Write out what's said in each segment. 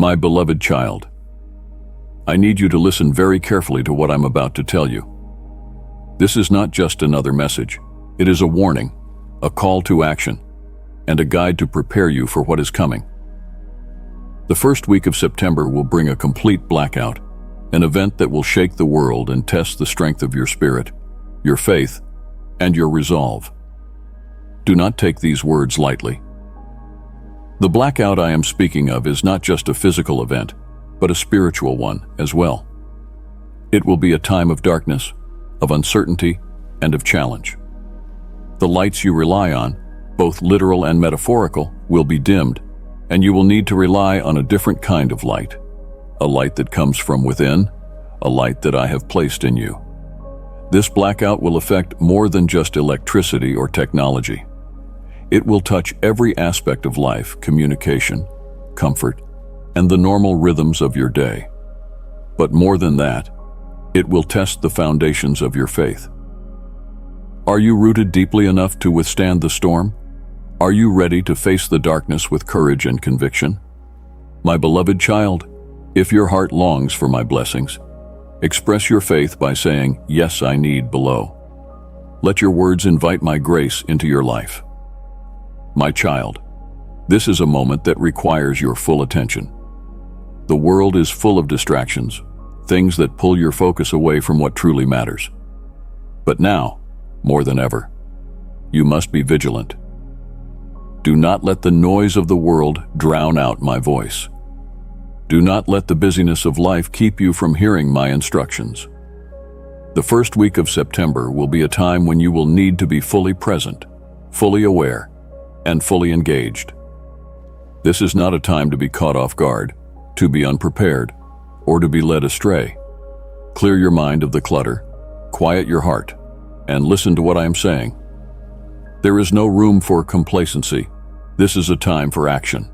My beloved child, I need you to listen very carefully to what I'm about to tell you. This is not just another message. It is a warning, a call to action, and a guide to prepare you for what is coming. The first week of September will bring a complete blackout, an event that will shake the world and test the strength of your spirit, your faith, and your resolve. Do not take these words lightly. The blackout I am speaking of is not just a physical event, but a spiritual one as well. It will be a time of darkness, of uncertainty, and of challenge. The lights you rely on, both literal and metaphorical, will be dimmed, and you will need to rely on a different kind of light, a light that comes from within, a light that I have placed in you. This blackout will affect more than just electricity or technology. It will touch every aspect of life, communication, comfort, and the normal rhythms of your day. But more than that, it will test the foundations of your faith. Are you rooted deeply enough to withstand the storm? Are you ready to face the darkness with courage and conviction? My beloved child, if your heart longs for my blessings, express your faith by saying, "Yes, I need," below. Let your words invite my grace into your life. My child, this is a moment that requires your full attention. The world is full of distractions, things that pull your focus away from what truly matters. But now, more than ever, you must be vigilant. Do not let the noise of the world drown out my voice. Do not let the busyness of life keep you from hearing my instructions. The first week of September will be a time when you will need to be fully present, fully aware, and fully engaged. This is not a time to be caught off guard, to be unprepared, or to be led astray. Clear your mind of the clutter, quiet your heart, and listen to what I am saying. There is no room for complacency. This is a time for action.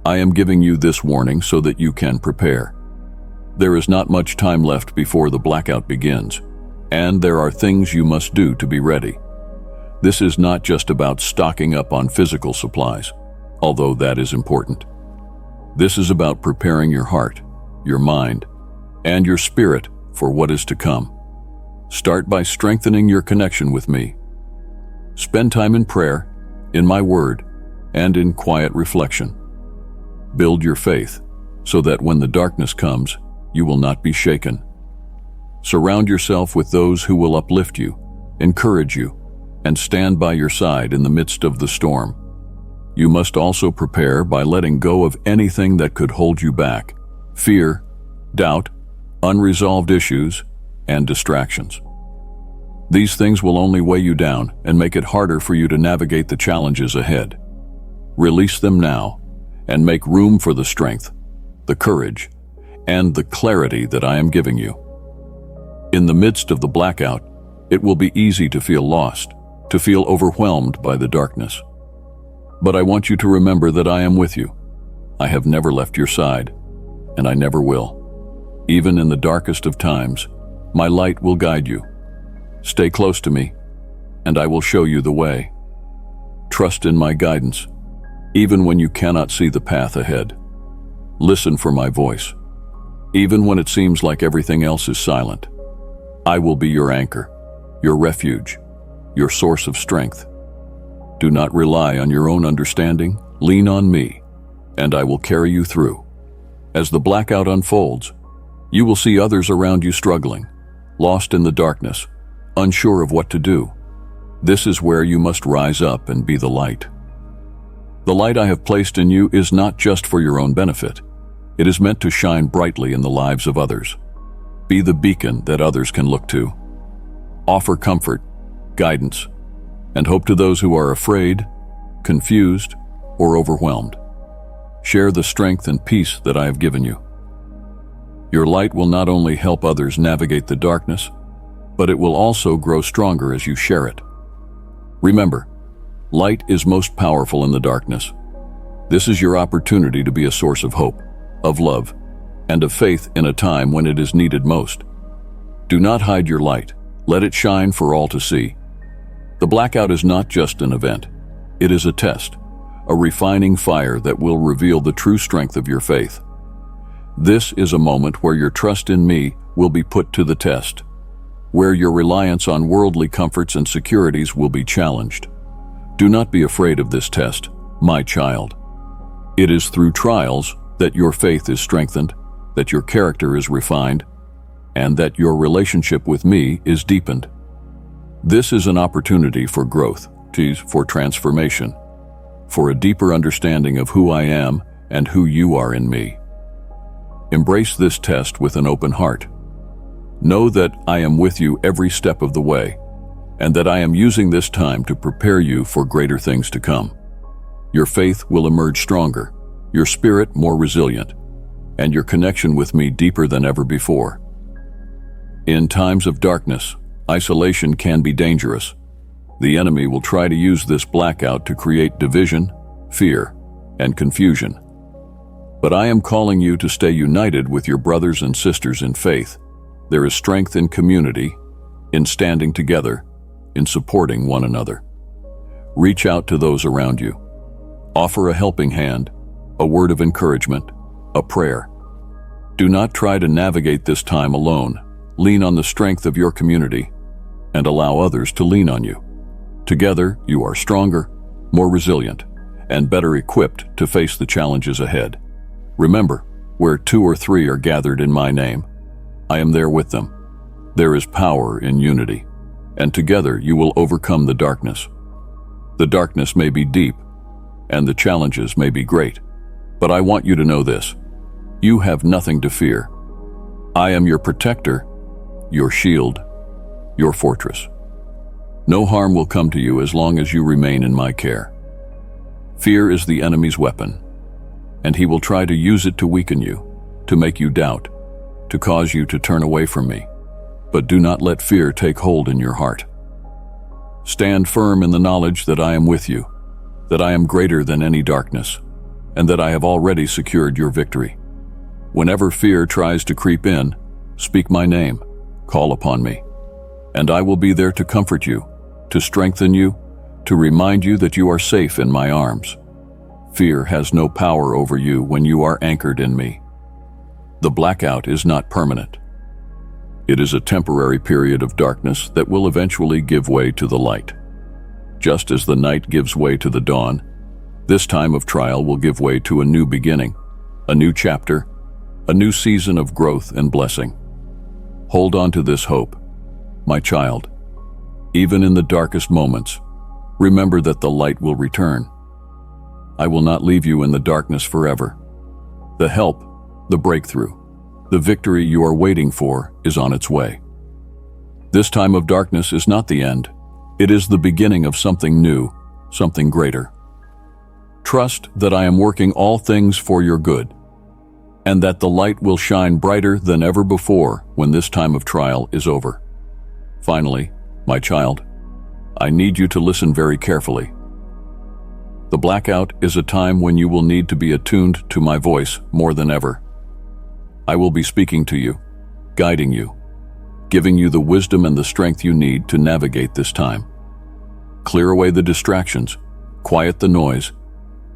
I am giving you this warning so that you can prepare. There is not much time left before the blackout begins, and there are things you must do to be ready. This is not just about stocking up on physical supplies, although that is important. This is about preparing your heart, your mind, and your spirit for what is to come. Start by strengthening your connection with me. Spend time in prayer, in my word, and in quiet reflection. Build your faith so that when the darkness comes, you will not be shaken. Surround yourself with those who will uplift you, encourage you, and stand by your side in the midst of the storm. You must also prepare by letting go of anything that could hold you back: fear, doubt, unresolved issues, and distractions. These things will only weigh you down and make it harder for you to navigate the challenges ahead. Release them now and make room for the strength, the courage, and the clarity that I am giving you. In the midst of the blackout, it will be easy to feel lost, to feel overwhelmed by the darkness. But I want you to remember that I am with you. I have never left your side, and I never will. Even in the darkest of times, my light will guide you. Stay close to me, and I will show you the way. Trust in my guidance, even when you cannot see the path ahead. Listen for my voice, even when it seems like everything else is silent. I will be your anchor, your refuge, your source of strength. Do not rely on your own understanding, lean on me, and I will carry you through. As the blackout unfolds, you will see others around you struggling, lost in the darkness, unsure of what to do. This is where you must rise up and be the light. The light I have placed in you is not just for your own benefit. It is meant to shine brightly in the lives of others. Be the beacon that others can look to. Offer comfort, guidance, and hope to those who are afraid, confused, or overwhelmed. Share the strength and peace that I have given you. Your light will not only help others navigate the darkness, but it will also grow stronger as you share it. Remember, light is most powerful in the darkness. This is your opportunity to be a source of hope, of love, and of faith in a time when it is needed most. Do not hide your light. Let it shine for all to see. The blackout is not just an event. It is a test, a refining fire that will reveal the true strength of your faith. This is a moment where your trust in me will be put to the test, where your reliance on worldly comforts and securities will be challenged. Do not be afraid of this test, my child. It is through trials that your faith is strengthened, that your character is refined, and that your relationship with me is deepened. This is an opportunity for growth, for transformation, for a deeper understanding of who I am and who you are in me. Embrace this test with an open heart. Know that I am with you every step of the way, and that I am using this time to prepare you for greater things to come. Your faith will emerge stronger, your spirit more resilient, and your connection with me deeper than ever before. In times of darkness, isolation can be dangerous. The enemy will try to use this blackout to create division, fear, and confusion. But I am calling you to stay united with your brothers and sisters in faith. There is strength in community, in standing together, in supporting one another. Reach out to those around you. Offer a helping hand, a word of encouragement, a prayer. Do not try to navigate this time alone. Lean on the strength of your community and allow others to lean on you. Together, you are stronger, more resilient, and better equipped to face the challenges ahead. Remember, where 2 or 3 are gathered in my name, I am there with them. There is power in unity, and together you will overcome the darkness. The darkness may be deep, and the challenges may be great, but I want you to know this: you have nothing to fear. I am your protector, your shield, your fortress. No harm will come to you as long as you remain in my care. Fear is the enemy's weapon, and he will try to use it to weaken you, to make you doubt, to cause you to turn away from me. But do not let fear take hold in your heart. Stand firm in the knowledge that I am with you, that I am greater than any darkness, and that I have already secured your victory. Whenever fear tries to creep in, speak my name, call upon me, and I will be there to comfort you, to strengthen you, to remind you that you are safe in my arms. Fear has no power over you when you are anchored in me. The blackout is not permanent. It is a temporary period of darkness that will eventually give way to the light. Just as the night gives way to the dawn, this time of trial will give way to a new beginning, a new chapter, a new season of growth and blessing. Hold on to this hope, my child. Even in the darkest moments, remember that the light will return. I will not leave you in the darkness forever. The help, the breakthrough, the victory you are waiting for is on its way. This time of darkness is not the end. It is the beginning of something new, something greater. Trust that I am working all things for your good, and that the light will shine brighter than ever before when this time of trial is over. Finally, my child, I need you to listen very carefully. The blackout is a time when you will need to be attuned to my voice more than ever. I will be speaking to you, guiding you, giving you the wisdom and the strength you need to navigate this time. Clear away the distractions, quiet the noise,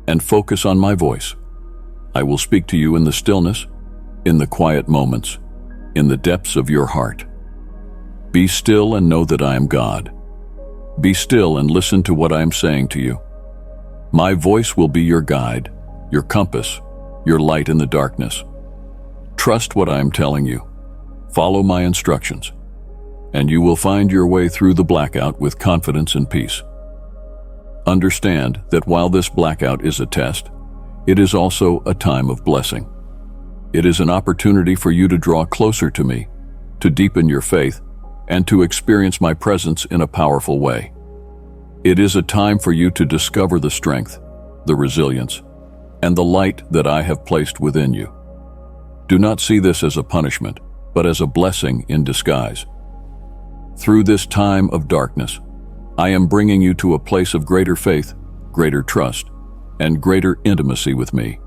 and focus on my voice. I will speak to you in the stillness, in the quiet moments, in the depths of your heart. Be still and know that I am God. Be still and listen to what I am saying to you. My voice will be your guide, your compass, your light in the darkness. Trust what I am telling you. Follow my instructions, and you will find your way through the blackout with confidence and peace. Understand that while this blackout is a test, it is also a time of blessing. It is an opportunity for you to draw closer to me, to deepen your faith, and to experience my presence in a powerful way. It is a time for you to discover the strength, the resilience, and the light that I have placed within you. Do not see this as a punishment, but as a blessing in disguise. Through this time of darkness, I am bringing you to a place of greater faith, greater trust, and greater intimacy with me.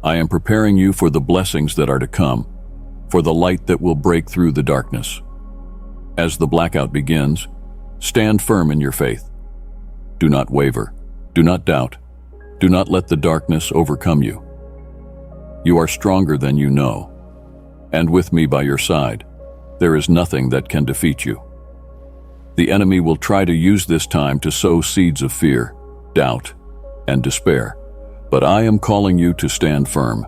I am preparing you for the blessings that are to come, for the light that will break through the darkness. As the blackout begins, stand firm in your faith. Do not waver, do not doubt, Do not let the darkness overcome you. You are stronger than you know, and with me by your side, there is nothing that can defeat you. The enemy will try to use this time to sow seeds of fear, doubt, and despair, but I am calling you to stand firm.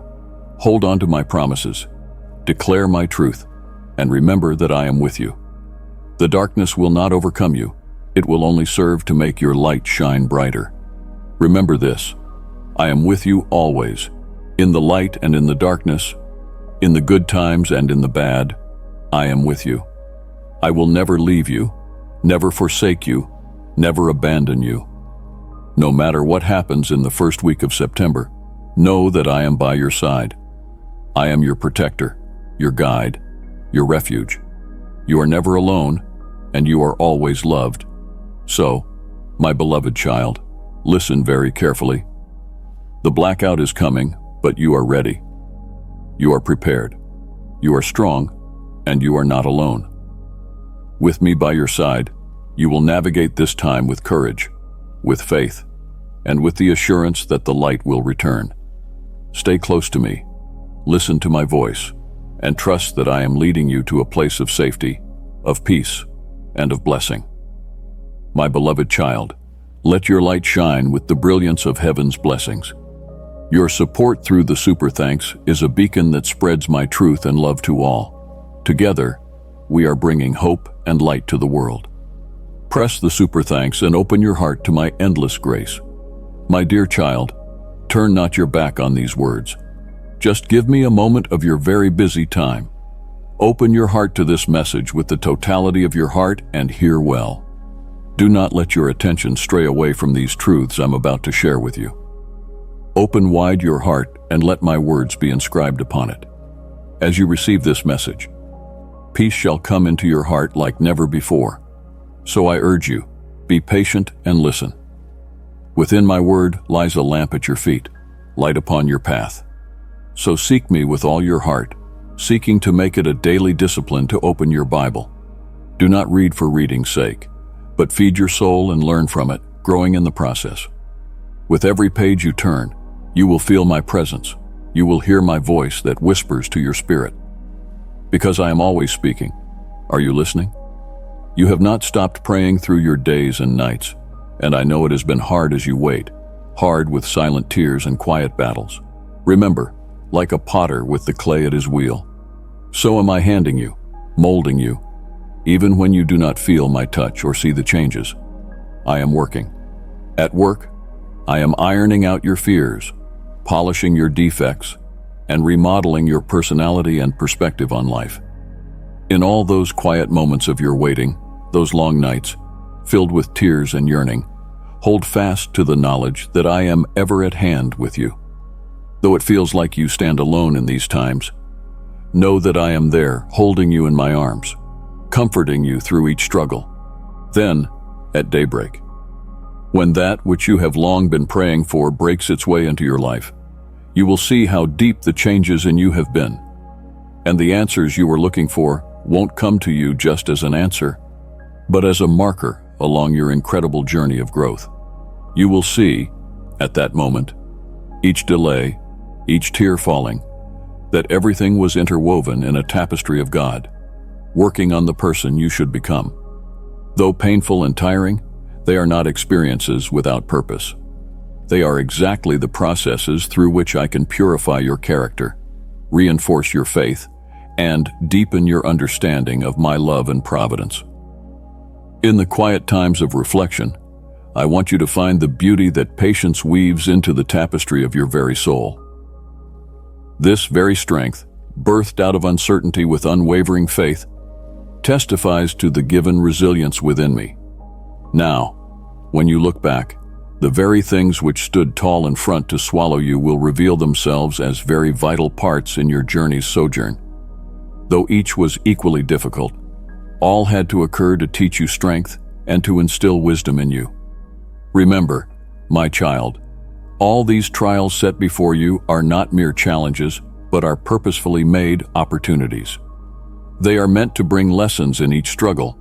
Hold on to my promises, declare my truth, and remember that I am with you. The darkness will not overcome you. It will only serve to make your light shine brighter. Remember this: I am with you always, in the light and in the darkness, in the good times and in the bad. I am with you. I will never leave you, never forsake you, never abandon you. No matter what happens in the first week of September, know that I am by your side. I am your protector, your guide, your refuge. You are never alone, and you are always loved. So, my beloved child, listen very carefully. The blackout is coming, but you are ready. You are prepared. You are strong, and you are not alone. With me by your side, you will navigate this time with courage, with faith, and with the assurance that the light will return. Stay close to me, listen to my voice, and trust that I am leading you to a place of safety, of peace, and of blessing. My beloved child, let your light shine with the brilliance of heaven's blessings. Your support through the Super Thanks is a beacon that spreads my truth and love to all. Together, we are bringing hope and light to the world. Press the Super Thanks and open your heart to my endless grace. My dear child, turn not your back on these words. Just give me a moment of your very busy time. Open your heart to this message with the totality of your heart and hear well. Do not let your attention stray away from these truths I'm about to share with you. Open wide your heart and let my words be inscribed upon it. As you receive this message, peace shall come into your heart like never before. So I urge you, be patient and listen. Within my word lies a lamp at your feet, light upon your path. So seek me with all your heart, seeking to make it a daily discipline to open your Bible. Do not read for reading's sake, but feed your soul and learn from it, growing in the process. With every page you turn, you will feel my presence. You will hear my voice that whispers to your spirit. Because I am always speaking. Are you listening? You have not stopped praying through your days and nights, and I know it has been hard as you wait, hard with silent tears and quiet battles. Remember, like a potter with the clay at his wheel, so am I handing you, molding you, even when you do not feel my touch or see the changes. I am working. At work, I am ironing out your fears, polishing your defects, and remodeling your personality and perspective on life. In all those quiet moments of your waiting, those long nights, filled with tears and yearning, hold fast to the knowledge that I am ever at hand with you. Though it feels like you stand alone in these times, know that I am there, holding you in my arms, comforting you through each struggle. Then, at daybreak, when that which you have long been praying for breaks its way into your life, you will see how deep the changes in you have been, and the answers you were looking for won't come to you just as an answer, but as a marker along your incredible journey of growth. You will see, at that moment, each delay, each tear falling, that everything was interwoven in a tapestry of God, working on the person you should become. Though painful and tiring, they are not experiences without purpose. They are exactly the processes through which I can purify your character, reinforce your faith, and deepen your understanding of my love and providence. In the quiet times of reflection, I want you to find the beauty that patience weaves into the tapestry of your very soul. This very strength, birthed out of uncertainty with unwavering faith, testifies to the given resilience within me. Now, when you look back, the very things which stood tall in front to swallow you will reveal themselves as very vital parts in your journey's sojourn. Though each was equally difficult, all had to occur to teach you strength and to instill wisdom in you. Remember, my child, all these trials set before you are not mere challenges, but are purposefully made opportunities. They are meant to bring lessons in each struggle,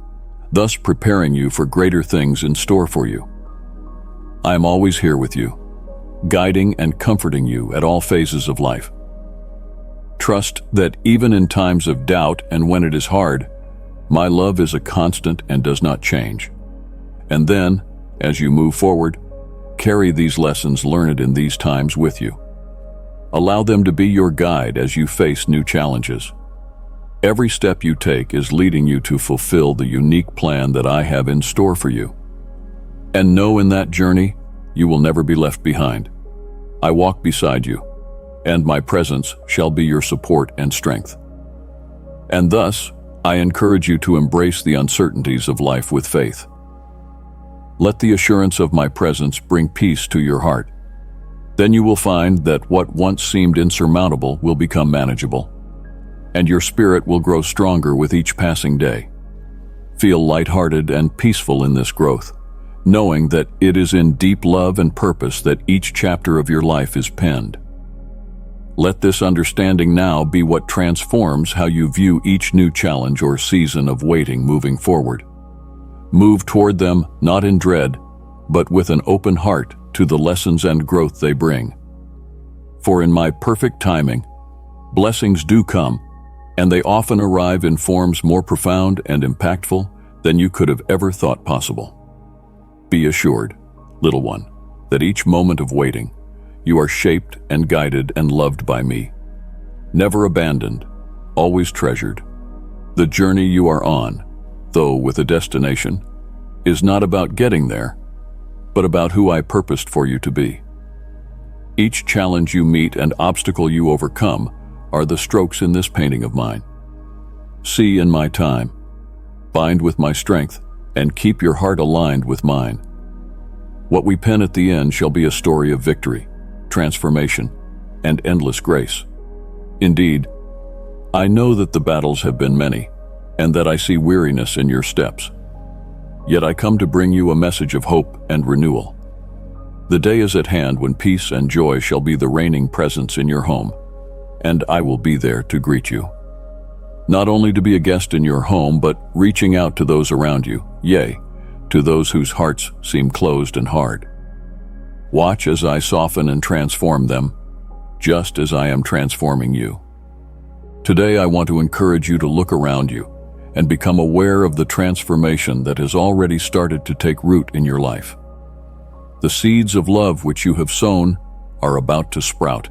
thus preparing you for greater things in store for you. I am always here with you, guiding and comforting you at all phases of life. Trust that even in times of doubt and when it is hard, my love is a constant and does not change. And then, as you move forward, carry these lessons learned in these times with you. Allow them to be your guide as you face new challenges. Every step you take is leading you to fulfill the unique plan that I have in store for you. And know in that journey, you will never be left behind. I walk beside you, and my presence shall be your support and strength. And thus, I encourage you to embrace the uncertainties of life with faith. Let the assurance of my presence bring peace to your heart. Then you will find that what once seemed insurmountable will become manageable, and your spirit will grow stronger with each passing day. Feel lighthearted and peaceful in this growth, knowing that it is in deep love and purpose that each chapter of your life is penned. Let this understanding now be what transforms how you view each new challenge or season of waiting moving forward. Move toward them not in dread, but with an open heart to the lessons and growth they bring. For in my perfect timing, blessings do come, and they often arrive in forms more profound and impactful than you could have ever thought possible. Be assured, little one, that each moment of waiting, you are shaped and guided and loved by me. Never abandoned, always treasured. The journey you are on, though with a destination, is not about getting there, but about who I purposed for you to be. Each challenge you meet and obstacle you overcome are the strokes in this painting of mine. See in my time, bind with my strength, and keep your heart aligned with mine. What we pen at the end shall be a story of victory, transformation, and endless grace. Indeed, I know that the battles have been many, and that I see weariness in your steps. Yet I come to bring you a message of hope and renewal. The day is at hand when peace and joy shall be the reigning presence in your home, and I will be there to greet you. Not only to be a guest in your home, but reaching out to those around you, yea, to those whose hearts seem closed and hard. Watch as I soften and transform them, just as I am transforming you. Today I want to encourage you to look around you and become aware of the transformation that has already started to take root in your life. The seeds of love which you have sown are about to sprout,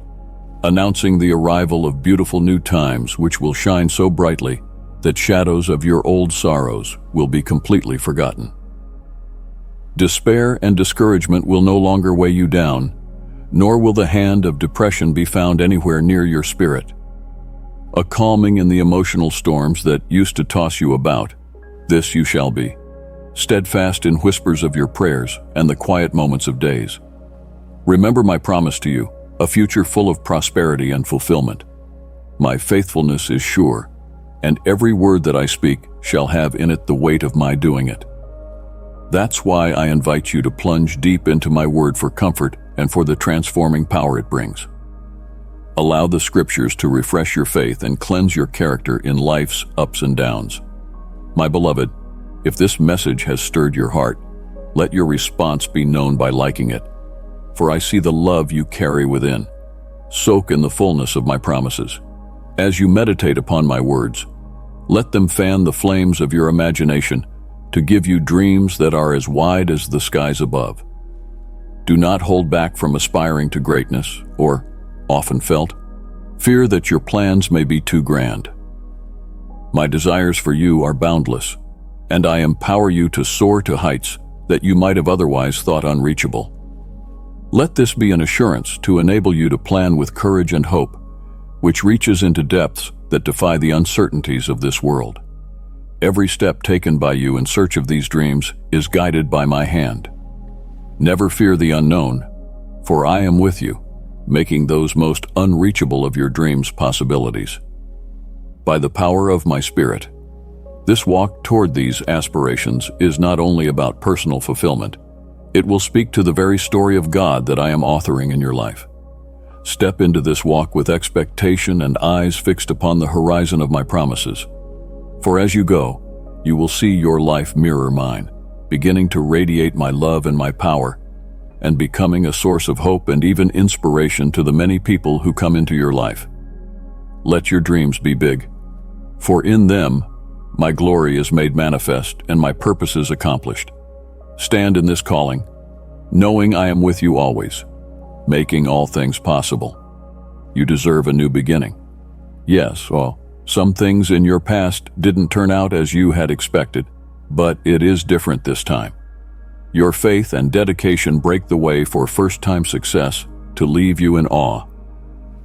announcing the arrival of beautiful new times which will shine so brightly that shadows of your old sorrows will be completely forgotten. Despair and discouragement will no longer weigh you down, nor will the hand of depression be found anywhere near your spirit. A calming in the emotional storms that used to toss you about, this you shall be, steadfast in whispers of your prayers and the quiet moments of days. Remember my promise to you, a future full of prosperity and fulfillment. My faithfulness is sure, and every word that I speak shall have in it the weight of my doing it. That's why I invite you to plunge deep into my word for comfort and for the transforming power it brings. Allow the scriptures to refresh your faith and cleanse your character in life's ups and downs. My beloved, if this message has stirred your heart, let your response be known by liking it, for I see the love you carry within. Soak in the fullness of my promises. As you meditate upon my words, let them fan the flames of your imagination to give you dreams that are as wide as the skies above. Do not hold back from aspiring to greatness, or, often felt, fear that your plans may be too grand. My desires for you are boundless, and I empower you to soar to heights that you might have otherwise thought unreachable. Let this be an assurance to enable you to plan with courage and hope, which reaches into depths that defy the uncertainties of this world. Every step taken by you in search of these dreams is guided by my hand. Never fear the unknown, for I am with you, making those most unreachable of your dreams possibilities. By the power of my Spirit, this walk toward these aspirations is not only about personal fulfillment, it will speak to the very story of God that I am authoring in your life. Step into this walk with expectation and eyes fixed upon the horizon of my promises. For as you go, you will see your life mirror mine, beginning to radiate my love and my power, and becoming a source of hope and even inspiration to the many people who come into your life. Let your dreams be big, for in them my glory is made manifest and my purpose is accomplished. Stand in this calling, knowing I am with you always, making all things possible. You deserve a new beginning. Yes, well, some things in your past didn't turn out as you had expected, but it is different this time. Your faith and dedication break the way for first-time success to leave you in awe.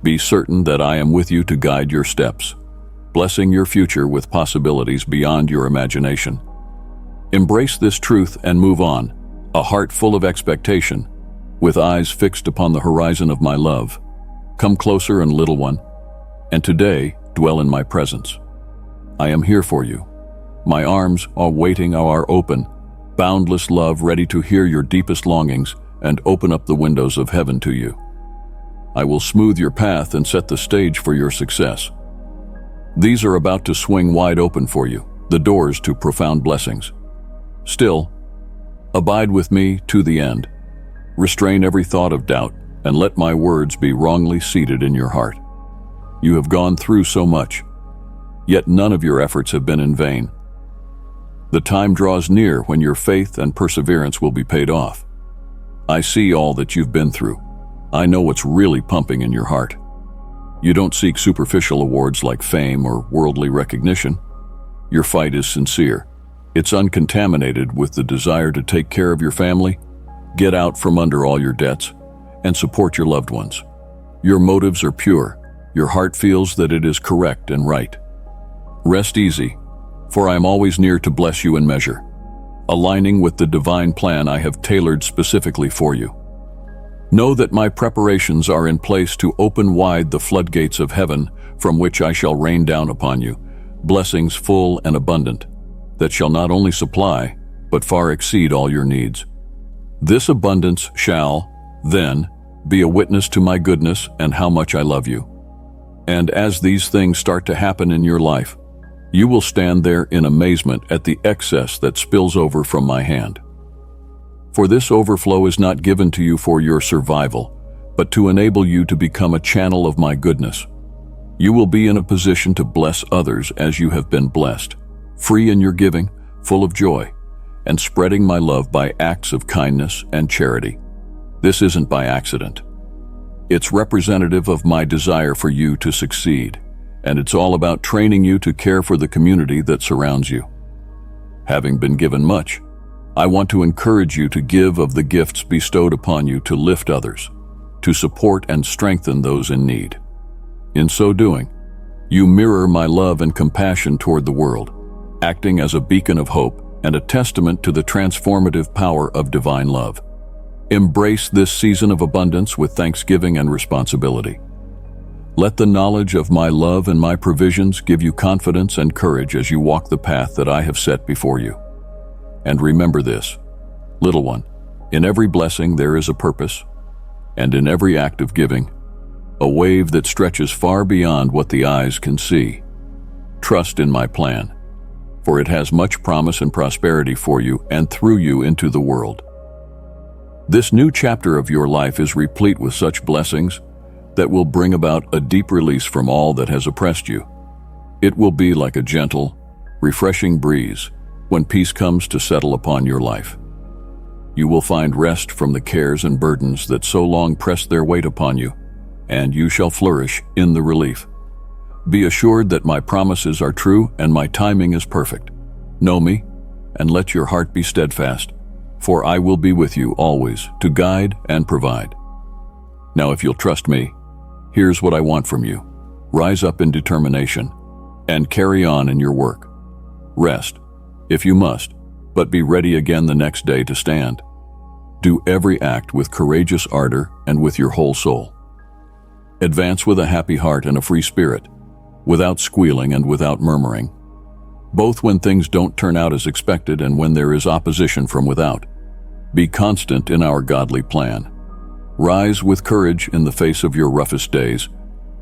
Be certain that I am with you to guide your steps, blessing your future with possibilities beyond your imagination. Embrace this truth and move on, a heart full of expectation, with eyes fixed upon the horizon of my love. Come closer, and little one, and today dwell in my presence. I am here for you. My arms are open, boundless love ready to hear your deepest longings and open up the windows of heaven to you. I will smooth your path and set the stage for your success. These are about to swing wide open for you, the doors to profound blessings. Still, abide with me to the end. Restrain every thought of doubt and let my words be wrongly seated in your heart. You have gone through so much, yet none of your efforts have been in vain. The time draws near when your faith and perseverance will be paid off. I see all that you've been through. I know what's really pumping in your heart. You don't seek superficial awards like fame or worldly recognition. Your fight is sincere. It's uncontaminated with the desire to take care of your family, get out from under all your debts, and support your loved ones. Your motives are pure. Your heart feels that it is correct and right. Rest easy, for I am always near to bless you in measure, aligning with the divine plan I have tailored specifically for you. Know that my preparations are in place to open wide the floodgates of heaven, from which I shall rain down upon you, blessings full and abundant, that shall not only supply, but far exceed all your needs. This abundance shall, then, be a witness to my goodness and how much I love you. And as these things start to happen in your life, you will stand there in amazement at the excess that spills over from my hand. For this overflow is not given to you for your survival, but to enable you to become a channel of my goodness. You will be in a position to bless others as you have been blessed, free in your giving, full of joy, and spreading my love by acts of kindness and charity. This isn't by accident. It's representative of my desire for you to succeed, and it's all about training you to care for the community that surrounds you. Having been given much, I want to encourage you to give of the gifts bestowed upon you to lift others, to support and strengthen those in need. In so doing, you mirror my love and compassion toward the world, acting as a beacon of hope and a testament to the transformative power of divine love. Embrace this season of abundance with thanksgiving and responsibility. Let the knowledge of my love and my provisions give you confidence and courage as you walk the path that I have set before you. And remember this, little one, in every blessing there is a purpose, and in every act of giving, a wave that stretches far beyond what the eyes can see. Trust in my plan, for it has much promise and prosperity for you and through you into the world. This new chapter of your life is replete with such blessings that will bring about a deep release from all that has oppressed you. It will be like a gentle, refreshing breeze when peace comes to settle upon your life. You will find rest from the cares and burdens that so long pressed their weight upon you, and you shall flourish in the relief. Be assured that my promises are true and my timing is perfect. Know me, and let your heart be steadfast, for I will be with you always to guide and provide. Now, if you'll trust me, here's what I want from you. Rise up in determination and carry on in your work. Rest, if you must, but be ready again the next day to stand. Do every act with courageous ardor and with your whole soul. Advance with a happy heart and a free spirit, without squealing and without murmuring, both when things don't turn out as expected and when there is opposition from without. Be constant in our godly plan. Rise with courage in the face of your roughest days.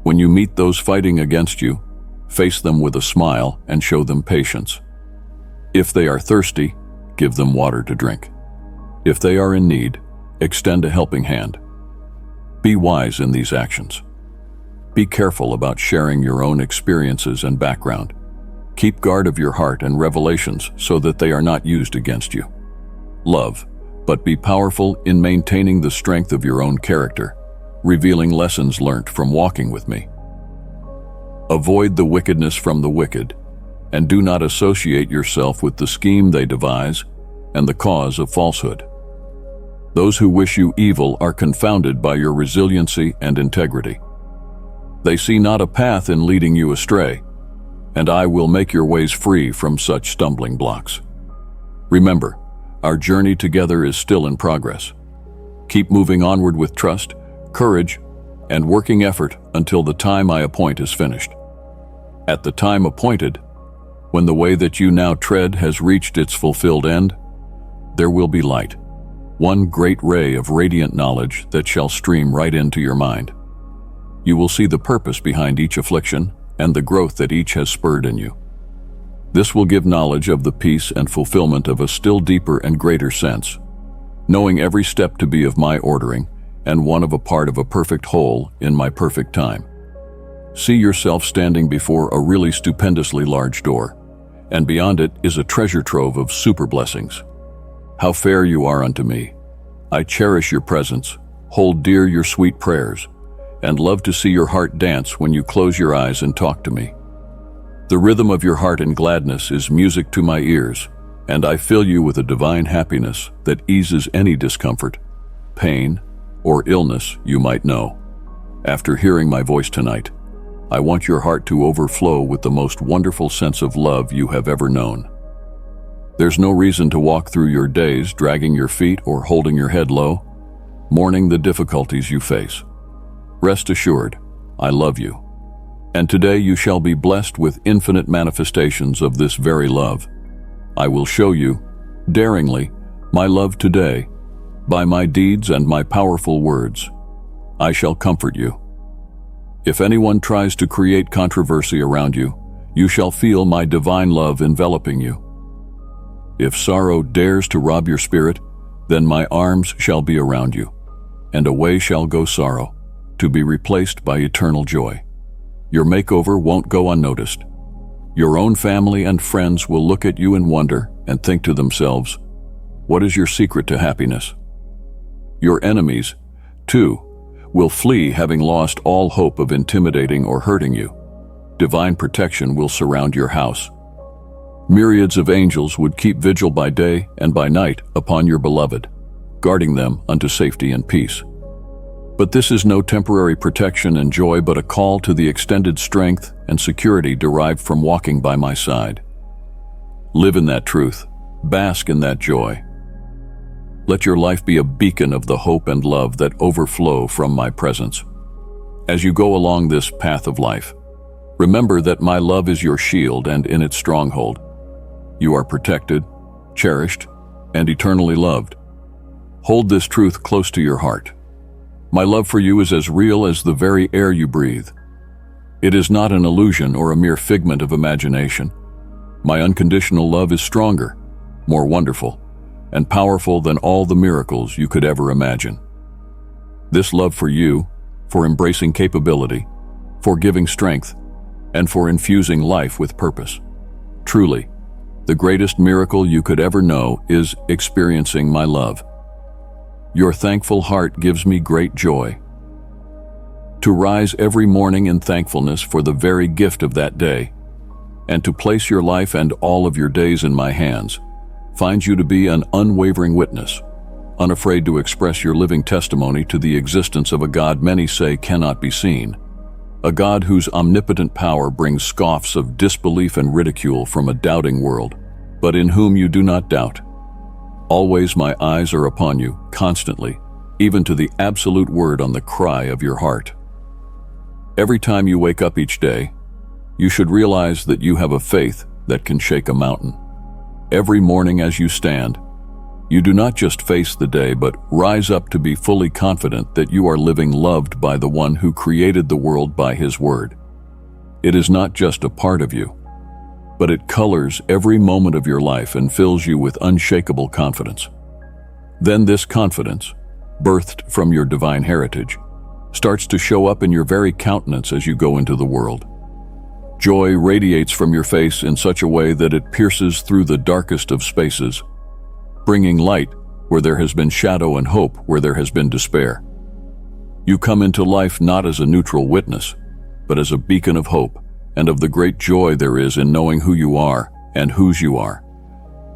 When you meet those fighting against you, face them with a smile and show them patience. If they are thirsty, give them water to drink. If they are in need, extend a helping hand. Be wise in these actions. Be careful about sharing your own experiences and background. Keep guard of your heart and revelations so that they are not used against you. Love, but be powerful in maintaining the strength of your own character, revealing lessons learnt from walking with me. Avoid the wickedness from the wicked, and do not associate yourself with the scheme they devise and the cause of falsehood. Those who wish you evil are confounded by your resiliency and integrity. They see not a path in leading you astray, and I will make your ways free from such stumbling blocks. Remember, our journey together is still in progress. Keep moving onward with trust, courage, and working effort until the time I appoint is finished. At the time appointed, when the way that you now tread has reached its fulfilled end, there will be light, one great ray of radiant knowledge that shall stream right into your mind. You will see the purpose behind each affliction and the growth that each has spurred in you. This will give knowledge of the peace and fulfillment of a still deeper and greater sense, knowing every step to be of my ordering and one of a part of a perfect whole in my perfect time. See yourself standing before a really stupendously large door, and beyond it is a treasure trove of super blessings. How fair you are unto me. I cherish your presence, hold dear your sweet prayers, and love to see your heart dance when you close your eyes and talk to me. The rhythm of your heart and gladness is music to my ears, and I fill you with a divine happiness that eases any discomfort, pain, or illness you might know. After hearing my voice tonight, I want your heart to overflow with the most wonderful sense of love you have ever known. There's no reason to walk through your days dragging your feet or holding your head low, mourning the difficulties you face. Rest assured, I love you. And today you shall be blessed with infinite manifestations of this very love. I will show you, daringly, my love today, by my deeds and my powerful words. I shall comfort you. If anyone tries to create controversy around you, you shall feel my divine love enveloping you. If sorrow dares to rob your spirit, then my arms shall be around you, and away shall go sorrow, to be replaced by eternal joy. Your makeover won't go unnoticed. Your own family and friends will look at you in wonder and think to themselves, what is your secret to happiness? Your enemies, too, will flee having lost all hope of intimidating or hurting you. Divine protection will surround your house. Myriads of angels would keep vigil by day and by night upon your beloved, guarding them unto safety and peace. But this is no temporary protection and joy, but a call to the extended strength and security derived from walking by my side. Live in that truth, bask in that joy. Let your life be a beacon of the hope and love that overflow from my presence. As you go along this path of life, remember that my love is your shield and in its stronghold. You are protected, cherished, and eternally loved. Hold this truth close to your heart. My love for you is as real as the very air you breathe. It is not an illusion or a mere figment of imagination. My unconditional love is stronger, more wonderful, and powerful than all the miracles you could ever imagine. This love for you, for embracing capability, for giving strength, and for infusing life with purpose. Truly, the greatest miracle you could ever know is experiencing my love. Your thankful heart gives me great joy. To rise every morning in thankfulness for the very gift of that day, and to place your life and all of your days in my hands, finds you to be an unwavering witness, unafraid to express your living testimony to the existence of a God many say cannot be seen, a God whose omnipotent power brings scoffs of disbelief and ridicule from a doubting world, but in whom you do not doubt. Always my eyes are upon you, constantly, even to the absolute word on the cry of your heart. Every time you wake up each day, you should realize that you have a faith that can shake a mountain. Every morning as you stand, you do not just face the day, but rise up to be fully confident that you are living loved by the one who created the world by his word. It is not just a part of you, but it colors every moment of your life and fills you with unshakable confidence. Then this confidence, birthed from your divine heritage, starts to show up in your very countenance as you go into the world. Joy radiates from your face in such a way that it pierces through the darkest of spaces, bringing light where there has been shadow and hope where there has been despair. You come into life not as a neutral witness, but as a beacon of hope and of the great joy there is in knowing who you are and whose you are.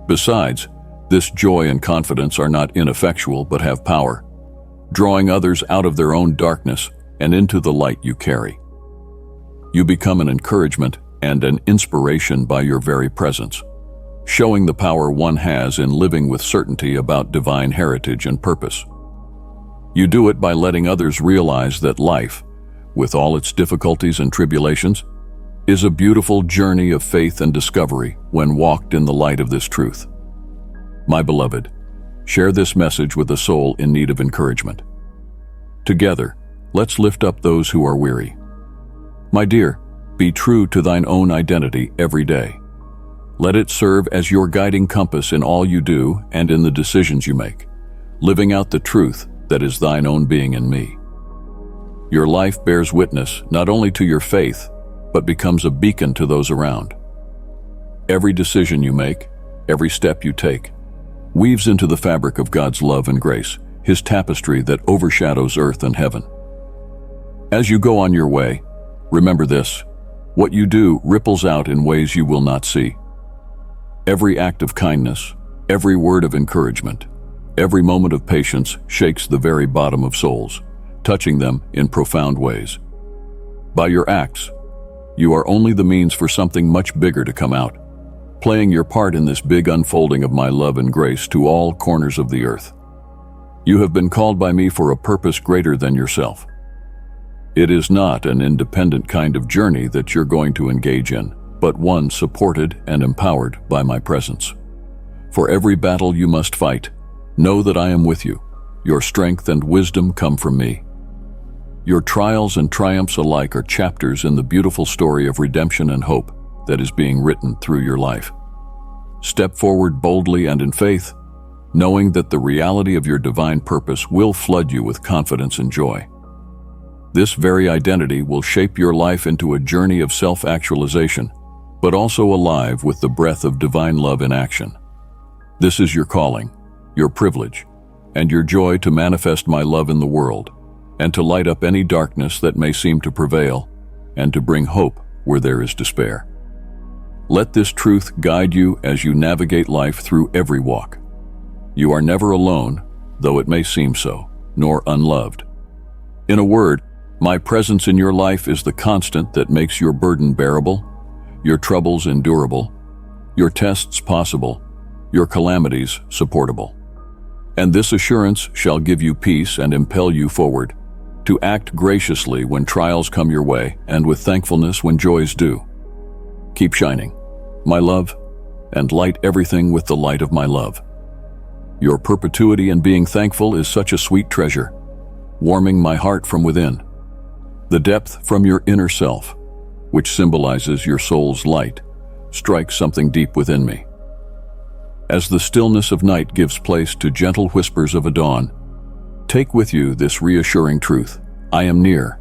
Besides, this joy and confidence are not ineffectual but have power, drawing others out of their own darkness and into the light you carry. You become an encouragement and an inspiration by your very presence, showing the power one has in living with certainty about divine heritage and purpose. You do it by letting others realize that life, with all its difficulties and tribulations, is a beautiful journey of faith and discovery when walked in the light of this truth. My beloved, share this message with a soul in need of encouragement. Together, let's lift up those who are weary. My dear, be true to thine own identity every day. Let it serve as your guiding compass in all you do and in the decisions you make, living out the truth that is thine own being in me. Your life bears witness not only to your faith, but becomes a beacon to those around. Every decision you make, every step you take, weaves into the fabric of God's love and grace, His tapestry that overshadows earth and heaven. As you go on your way, remember this: what you do ripples out in ways you will not see. Every act of kindness, every word of encouragement, every moment of patience shakes the very bottom of souls, touching them in profound ways. By your acts, you are only the means for something much bigger to come out, playing your part in this big unfolding of my love and grace to all corners of the earth. You have been called by me for a purpose greater than yourself. It is not an independent kind of journey that you're going to engage in, but one supported and empowered by my presence. For every battle you must fight, know that I am with you. Your strength and wisdom come from me. Your trials and triumphs alike are chapters in the beautiful story of redemption and hope that is being written through your life. Step forward boldly and in faith, knowing that the reality of your divine purpose will flood you with confidence and joy. This very identity will shape your life into a journey of self-actualization, but also alive with the breath of divine love in action. This is your calling, your privilege, and your joy to manifest my love in the world, and to light up any darkness that may seem to prevail, and to bring hope where there is despair. Let this truth guide you as you navigate life through every walk. You are never alone, though it may seem so, nor unloved. In a word, my presence in your life is the constant that makes your burden bearable, your troubles endurable, your tests possible, your calamities supportable. And this assurance shall give you peace and impel you forward, to act graciously when trials come your way and with thankfulness when joys do. Keep shining, my love, and light everything with the light of my love. Your perpetuity in being thankful is such a sweet treasure, warming my heart from within. The depth from your inner self, which symbolizes your soul's light, strikes something deep within me. As the stillness of night gives place to gentle whispers of a dawn, take with you this reassuring truth: I am near.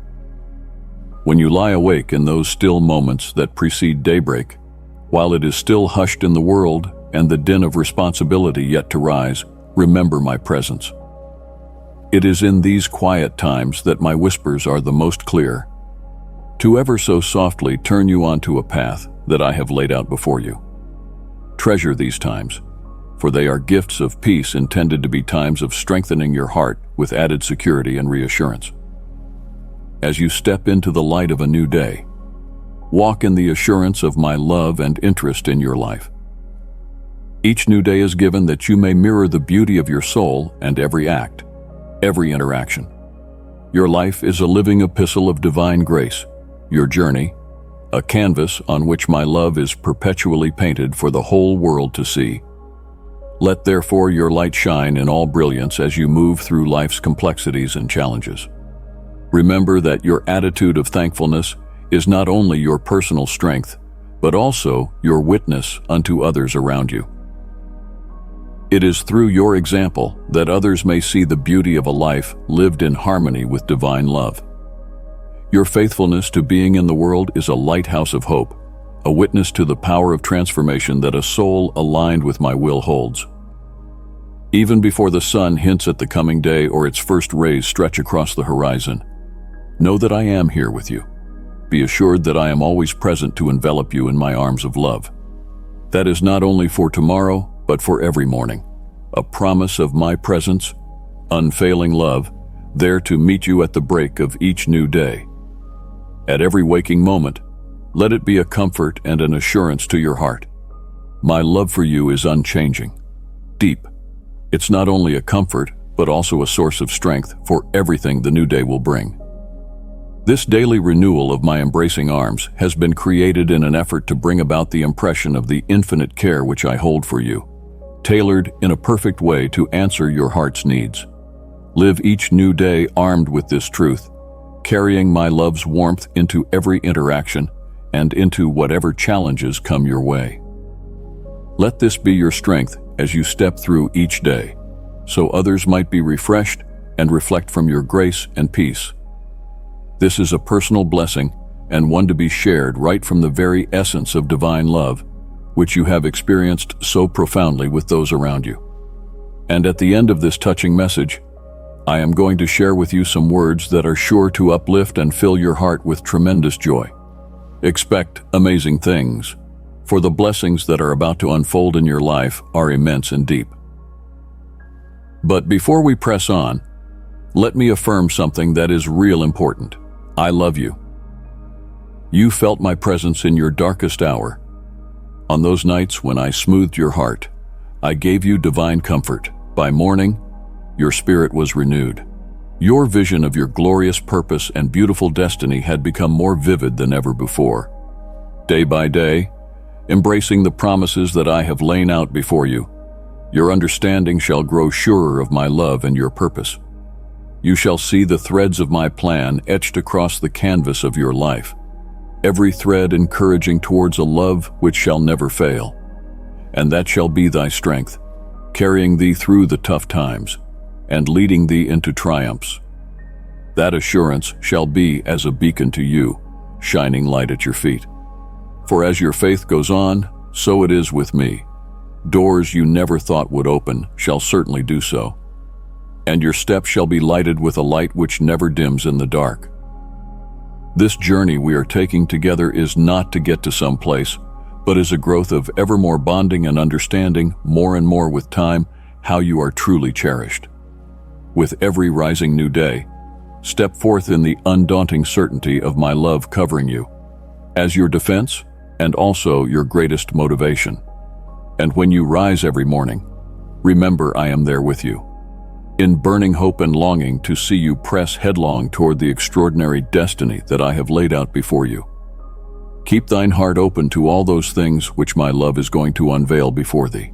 When you lie awake in those still moments that precede daybreak, while it is still hushed in the world and the din of responsibility yet to rise, remember my presence. It is in these quiet times that my whispers are the most clear, to ever so softly turn you onto a path that I have laid out before you. Treasure these times, for they are gifts of peace intended to be times of strengthening your heart with added security and reassurance. As you step into the light of a new day, walk in the assurance of my love and interest in your life. Each new day is given that you may mirror the beauty of your soul and every act, every interaction. Your life is a living epistle of divine grace, your journey, a canvas on which my love is perpetually painted for the whole world to see. Let therefore your light shine in all brilliance as you move through life's complexities and challenges. Remember that your attitude of thankfulness is not only your personal strength, but also your witness unto others around you. It is through your example that others may see the beauty of a life lived in harmony with divine love. Your faithfulness to being in the world is a lighthouse of hope, a witness to the power of transformation that a soul aligned with my will holds. Even before the sun hints at the coming day or its first rays stretch across the horizon, know that I am here with you. Be assured that I am always present to envelop you in my arms of love. That is not only for tomorrow, but for every morning, a promise of my presence, unfailing love, there to meet you at the break of each new day. At every waking moment, let it be a comfort and an assurance to your heart. My love for you is unchanging, deep. It's not only a comfort, but also a source of strength for everything the new day will bring. This daily renewal of my embracing arms has been created in an effort to bring about the impression of the infinite care which I hold for you, tailored in a perfect way to answer your heart's needs. Live each new day armed with this truth, carrying my love's warmth into every interaction and into whatever challenges come your way. Let this be your strength as you step through each day, so others might be refreshed and reflect from your grace and peace. This is a personal blessing and one to be shared right from the very essence of divine love, which you have experienced so profoundly with those around you. And at the end of this touching message, I am going to share with you some words that are sure to uplift and fill your heart with tremendous joy. Expect amazing things, for the blessings that are about to unfold in your life are immense and deep. But before we press on, let me affirm something that is real important. I love you. You felt my presence in your darkest hour. On those nights when I smoothed your heart, I gave you divine comfort. By morning, your spirit was renewed. Your vision of your glorious purpose and beautiful destiny had become more vivid than ever before. Day by day, embracing the promises that I have laid out before you, your understanding shall grow surer of my love and your purpose. You shall see the threads of my plan etched across the canvas of your life, every thread encouraging towards a love which shall never fail. And that shall be thy strength, carrying thee through the tough times and leading thee into triumphs. That assurance shall be as a beacon to you, shining light at your feet. For as your faith goes on, so it is with me. Doors you never thought would open shall certainly do so, and your steps shall be lighted with a light which never dims in the dark. This journey we are taking together is not to get to some place, but is a growth of ever more bonding and understanding more and more with time how you are truly cherished. With every rising new day, step forth in the undaunting certainty of my love covering you, as your defense and also your greatest motivation. And when you rise every morning, remember I am there with you, in burning hope and longing to see you press headlong toward the extraordinary destiny that I have laid out before you. Keep thine heart open to all those things which my love is going to unveil before thee.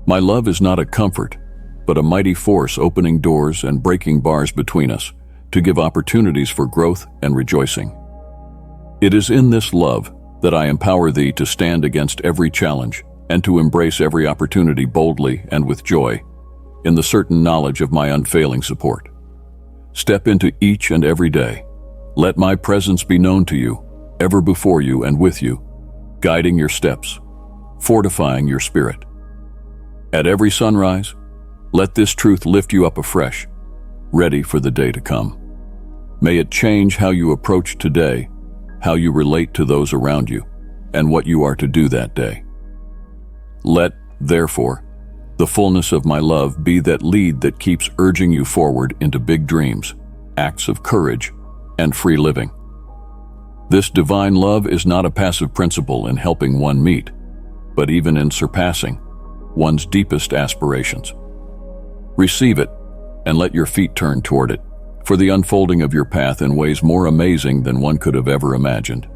My love is not a comfort, but a mighty force opening doors and breaking bars between us to give opportunities for growth and rejoicing. It is in this love that I empower thee to stand against every challenge and to embrace every opportunity boldly and with joy, in the certain knowledge of my unfailing support. Step into each and every day. Let my presence be known to you, ever before you and with you, guiding your steps, fortifying your spirit. At every sunrise, let this truth lift you up afresh, ready for the day to come. May it change how you approach today, how you relate to those around you, and what you are to do that day. Let, therefore, the fullness of my love be that lead that keeps urging you forward into big dreams, acts of courage, and free living. This divine love is not a passive principle in helping one meet, but even in surpassing one's deepest aspirations. Receive it, and let your feet turn toward it, for the unfolding of your path in ways more amazing than one could have ever imagined.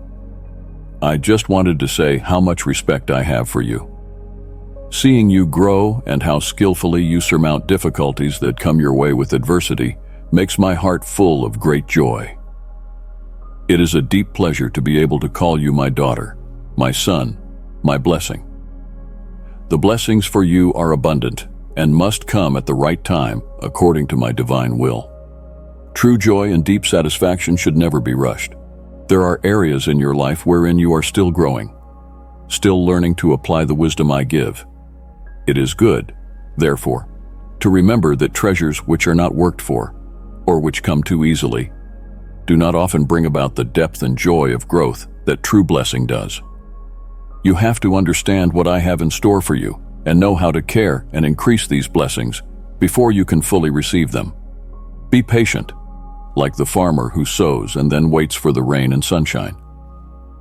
I just wanted to say how much respect I have for you. Seeing you grow and how skillfully you surmount difficulties that come your way with adversity makes my heart full of great joy. It is a deep pleasure to be able to call you my daughter, my son, my blessing. The blessings for you are abundant, and must come at the right time according to my divine will. True joy and deep satisfaction should never be rushed. There are areas in your life wherein you are still growing, still learning to apply the wisdom I give. It is good, therefore, to remember that treasures which are not worked for, or which come too easily, do not often bring about the depth and joy of growth that true blessing does. You have to understand what I have in store for you and know how to care and increase these blessings before you can fully receive them. Be patient, like the farmer who sows and then waits for the rain and sunshine.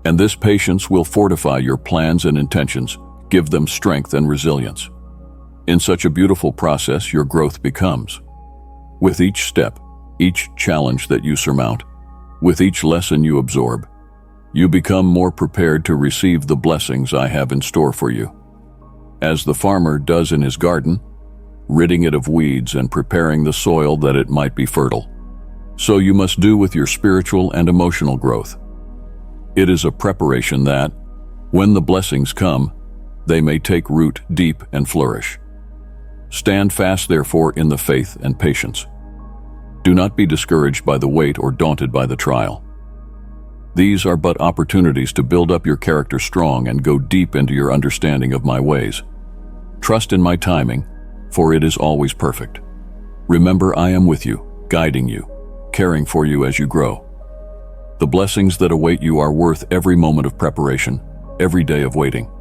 And this patience will fortify your plans and intentions, give them strength and resilience. In such a beautiful process, your growth becomes. With each step, each challenge that you surmount, with each lesson you absorb, you become more prepared to receive the blessings I have in store for you. As the farmer does in his garden, ridding it of weeds and preparing the soil that it might be fertile, so you must do with your spiritual and emotional growth. It is a preparation that, when the blessings come, they may take root deep and flourish. Stand fast, therefore, in the faith and patience. Do not be discouraged by the wait or daunted by the trial. These are but opportunities to build up your character strong and go deep into your understanding of my ways. Trust in my timing, for it is always perfect. Remember, I am with you, guiding you, caring for you as you grow. The blessings that await you are worth every moment of preparation, every day of waiting.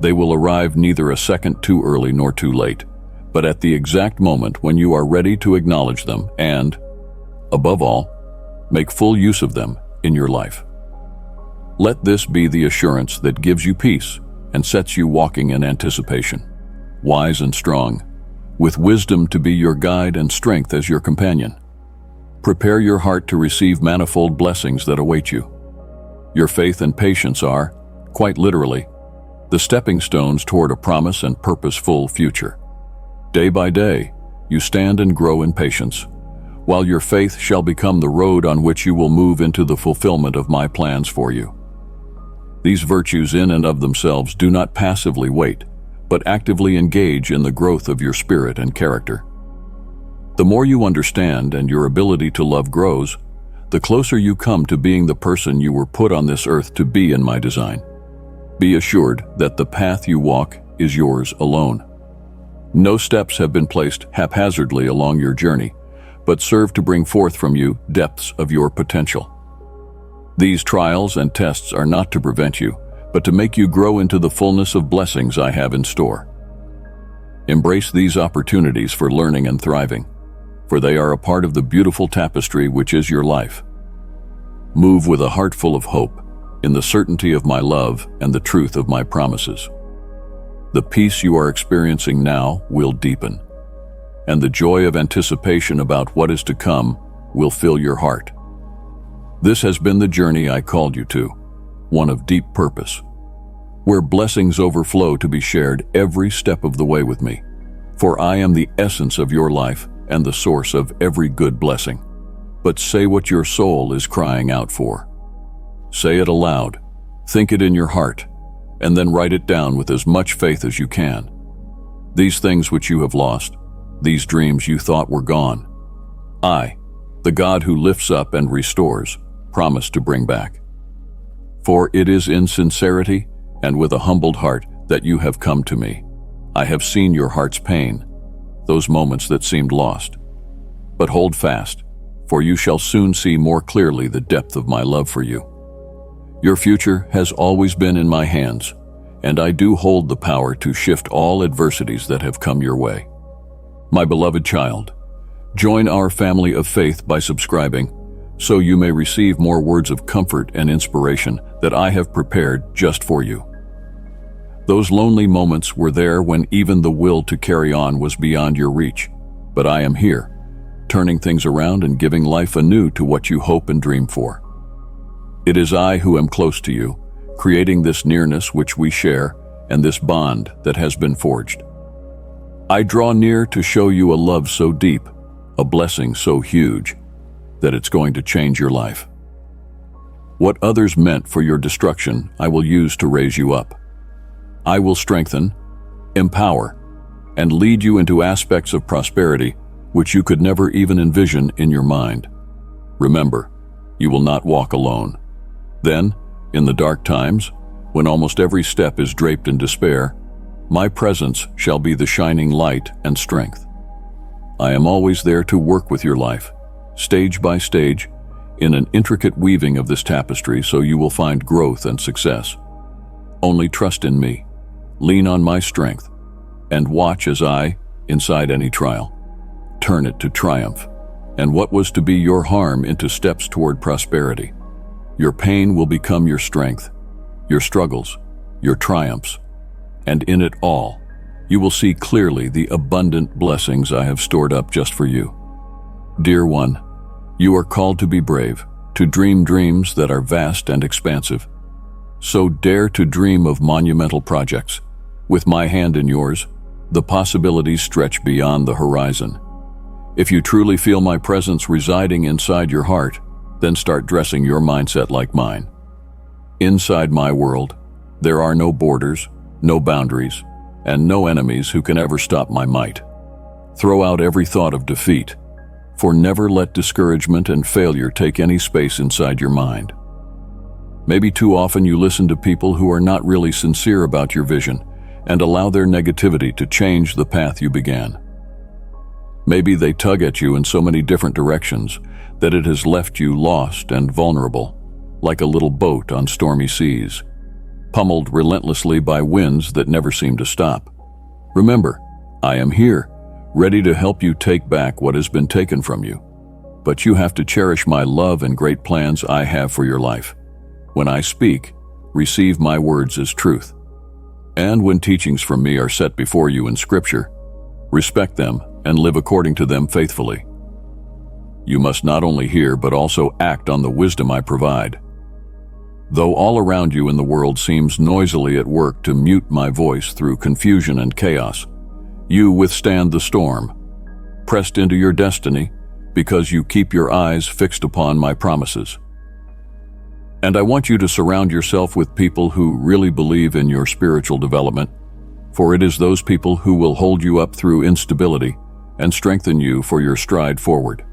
They will arrive neither a second too early nor too late, but at the exact moment when you are ready to acknowledge them and, above all, make full use of them in your life. Let this be the assurance that gives you peace and sets you walking in anticipation, wise and strong, with wisdom to be your guide and strength as your companion. Prepare your heart to receive manifold blessings that await you. Your faith and patience are, quite literally, the stepping stones toward a promise and purposeful future. Day by day, you stand and grow in patience, while your faith shall become the road on which you will move into the fulfillment of my plans for you. These virtues in and of themselves do not passively wait, but actively engage in the growth of your spirit and character. The more you understand and your ability to love grows, the closer you come to being the person you were put on this earth to be in my design. Be assured that the path you walk is yours alone. No steps have been placed haphazardly along your journey, but serve to bring forth from you depths of your potential. These trials and tests are not to prevent you, but to make you grow into the fullness of blessings I have in store. Embrace these opportunities for learning and thriving, for they are a part of the beautiful tapestry which is your life. Move with a heart full of hope, in the certainty of my love and the truth of my promises. The peace you are experiencing now will deepen, and the joy of anticipation about what is to come will fill your heart. This has been the journey I called you to, one of deep purpose, where blessings overflow to be shared every step of the way with me, for I am the essence of your life and the source of every good blessing. But say what your soul is crying out for. Say it aloud, think it in your heart, and then write it down with as much faith as you can. These things which you have lost, these dreams you thought were gone, I, the God who lifts up and restores, promise to bring back. For it is in sincerity and with a humbled heart that you have come to me. I have seen your heart's pain, those moments that seemed lost. But hold fast, for you shall soon see more clearly the depth of my love for you. Your future has always been in my hands, and I do hold the power to shift all adversities that have come your way. My beloved child, join our family of faith by subscribing, so you may receive more words of comfort and inspiration that I have prepared just for you. Those lonely moments were there when even the will to carry on was beyond your reach, but I am here, turning things around and giving life anew to what you hope and dream for. It is I who am close to you, creating this nearness which we share and this bond that has been forged. I draw near to show you a love so deep, a blessing so huge, that it's going to change your life. What others meant for your destruction, I will use to raise you up. I will strengthen, empower, and lead you into aspects of prosperity which you could never even envision in your mind. Remember, you will not walk alone. Then, in the dark times, when almost every step is draped in despair, my presence shall be the shining light and strength. I am always there to work with your life, stage by stage, in an intricate weaving of this tapestry, so you will find growth and success. Only trust in me, lean on my strength, and watch as I, inside any trial, turn it to triumph, and what was to be your harm into steps toward prosperity. Your pain will become your strength, your struggles, your triumphs, and in it all, you will see clearly the abundant blessings I have stored up just for you. Dear one, you are called to be brave, to dream dreams that are vast and expansive. So dare to dream of monumental projects. With my hand in yours, the possibilities stretch beyond the horizon. If you truly feel my presence residing inside your heart, then start dressing your mindset like mine. Inside my world, there are no borders, no boundaries, and no enemies who can ever stop my might. Throw out every thought of defeat, for never let discouragement and failure take any space inside your mind. Maybe too often you listen to people who are not really sincere about your vision and allow their negativity to change the path you began. Maybe they tug at you in so many different directions that it has left you lost and vulnerable, like a little boat on stormy seas, pummeled relentlessly by winds that never seem to stop. Remember, I am here, ready to help you take back what has been taken from you. But you have to cherish my love and great plans I have for your life. When I speak, receive my words as truth. And when teachings from me are set before you in Scripture, respect them and live according to them faithfully. You must not only hear but also act on the wisdom I provide. Though all around you in the world seems noisily at work to mute my voice through confusion and chaos, you withstand the storm, pressed into your destiny because you keep your eyes fixed upon my promises. And I want you to surround yourself with people who really believe in your spiritual development, for it is those people who will hold you up through instability and strengthen you for your stride forward.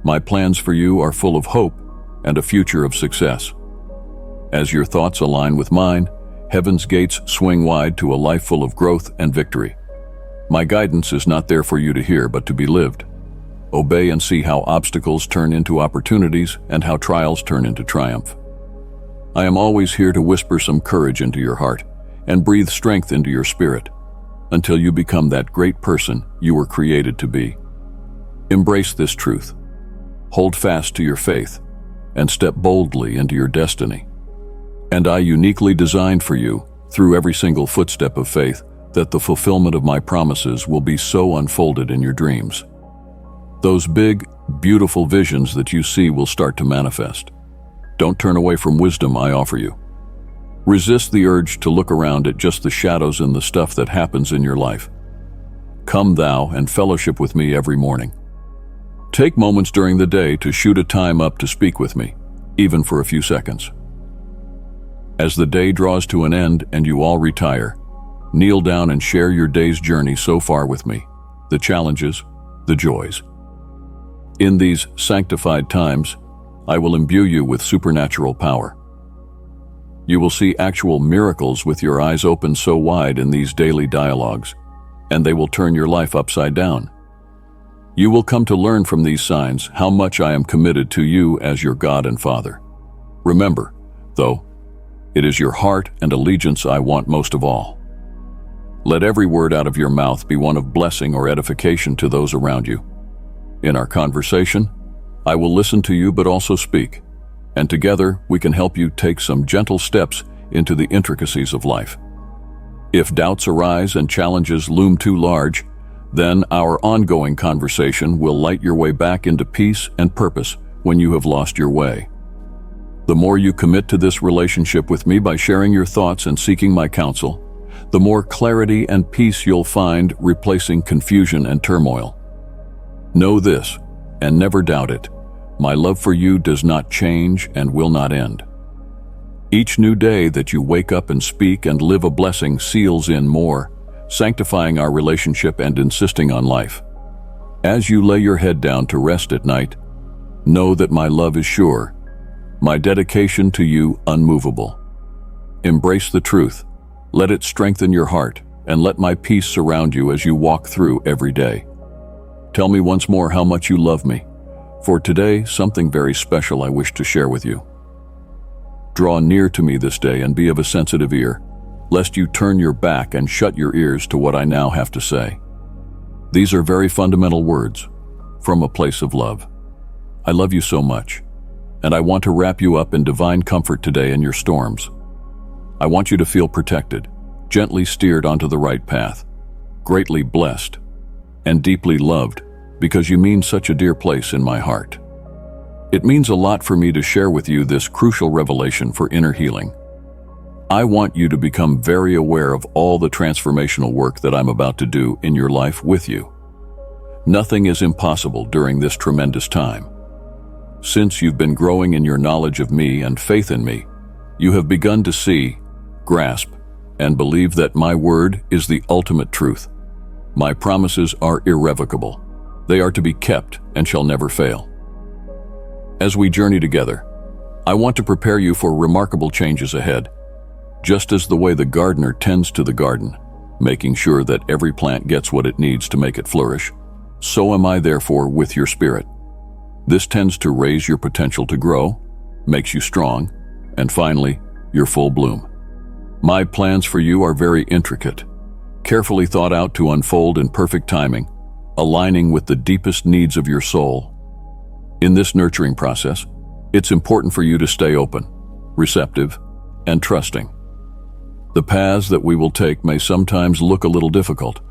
My plans for you are full of hope and a future of success. As your thoughts align with mine, heaven's gates swing wide to a life full of growth and victory. My guidance is not there for you to hear, but to be lived. Obey and see how obstacles turn into opportunities and how trials turn into triumph. I am always here to whisper some courage into your heart and breathe strength into your spirit until you become that great person you were created to be. Embrace this truth. Hold fast to your faith and step boldly into your destiny. And I uniquely designed for you, through every single footstep of faith, that the fulfillment of my promises will be so unfolded in your dreams. Those big, beautiful visions that you see will start to manifest. Don't turn away from wisdom I offer you. Resist the urge to look around at just the shadows and the stuff that happens in your life. Come thou and fellowship with me every morning. Take moments during the day to shoot a time up to speak with me, even for a few seconds. As the day draws to an end and you all retire, kneel down and share your day's journey so far with me, the challenges, the joys. In these sanctified times, I will imbue you with supernatural power. You will see actual miracles with your eyes open so wide in these daily dialogues, and they will turn your life upside down. You will come to learn from these signs how much I am committed to you as your God and Father. Remember, though, it is your heart and allegiance I want most of all. Let every word out of your mouth be one of blessing or edification to those around you. In our conversation, I will listen to you but also speak, and together we can help you take some gentle steps into the intricacies of life. If doubts arise and challenges loom too large, then our ongoing conversation will light your way back into peace and purpose when you have lost your way. The more you commit to this relationship with me by sharing your thoughts and seeking my counsel, the more clarity and peace you'll find replacing confusion and turmoil. Know this, and never doubt it. My love for you does not change and will not end. Each new day that you wake up and speak and live a blessing seals in more, sanctifying our relationship and insisting on life. As you lay your head down to rest at night, know that my love is sure, my dedication to you unmovable. Embrace the truth, let it strengthen your heart, and let my peace surround you as you walk through every day. Tell me once more how much you love me, for today something very special I wish to share with you. Draw near to me this day and be of a sensitive ear, lest you turn your back and shut your ears to what I now have to say. These are very fundamental words from a place of love. I love you so much, and I want to wrap you up in divine comfort today in your storms. I want you to feel protected, gently steered onto the right path, greatly blessed, and deeply loved because you mean such a dear place in my heart. It means a lot for me to share with you this crucial revelation for inner healing. I want you to become very aware of all the transformational work that I'm about to do in your life with you. Nothing is impossible during this tremendous time. Since you've been growing in your knowledge of me and faith in me, you have begun to see, grasp, and believe that my word is the ultimate truth. My promises are irrevocable. They are to be kept and shall never fail. As we journey together, I want to prepare you for remarkable changes ahead. Just as the way the gardener tends to the garden, making sure that every plant gets what it needs to make it flourish, so am I therefore with your spirit. This tends to raise your potential to grow, makes you strong, and finally, your full bloom. My plans for you are very intricate, carefully thought out to unfold in perfect timing, aligning with the deepest needs of your soul. In this nurturing process, it's important for you to stay open, receptive, and trusting. The paths that we will take may sometimes look a little difficult,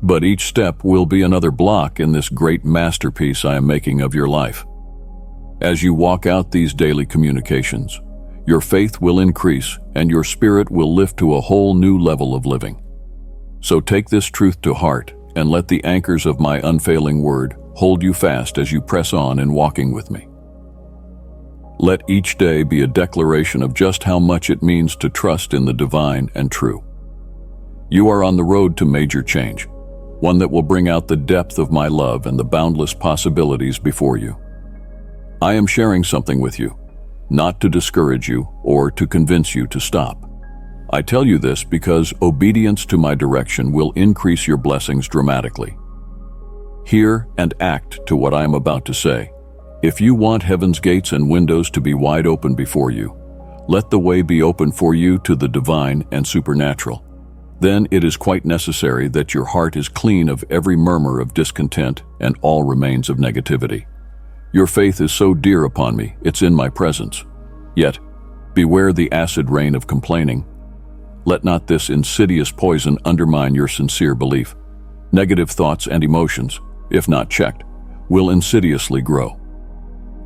but each step will be another block in this great masterpiece I am making of your life. As you walk out these daily communications, your faith will increase and your spirit will lift to a whole new level of living. So take this truth to heart and let the anchors of my unfailing word hold you fast as you press on in walking with me. Let each day be a declaration of just how much it means to trust in the divine and true. You are on the road to major change, one that will bring out the depth of my love and the boundless possibilities before you. I am sharing something with you, not to discourage you or to convince you to stop. I tell you this because obedience to my direction will increase your blessings dramatically. Hear and act to what I am about to say. If you want heaven's gates and windows to be wide open before you, let the way be open for you to the divine and supernatural. Then it is quite necessary that your heart is clean of every murmur of discontent and all remains of negativity. Your faith is so dear upon me, it's in my presence. Yet, beware the acid rain of complaining. Let not this insidious poison undermine your sincere belief. Negative thoughts and emotions, if not checked, will insidiously grow.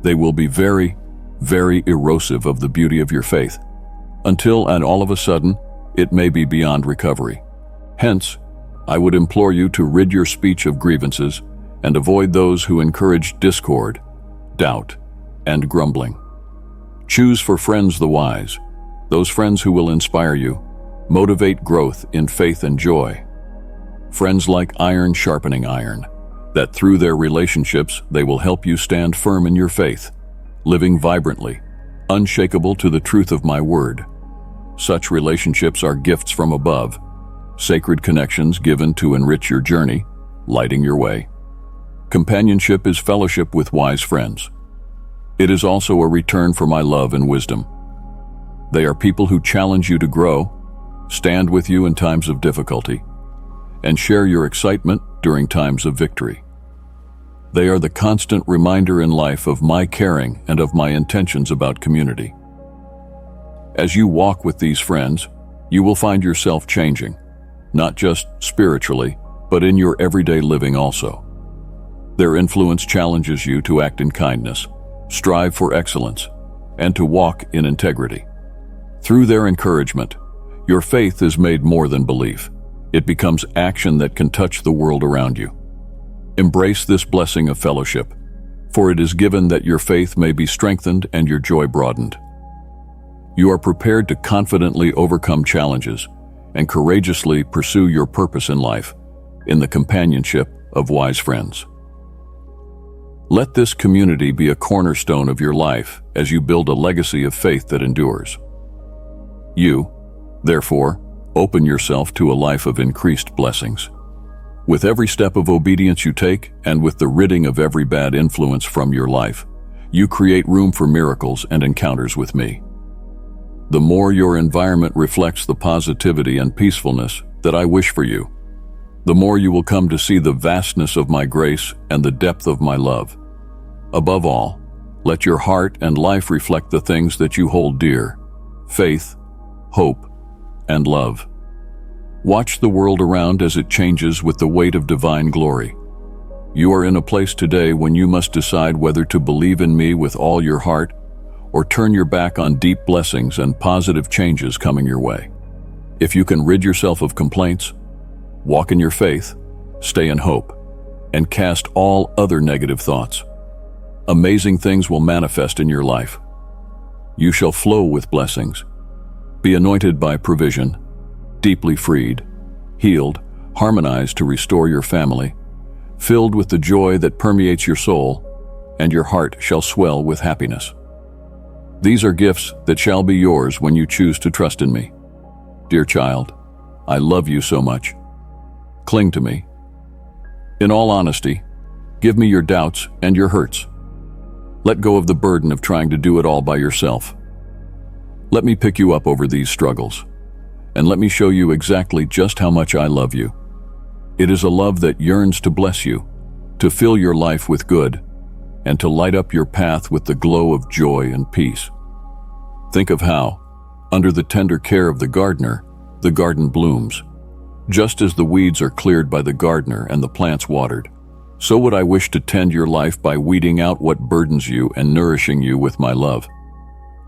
They will be very, very erosive of the beauty of your faith, until and all of a sudden, it may be beyond recovery. Hence, I would implore you to rid your speech of grievances and avoid those who encourage discord, doubt, and grumbling. Choose for friends the wise, those friends who will inspire you, motivate growth in faith and joy. Friends like iron sharpening iron, that through their relationships they will help you stand firm in your faith, living vibrantly, unshakable to the truth of my word. Such relationships are gifts from above, sacred connections given to enrich your journey, lighting your way. Companionship is fellowship with wise friends. It is also a return for my love and wisdom. They are people who challenge you to grow, stand with you in times of difficulty, and share your excitement during times of victory. They are the constant reminder in life of my caring and of my intentions about community. As you walk with these friends, you will find yourself changing, not just spiritually, but in your everyday living also. Their influence challenges you to act in kindness, strive for excellence, and to walk in integrity. Through their encouragement, your faith is made more than belief. It becomes action that can touch the world around you. Embrace this blessing of fellowship, for it is given that your faith may be strengthened and your joy broadened. You are prepared to confidently overcome challenges, and courageously pursue your purpose in life in the companionship of wise friends. Let this community be a cornerstone of your life as you build a legacy of faith that endures. You, therefore, open yourself to a life of increased blessings. With every step of obedience you take, and with the ridding of every bad influence from your life, you create room for miracles and encounters with me. The more your environment reflects the positivity and peacefulness that I wish for you, the more you will come to see the vastness of my grace and the depth of my love. Above all, let your heart and life reflect the things that you hold dear: faith, hope, and love. Watch the world around as it changes with the weight of divine glory. You are in a place today when you must decide whether to believe in me with all your heart or turn your back on deep blessings and positive changes coming your way. If you can rid yourself of complaints, walk in your faith, stay in hope, and cast all other negative thoughts, amazing things will manifest in your life. You shall flow with blessings, be anointed by provision, deeply freed, healed, harmonized to restore your family, filled with the joy that permeates your soul, and your heart shall swell with happiness. These are gifts that shall be yours when you choose to trust in me. Dear child, I love you so much. Cling to me. In all honesty, give me your doubts and your hurts. Let go of the burden of trying to do it all by yourself. Let me pick you up over these struggles, and let me show you exactly just how much I love you. It is a love that yearns to bless you, to fill your life with good, and to light up your path with the glow of joy and peace. Think of how, under the tender care of the garden blooms. Just as the weeds are cleared by the gardener and the plants watered, so would I wish to tend your life by weeding out what burdens you and nourishing you with my love.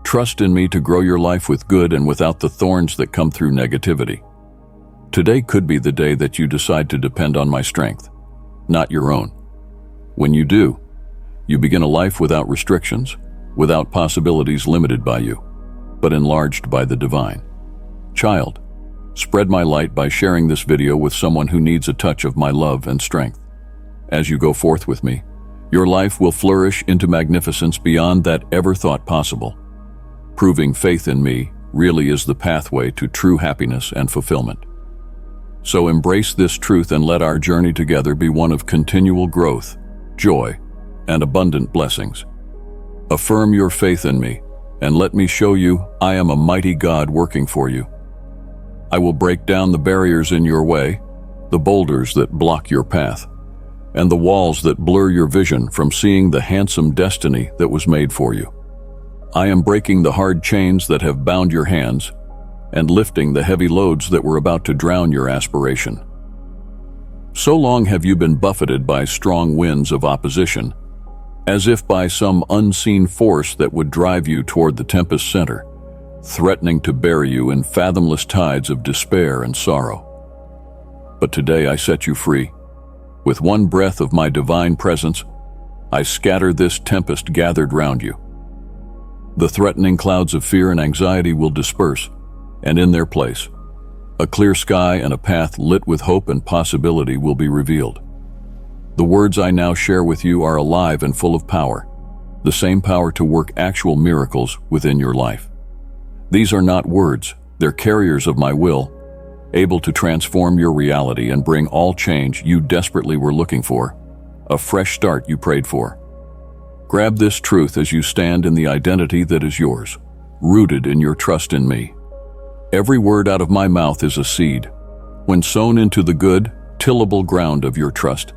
Trust in me to grow your life with good and without the thorns that come through negativity. Today could be the day that you decide to depend on my strength, not your own. When you do, you begin a life without restrictions, without possibilities limited by you, but enlarged by the divine. Child, spread my light by sharing this video with someone who needs a touch of my love and strength. As you go forth with me, your life will flourish into magnificence beyond that ever thought possible. Proving faith in me really is the pathway to true happiness and fulfillment. So embrace this truth and let our journey together be one of continual growth, joy, and abundant blessings. Affirm your faith in me, and let me show you I am a mighty God working for you. I will break down the barriers in your way, the boulders that block your path, and the walls that blur your vision from seeing the handsome destiny that was made for you. I am breaking the hard chains that have bound your hands and lifting the heavy loads that were about to drown your aspiration. So long have you been buffeted by strong winds of opposition, as if by some unseen force that would drive you toward the tempest center, threatening to bury you in fathomless tides of despair and sorrow. But today I set you free. With one breath of my divine presence, I scatter this tempest gathered round you. The threatening clouds of fear and anxiety will disperse, and in their place, a clear sky and a path lit with hope and possibility will be revealed. The words I now share with you are alive and full of power, the same power to work actual miracles within your life. These are not words, they're carriers of my will, able to transform your reality and bring all change you desperately were looking for, a fresh start you prayed for. Grab this truth as you stand in the identity that is yours, rooted in your trust in me. Every word out of my mouth is a seed. When sown into the good, tillable ground of your trust,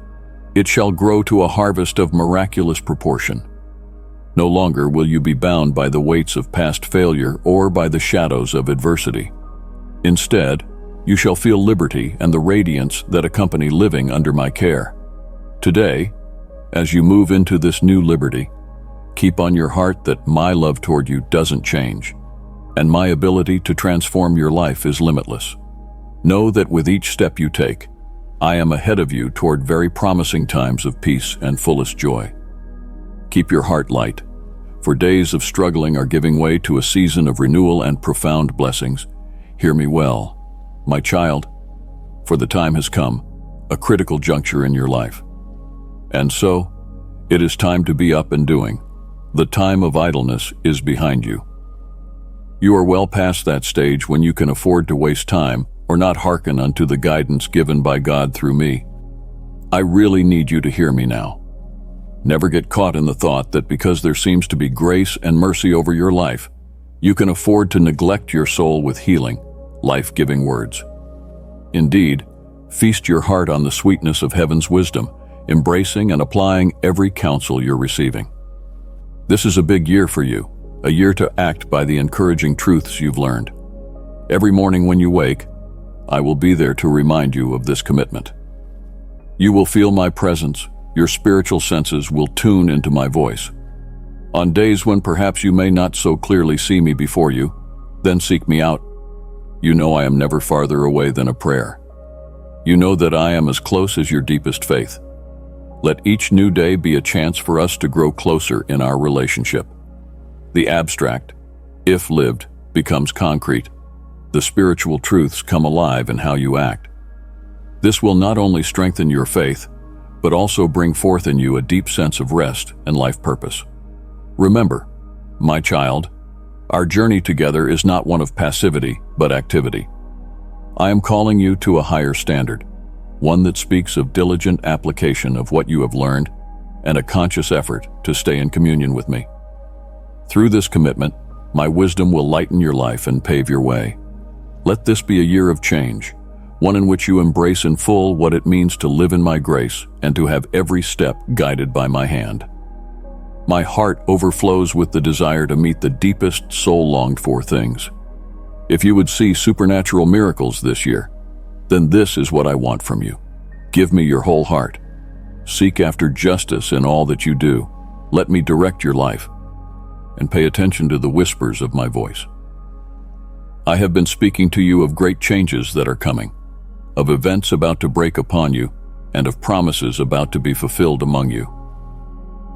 it shall grow to a harvest of miraculous proportion. No longer will you be bound by the weights of past failure or by the shadows of adversity. Instead, you shall feel liberty and the radiance that accompany living under my care. Today, as you move into this new liberty, keep on your heart that my love toward you doesn't change, and my ability to transform your life is limitless. Know that with each step you take, I am ahead of you toward very promising times of peace and fullest joy. Keep your heart light, for days of struggling are giving way to a season of renewal and profound blessings. Hear me well. My child, for the time has come, a critical juncture in your life. And so, it is time to be up and doing. The time of idleness is behind you. You are well past that stage when you can afford to waste time or not hearken unto the guidance given by God through me. I really need you to hear me now. Never get caught in the thought that because there seems to be grace and mercy over your life, you can afford to neglect your soul with healing, life-giving words. Indeed, feast your heart on the sweetness of heaven's wisdom, embracing and applying every counsel you're receiving. This is a big year for you, a year to act by the encouraging truths you've learned. Every morning when you wake, I will be there to remind you of this commitment. You will feel my presence, your spiritual senses will tune into my voice. On days when perhaps you may not so clearly see me before you, then seek me out. You know I am never farther away than a prayer. You know that I am as close as your deepest faith. Let each new day be a chance for us to grow closer in our relationship. The abstract, if lived, becomes concrete. The spiritual truths come alive in how you act. This will not only strengthen your faith, but also bring forth in you a deep sense of rest and life purpose. Remember, my child, our journey together is not one of passivity, but activity. I am calling you to a higher standard, one that speaks of diligent application of what you have learned and a conscious effort to stay in communion with me. Through this commitment, my wisdom will lighten your life and pave your way. Let this be a year of change, one in which you embrace in full what it means to live in my grace and to have every step guided by my hand. My heart overflows with the desire to meet the deepest soul-longed-for things. If you would see supernatural miracles this year, then this is what I want from you. Give me your whole heart. Seek after justice in all that you do. Let me direct your life. And pay attention to the whispers of my voice. I have been speaking to you of great changes that are coming, of events about to break upon you, and of promises about to be fulfilled among you.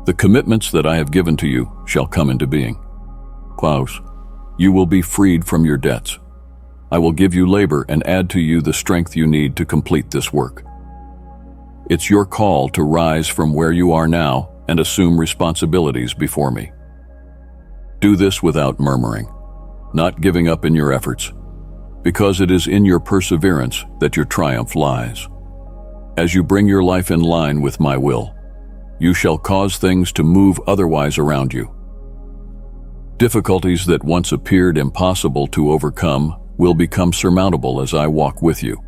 The commitments that I have given to you shall come into being. Klaus, you will be freed from your debts. I will give you labor and add to you the strength you need to complete this work. It's your call to rise from where you are now and assume responsibilities before me. Do this without murmuring, not giving up in your efforts, because it is in your perseverance that your triumph lies. As you bring your life in line with my will, you shall cause things to move otherwise around you. Difficulties that once appeared impossible to overcome will become surmountable as I walk with you,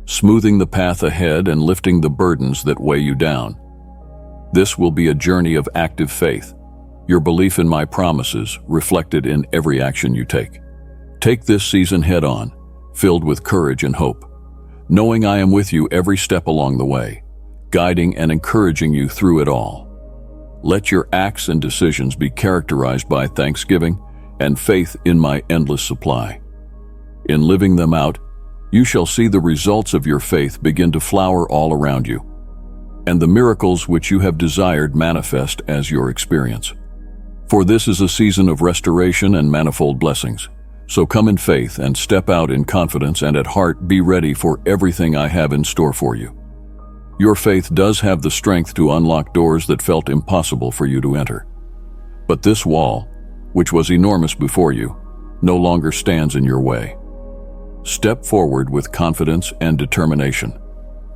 smoothing the path ahead and lifting the burdens that weigh you down. This will be a journey of active faith, your belief in my promises reflected in every action you take. Take this season head on, filled with courage and hope, knowing I am with you every step along the way, guiding and encouraging you through it all. Let your acts and decisions be characterized by thanksgiving and faith in my endless supply. In living them out, you shall see the results of your faith begin to flower all around you, and the miracles which you have desired manifest as your experience. For this is a season of restoration and manifold blessings. So come in faith and step out in confidence, and at heart be ready for everything I have in store for you. Your faith does have the strength to unlock doors that felt impossible for you to enter. But this wall, which was enormous before you, no longer stands in your way. Step forward with confidence and determination,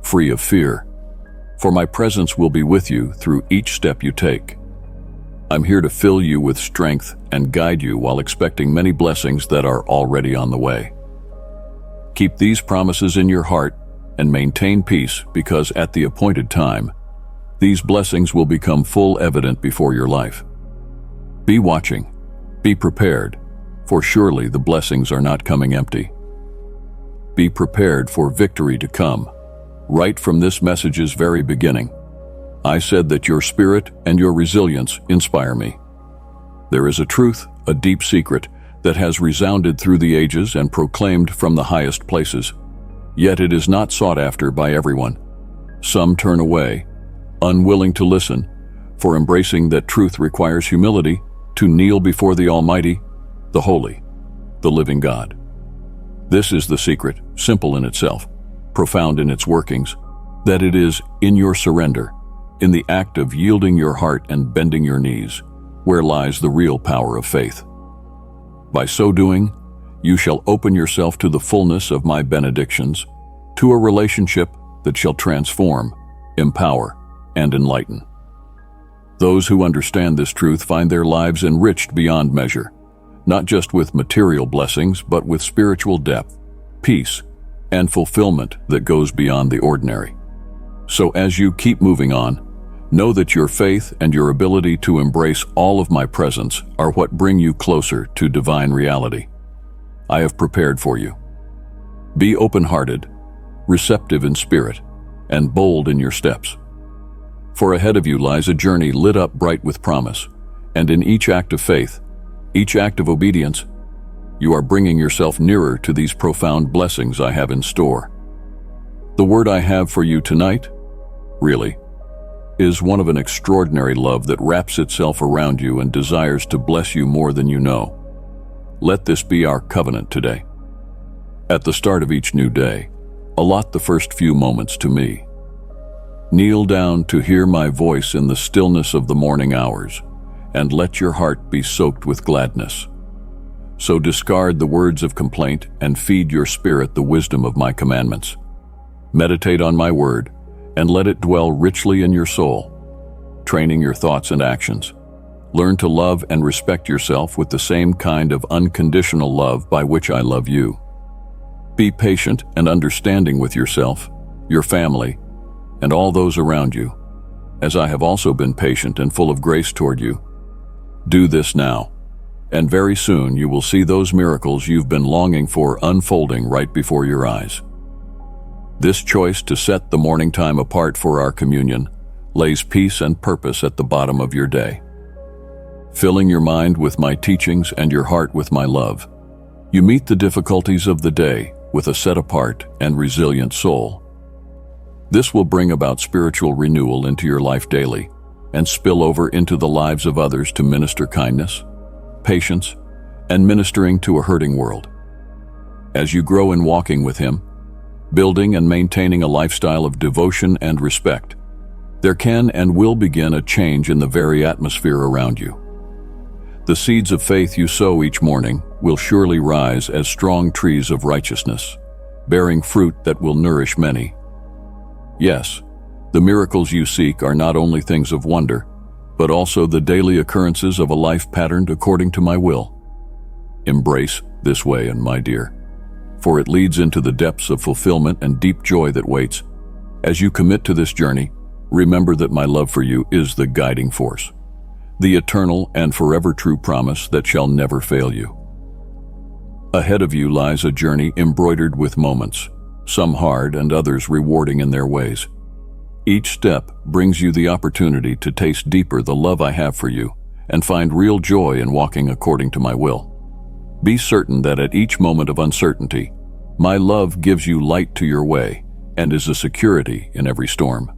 free of fear, for my presence will be with you through each step you take. I'm here to fill you with strength and guide you while expecting many blessings that are already on the way. Keep these promises in your heart and maintain peace, because at the appointed time, these blessings will become full evident before your life. Be watching, be prepared, for surely the blessings are not coming empty. Be prepared for victory to come. Right from this message's very beginning, I said that your spirit and your resilience inspire me. There is a truth, a deep secret, that has resounded through the ages and proclaimed from the highest places. Yet it is not sought after by everyone. Some turn away, unwilling to listen, for embracing that truth requires humility to kneel before the Almighty, the Holy, the living God. This is the secret, simple in itself, profound in its workings, that it is in your surrender, in the act of yielding your heart and bending your knees, where lies the real power of faith. By so doing, you shall open yourself to the fullness of my benedictions, to a relationship that shall transform, empower, and enlighten. Those who understand this truth find their lives enriched beyond measure, not just with material blessings, but with spiritual depth, peace, and fulfillment that goes beyond the ordinary. So as you keep moving on, know that your faith and your ability to embrace all of my presence are what bring you closer to divine reality. I have prepared for you. Be open-hearted, receptive in spirit, and bold in your steps. For ahead of you lies a journey lit up bright with promise, and in each act of faith, each act of obedience, you are bringing yourself nearer to these profound blessings I have in store. The word I have for you tonight, really, is one of an extraordinary love that wraps itself around you and desires to bless you more than you know. Let this be our covenant today. At the start of each new day, allot the first few moments to me. Kneel down to hear my voice in the stillness of the morning hours, and let your heart be soaked with gladness. So discard the words of complaint and feed your spirit the wisdom of my commandments. Meditate on my word, and let it dwell richly in your soul, training your thoughts and actions. Learn to love and respect yourself with the same kind of unconditional love by which I love you. Be patient and understanding with yourself, your family, and all those around you, as I have also been patient and full of grace toward you. Do this now, and very soon you will see those miracles you've been longing for unfolding right before your eyes. This choice to set the morning time apart for our communion lays peace and purpose at the bottom of your day. Filling your mind with my teachings and your heart with my love, you meet the difficulties of the day with a set-apart and resilient soul. This will bring about spiritual renewal into your life daily and spill over into the lives of others to minister kindness, patience, and ministering to a hurting world. As you grow in walking with Him, building and maintaining a lifestyle of devotion and respect, there can and will begin a change in the very atmosphere around you. The seeds of faith you sow each morning will surely rise as strong trees of righteousness, bearing fruit that will nourish many. Yes, the miracles you seek are not only things of wonder, but also the daily occurrences of a life patterned according to my will. Embrace this way, and my dear, for it leads into the depths of fulfillment and deep joy that waits. As you commit to this journey, remember that my love for you is the guiding force, the eternal and forever true promise that shall never fail you. Ahead of you lies a journey embroidered with moments, some hard and others rewarding in their ways. Each step brings you the opportunity to taste deeper the love I have for you and find real joy in walking according to my will. Be certain that at each moment of uncertainty, my love gives you light to your way and is a security in every storm.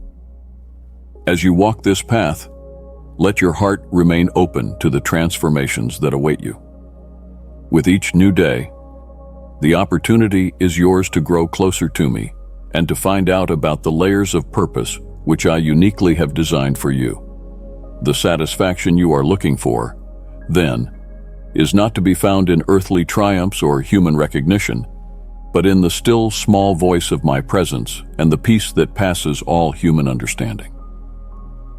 As you walk this path, let your heart remain open to the transformations that await you. With each new day, the opportunity is yours to grow closer to me and to find out about the layers of purpose which I uniquely have designed for you. The satisfaction you are looking for, then, is not to be found in earthly triumphs or human recognition, but in the still small voice of my presence and the peace that passes all human understanding.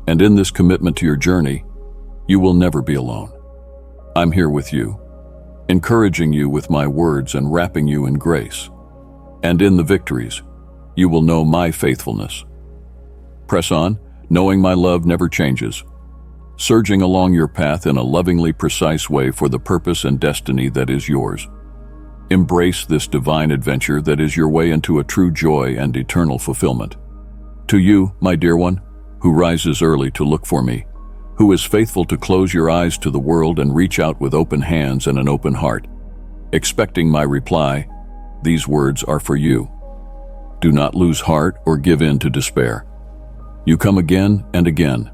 And in this commitment to your journey, you will never be alone. I'm here with you, encouraging you with my words and wrapping you in grace. And in the victories, you will know my faithfulness. Press on, knowing my love never changes, surging along your path in a lovingly precise way for the purpose and destiny that is yours. Embrace this divine adventure that is your way into a true joy and eternal fulfillment. To you, my dear one, who rises early to look for me, who is faithful to close your eyes to the world and reach out with open hands and an open heart, expecting my reply, these words are for you. Do not lose heart or give in to despair. You come again and again.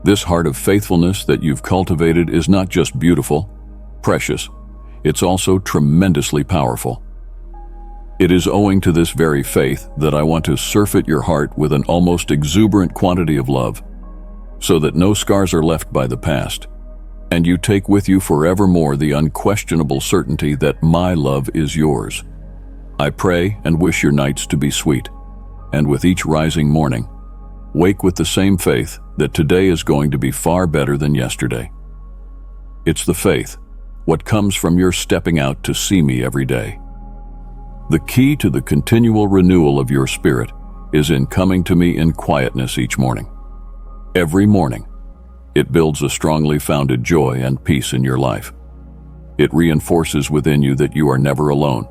This heart of faithfulness that you've cultivated is not just beautiful, precious, it's also tremendously powerful. It is owing to this very faith that I want to surfeit your heart with an almost exuberant quantity of love, so that no scars are left by the past, and you take with you forevermore the unquestionable certainty that my love is yours. I pray and wish your nights to be sweet, and with each rising morning, wake with the same faith that today is going to be far better than yesterday. It's the faith, what comes from your stepping out to see me every day. The key to the continual renewal of your spirit is in coming to me in quietness each morning. Every morning, it builds a strongly founded joy and peace in your life. It reinforces within you that you are never alone,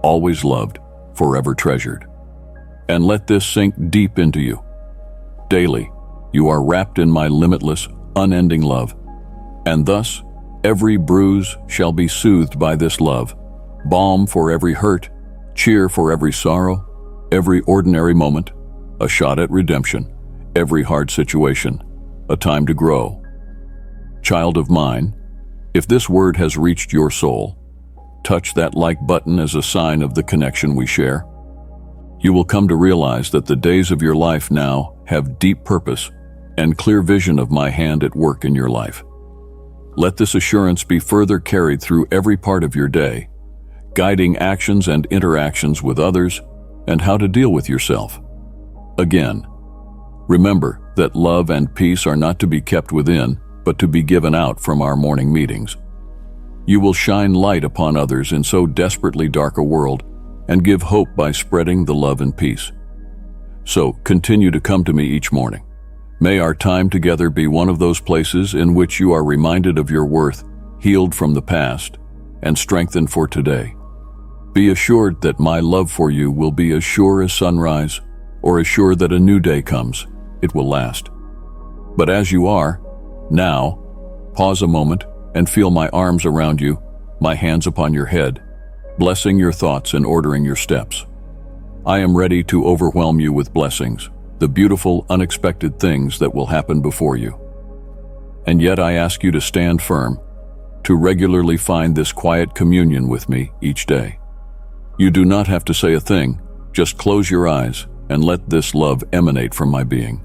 always loved, forever treasured. And let this sink deep into you. Daily, you are wrapped in my limitless, unending love, and thus every bruise shall be soothed by this love, balm for every hurt, cheer for every sorrow, every ordinary moment, a shot at redemption, every hard situation, a time to grow. Child of mine, if this word has reached your soul, touch that like button as a sign of the connection we share. You will come to realize that the days of your life now have deep purpose and clear vision of my hand at work in your life. Let this assurance be further carried through every part of your day, guiding actions and interactions with others and how to deal with yourself. Again, remember that love and peace are not to be kept within, but to be given out from our morning meetings. You will shine light upon others in so desperately dark a world and give hope by spreading the love and peace. So continue to come to me each morning. May our time together be one of those places in which you are reminded of your worth, healed from the past, and strengthened for today. Be assured that my love for you will be as sure as sunrise, or as sure that a new day comes. It will last. But as you are, now, pause a moment and feel my arms around you, my hands upon your head, blessing your thoughts and ordering your steps. I am ready to overwhelm you with blessings, the beautiful, unexpected things that will happen before you. And yet I ask you to stand firm, to regularly find this quiet communion with me each day. You do not have to say a thing, just close your eyes and let this love emanate from my being.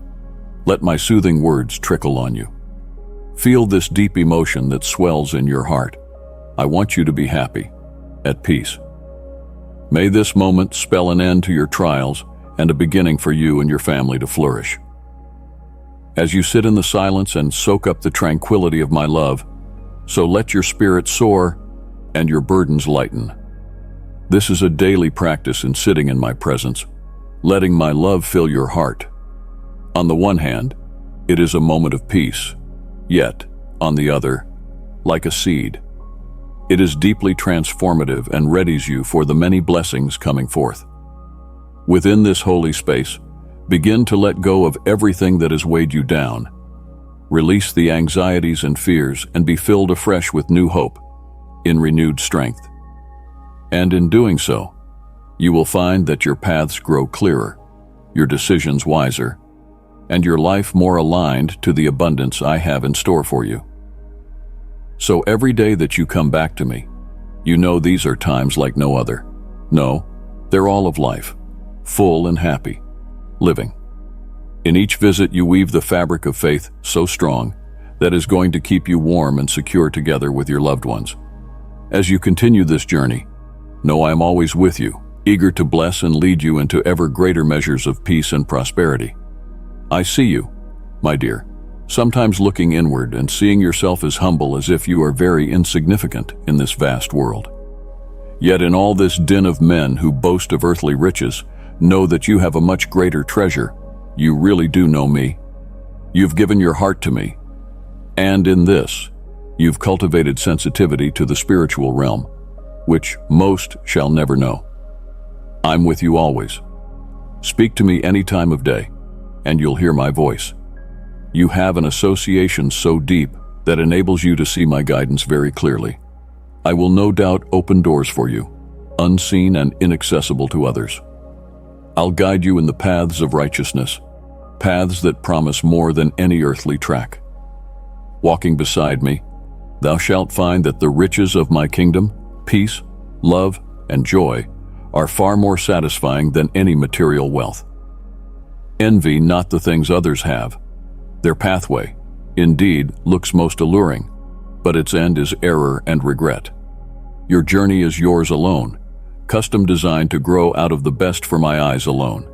Let my soothing words trickle on you. Feel this deep emotion that swells in your heart. I want you to be happy, at peace. May this moment spell an end to your trials and a beginning for you and your family to flourish. As you sit in the silence and soak up the tranquility of my love, so let your spirit soar and your burdens lighten. This is a daily practice in sitting in my presence, letting my love fill your heart. On the one hand, it is a moment of peace, yet, on the other, like a seed, it is deeply transformative and readies you for the many blessings coming forth. Within this holy space, begin to let go of everything that has weighed you down. Release the anxieties and fears and be filled afresh with new hope, in renewed strength. And in doing so, you will find that your paths grow clearer, your decisions wiser, and your life more aligned to the abundance I have in store for you. So every day that you come back to me, you know these are times like no other. No, they're all of life, full and happy, living. In each visit you weave the fabric of faith so strong that is going to keep you warm and secure together with your loved ones. As you continue this journey, know I am always with you, eager to bless and lead you into ever greater measures of peace and prosperity. I see you, my dear, sometimes looking inward and seeing yourself as humble as if you are very insignificant in this vast world. Yet in all this din of men who boast of earthly riches, know that you have a much greater treasure. You really do know me. You've given your heart to me. And in this, you've cultivated sensitivity to the spiritual realm, which most shall never know. I'm with you always. Speak to me any time of day, and you'll hear my voice. You have an association so deep that enables you to see my guidance very clearly. I will no doubt open doors for you, unseen and inaccessible to others. I'll guide you in the paths of righteousness, paths that promise more than any earthly track. Walking beside me, thou shalt find that the riches of my kingdom, peace, love, and joy are far more satisfying than any material wealth. Envy not the things others have. Their pathway, indeed, looks most alluring, but its end is error and regret. Your journey is yours alone, custom designed to grow out of the best for my eyes alone.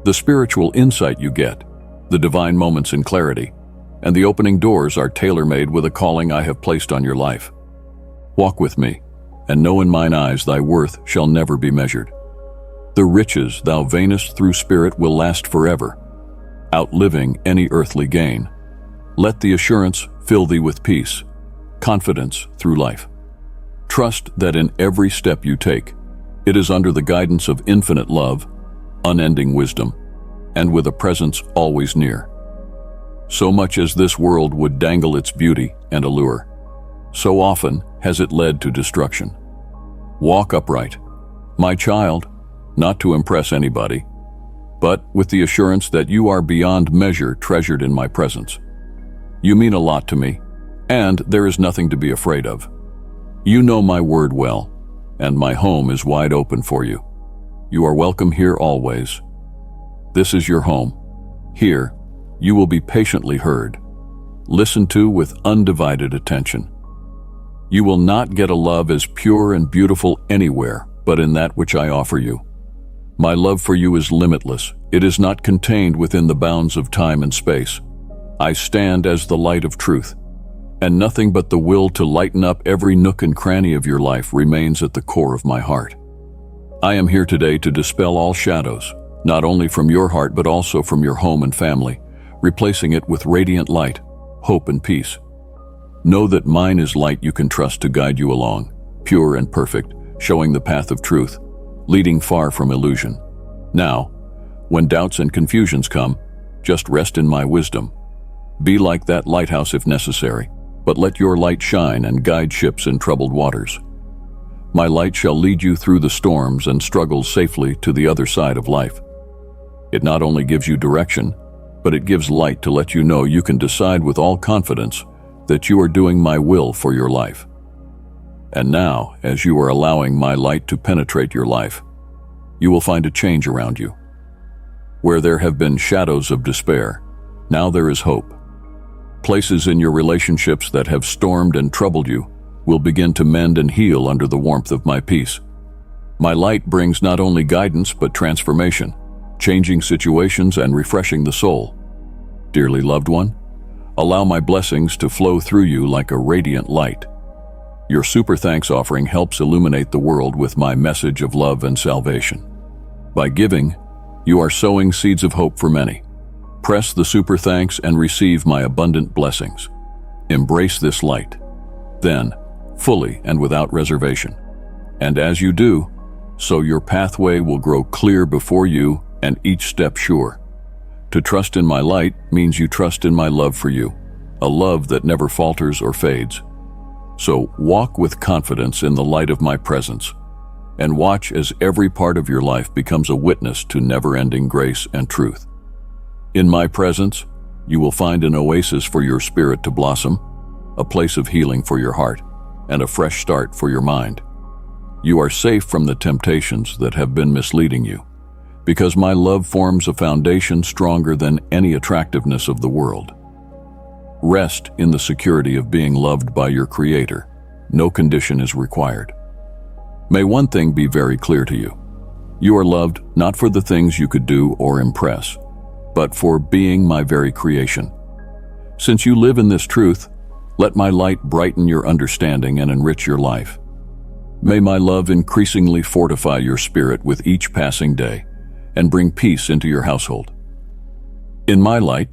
The spiritual insight you get, the divine moments in clarity, and the opening doors are tailor-made with a calling I have placed on your life. Walk with me, and know in mine eyes thy worth shall never be measured. The riches thou vainest through spirit will last forever, outliving any earthly gain. Let the assurance fill thee with peace, confidence through life. Trust that in every step you take, it is under the guidance of infinite love, unending wisdom, and with a presence always near. So much as this world would dangle its beauty and allure, so often has it led to destruction. Walk upright, my child, not to impress anybody, but with the assurance that you are beyond measure treasured in my presence. You mean a lot to me, and there is nothing to be afraid of. You know my word well, and my home is wide open for you. You are welcome here always. This is your home. Here, you will be patiently heard, listened to with undivided attention. You will not get a love as pure and beautiful anywhere but in that which I offer you. My love for you is limitless. It is not contained within the bounds of time and space. I stand as the light of truth, and nothing but the will to lighten up every nook and cranny of your life remains at the core of my heart. I am here today to dispel all shadows, not only from your heart but also from your home and family, replacing it with radiant light, hope and peace. Know that mine is light you can trust to guide you along, pure and perfect, showing the path of truth, leading far from illusion. Now, when doubts and confusions come, just rest in my wisdom. Be like that lighthouse if necessary, but let your light shine and guide ships in troubled waters. My light shall lead you through the storms and struggles safely to the other side of life. It not only gives you direction, but it gives light to let you know you can decide with all confidence that you are doing my will for your life. And now, as you are allowing my light to penetrate your life, you will find a change around you. Where there have been shadows of despair, now there is hope. Places in your relationships that have stormed and troubled you will begin to mend and heal under the warmth of my peace. My light brings not only guidance but transformation, changing situations and refreshing the soul. Dearly loved one, allow my blessings to flow through you like a radiant light. Your super thanks offering helps illuminate the world with my message of love and salvation. By giving, you are sowing seeds of hope for many. Press the super thanks and receive my abundant blessings. Embrace this light, then, fully and without reservation. And as you do, so your pathway will grow clear before you and each step sure. To trust in my light means you trust in my love for you, a love that never falters or fades. So walk with confidence in the light of my presence, and watch as every part of your life becomes a witness to never-ending grace and truth. In my presence, you will find an oasis for your spirit to blossom, a place of healing for your heart, and a fresh start for your mind. You are safe from the temptations that have been misleading you, because my love forms a foundation stronger than any attractiveness of the world. Rest in the security of being loved by your Creator. No condition is required. May one thing be very clear to you. You are loved not for the things you could do or impress, but for being my very creation. Since you live in this truth, let my light brighten your understanding and enrich your life. May my love increasingly fortify your spirit with each passing day and bring peace into your household. In my light,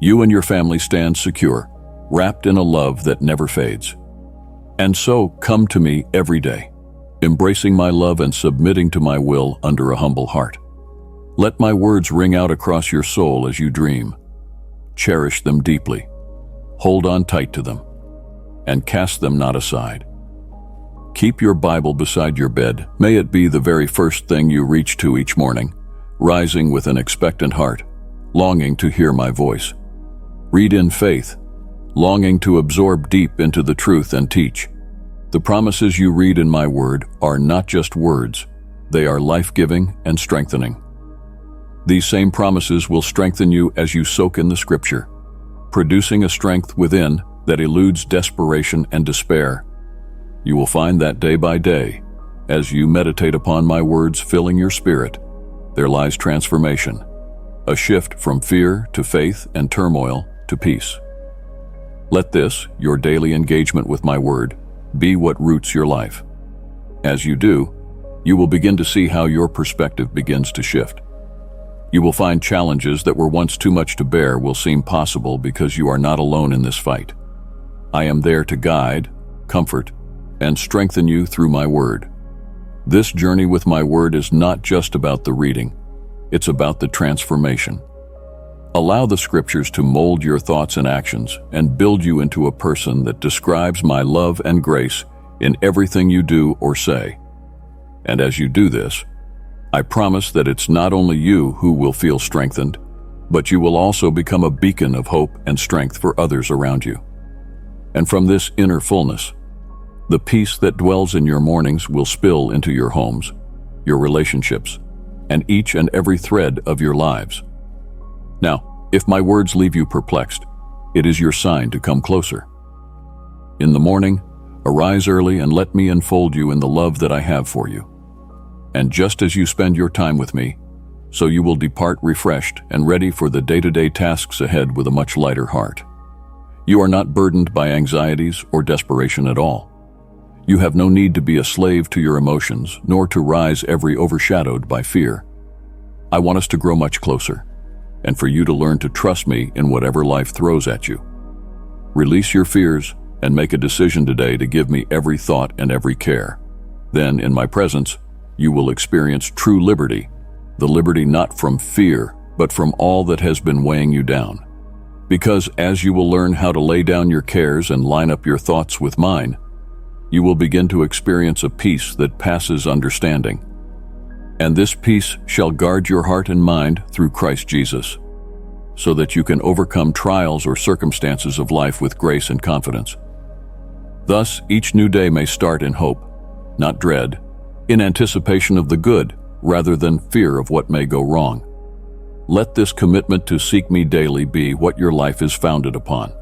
you and your family stand secure, wrapped in a love that never fades. And so come to me every day, embracing my love and submitting to my will under a humble heart. Let my words ring out across your soul as you dream. Cherish them deeply, hold on tight to them, and cast them not aside. Keep your Bible beside your bed. May it be the very first thing you reach to each morning, rising with an expectant heart, longing to hear my voice. Read in faith, longing to absorb deep into the truth and teach. The promises you read in my word are not just words, They are life-giving and strengthening. These same promises will strengthen you as you soak in the Scripture, producing a strength within that eludes desperation and despair. You will find that day by day, as you meditate upon my words filling your spirit, there lies transformation, a shift from fear to faith and turmoil to peace. Let this, your daily engagement with my word, be what roots your life. As you do, you will begin to see how your perspective begins to shift. You will find challenges that were once too much to bear will seem possible because you are not alone in this fight. I am there to guide, comfort, and strengthen you through my word. This journey with my word is not just about the reading, it's about the transformation. Allow the Scriptures to mold your thoughts and actions and build you into a person that describes my love and grace in everything you do or say. And as you do this, I promise that it's not only you who will feel strengthened, but you will also become a beacon of hope and strength for others around you. And from this inner fullness, the peace that dwells in your mornings will spill into your homes, your relationships, and each and every thread of your lives. Now, if my words leave you perplexed, it is your sign to come closer. In the morning, arise early and let me enfold you in the love that I have for you. And just as you spend your time with me, so you will depart refreshed and ready for the day-to-day tasks ahead with a much lighter heart. You are not burdened by anxieties or desperation at all. You have no need to be a slave to your emotions, nor to rise every overshadowed by fear. I want us to grow much closer, and for you to learn to trust me in whatever life throws at you. Release your fears and make a decision today to give me every thought and every care. Then, in my presence, you will experience true liberty, the liberty not from fear, but from all that has been weighing you down. Because as you will learn how to lay down your cares and line up your thoughts with mine, you will begin to experience a peace that passes understanding. And this peace shall guard your heart and mind through Christ Jesus, so that you can overcome trials or circumstances of life with grace and confidence. Thus, each new day may start in hope, not dread, in anticipation of the good rather than fear of what may go wrong. Let this commitment to seek me daily be what your life is founded upon.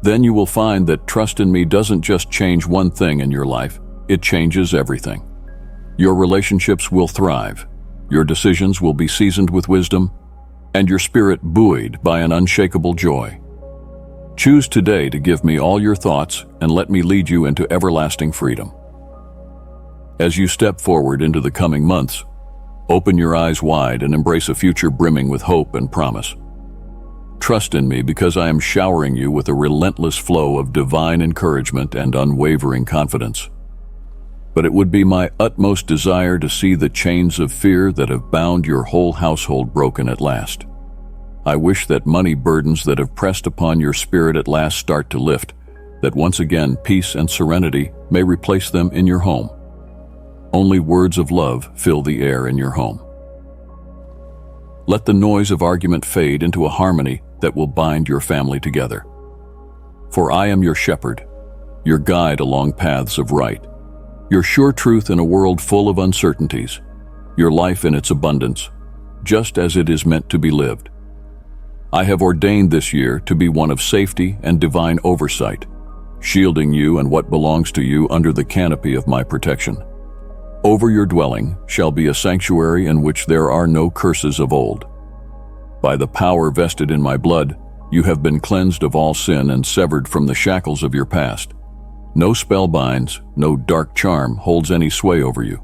Then you will find that trust in me doesn't just change one thing in your life, it changes everything. Your relationships will thrive, your decisions will be seasoned with wisdom, and your spirit buoyed by an unshakable joy. Choose today to give me all your thoughts and let me lead you into everlasting freedom. As you step forward into the coming months, open your eyes wide and embrace a future brimming with hope and promise. Trust in me because I am showering you with a relentless flow of divine encouragement and unwavering confidence. But it would be my utmost desire to see the chains of fear that have bound your whole household broken at last. I wish that money burdens that have pressed upon your spirit at last start to lift, that once again peace and serenity may replace them in your home. Only words of love fill the air in your home. Let the noise of argument fade into a harmony that will bind your family together. For I am your shepherd, your guide along paths of right, your sure truth in a world full of uncertainties, your life in its abundance, just as it is meant to be lived. I have ordained this year to be one of safety and divine oversight, shielding you and what belongs to you under the canopy of my protection. Over your dwelling shall be a sanctuary in which there are no curses of old. By the power vested in my blood, you have been cleansed of all sin and severed from the shackles of your past. No spell binds, no dark charm holds any sway over you.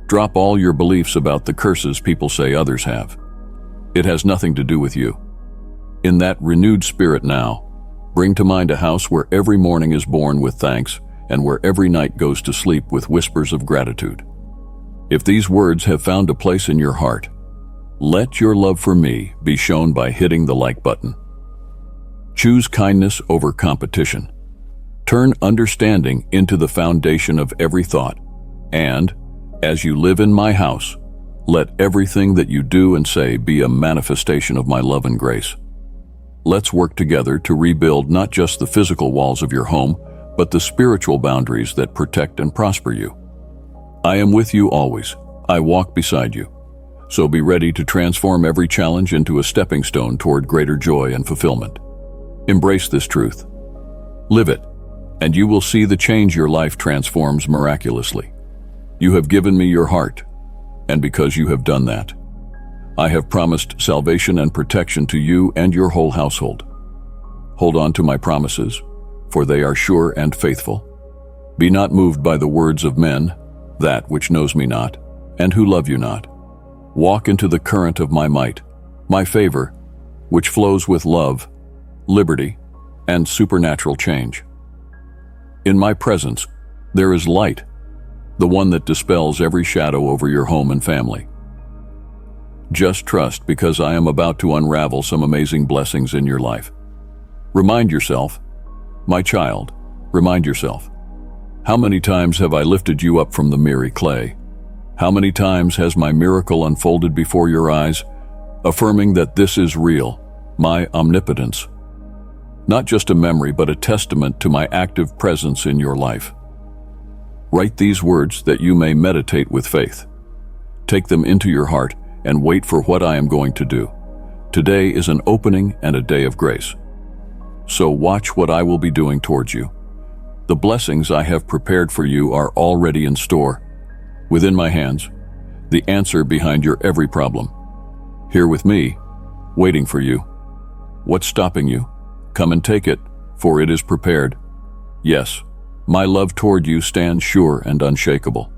Drop all your beliefs about the curses people say others have. It has nothing to do with you. In that renewed spirit now, bring to mind a house where every morning is born with thanks and where every night goes to sleep with whispers of gratitude. If these words have found a place in your heart, let your love for me be shown by hitting the like button. Choose kindness over competition. Turn understanding into the foundation of every thought, and, as you live in my house, let everything that you do and say be a manifestation of my love and grace. Let's work together to rebuild not just the physical walls of your home, but the spiritual boundaries that protect and prosper you. I am with you always. I walk beside you. So be ready to transform every challenge into a stepping stone toward greater joy and fulfillment. Embrace this truth. Live it, and you will see the change your life transforms miraculously. You have given me your heart, and because you have done that, I have promised salvation and protection to you and your whole household. Hold on to my promises, for they are sure and faithful. Be not moved by the words of men, that which knows me not, and who love you not. Walk into the current of my might, my favor, which flows with love, liberty, and supernatural change. In my presence, there is light, the one that dispels every shadow over your home and family. Just trust, because I am about to unravel some amazing blessings in your life. Remind yourself, my child, remind yourself, how many times have I lifted you up from the miry clay? How many times has my miracle unfolded before your eyes, affirming that this is real, my omnipotence? Not just a memory, but a testament to my active presence in your life. Write these words that you may meditate with faith. Take them into your heart and wait for what I am going to do. Today is an opening and a day of grace. So watch what I will be doing towards you. The blessings I have prepared for you are already in store. Within my hands, the answer behind your every problem. Here with me, waiting for you. What's stopping you? Come and take it, for it is prepared. Yes, my love toward you stands sure and unshakable.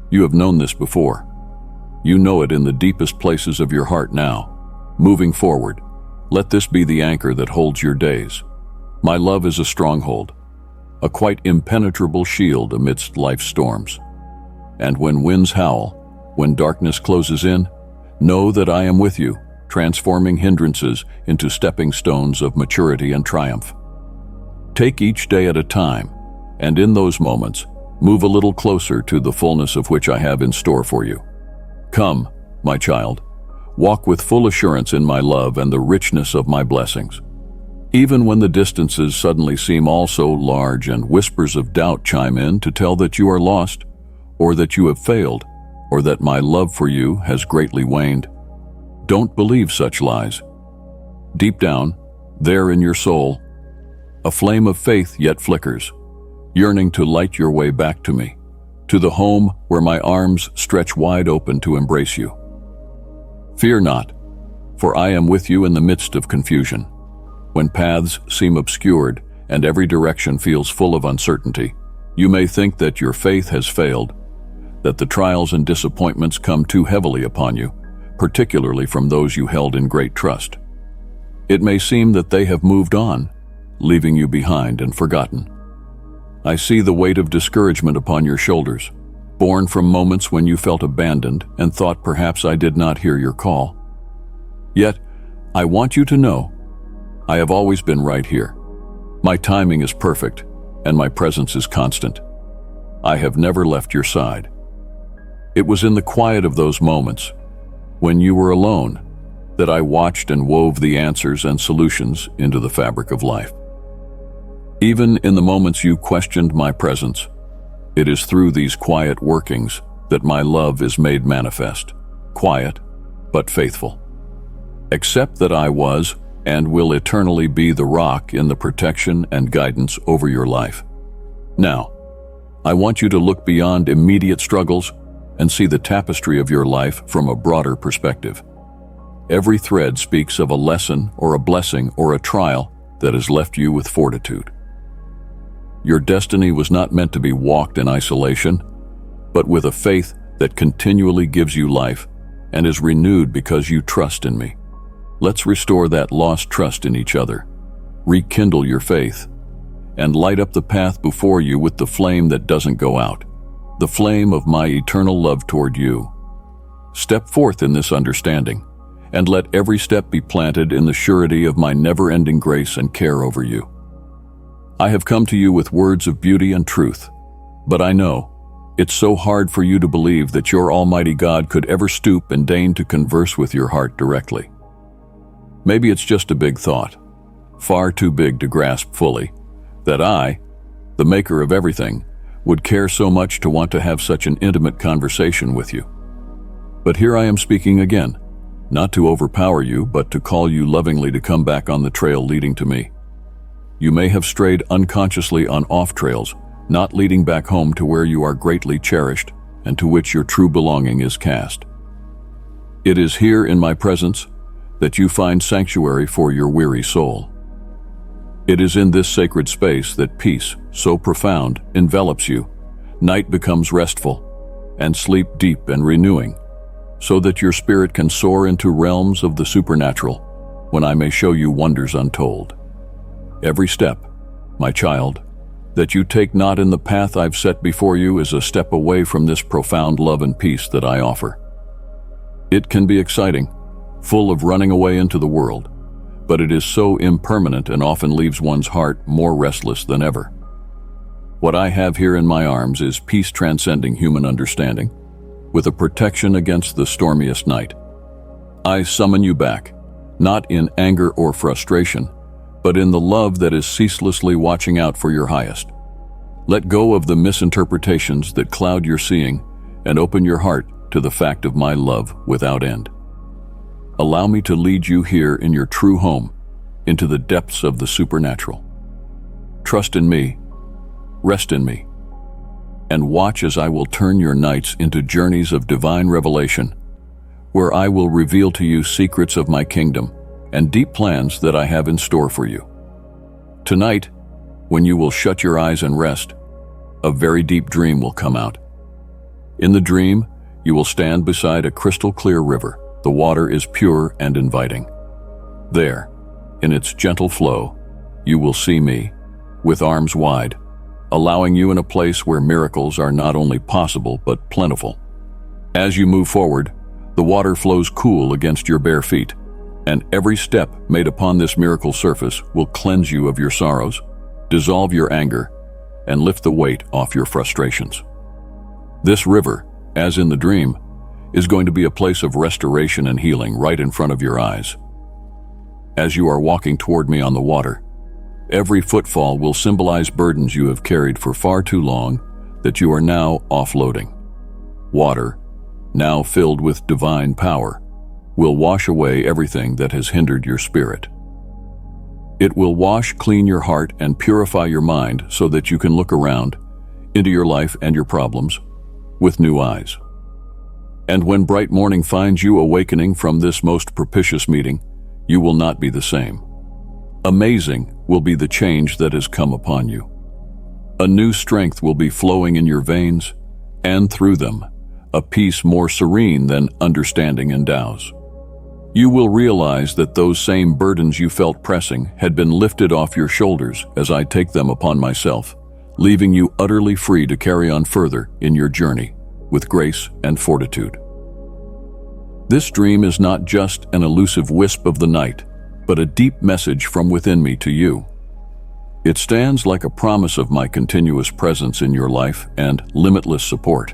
You have known this before. You know it in the deepest places of your heart now. Moving forward, let this be the anchor that holds your days. My love is a stronghold, a quite impenetrable shield amidst life's storms. And when winds howl, when darkness closes in, know that I am with you, transforming hindrances into stepping stones of maturity and triumph. Take each day at a time, and in those moments, move a little closer to the fullness of which I have in store for you. Come, my child, walk with full assurance in my love and the richness of my blessings. Even when the distances suddenly seem all so large and whispers of doubt chime in to tell that you are lost, or that you have failed, or that my love for you has greatly waned, don't believe such lies. Deep down, there in your soul, a flame of faith yet flickers, yearning to light your way back to me, to the home where my arms stretch wide open to embrace you. Fear not, for I am with you in the midst of confusion. When paths seem obscured and every direction feels full of uncertainty, you may think that your faith has failed, that the trials and disappointments come too heavily upon you, particularly from those you held in great trust. It may seem that they have moved on, leaving you behind and forgotten. I see the weight of discouragement upon your shoulders, born from moments when you felt abandoned and thought perhaps I did not hear your call. Yet, I want you to know, I have always been right here. My timing is perfect, and my presence is constant. I have never left your side. It was in the quiet of those moments, when you were alone, that I watched and wove the answers and solutions into the fabric of life. Even in the moments you questioned my presence, it is through these quiet workings that my love is made manifest, quiet but faithful. Accept that I was and will eternally be the rock in the protection and guidance over your life. Now, I want you to look beyond immediate struggles and see the tapestry of your life from a broader perspective. Every thread speaks of a lesson or a blessing or a trial that has left you with fortitude. Your destiny was not meant to be walked in isolation, but with a faith that continually gives you life and is renewed because you trust in me. Let's restore that lost trust in each other, rekindle your faith, and light up the path before you with the flame that doesn't go out, the flame of my eternal love toward you. Step forth in this understanding, and let every step be planted in the surety of my never-ending grace and care over you. I have come to you with words of beauty and truth, but I know it's so hard for you to believe that your Almighty God could ever stoop and deign to converse with your heart directly. Maybe it's just a big thought, far too big to grasp fully, that I, the maker of everything, would care so much to want to have such an intimate conversation with you. But here I am speaking again, not to overpower you, but to call you lovingly to come back on the trail leading to me. You may have strayed unconsciously on off trails, not leading back home to where you are greatly cherished and to which your true belonging is cast. It is here in my presence that you find sanctuary for your weary soul. It is in this sacred space that peace, so profound, envelops you. Night becomes restful, and sleep deep and renewing, so that your spirit can soar into realms of the supernatural, when I may show you wonders untold. Every step, my child, that you take not in the path I've set before you is a step away from this profound love and peace that I offer. It can be exciting, full of running away into the world, but it is so impermanent and often leaves one's heart more restless than ever. What I have here in my arms is peace transcending human understanding, with a protection against the stormiest night. I summon you back, not in anger or frustration, but in the love that is ceaselessly watching out for your highest. Let go of the misinterpretations that cloud your seeing and open your heart to the fact of my love without end. Allow me to lead you here in your true home, into the depths of the supernatural. Trust in me, rest in me, and watch as I will turn your nights into journeys of divine revelation, where I will reveal to you secrets of my kingdom and deep plans that I have in store for you. Tonight, when you will shut your eyes and rest, a very deep dream will come out. In the dream, you will stand beside a crystal clear river. The water is pure and inviting. There, in its gentle flow, you will see me, with arms wide, allowing you in a place where miracles are not only possible but plentiful. As you move forward, the water flows cool against your bare feet, and every step made upon this miracle surface will cleanse you of your sorrows, dissolve your anger, and lift the weight off your frustrations. This river, as in the dream, is going to be a place of restoration and healing right in front of your eyes. As you are walking toward me on the water, every footfall will symbolize burdens you have carried for far too long that you are now offloading. Water, now filled with divine power, will wash away everything that has hindered your spirit. It will wash clean your heart and purify your mind so that you can look around into your life and your problems with new eyes. And when bright morning finds you awakening from this most propitious meeting, you will not be the same. Amazing will be the change that has come upon you. A new strength will be flowing in your veins, and through them, a peace more serene than understanding endows. You will realize that those same burdens you felt pressing had been lifted off your shoulders as I take them upon myself, leaving you utterly free to carry on further in your journey with grace and fortitude. This dream is not just an elusive wisp of the night, but a deep message from within me to you. It stands like a promise of my continuous presence in your life and limitless support.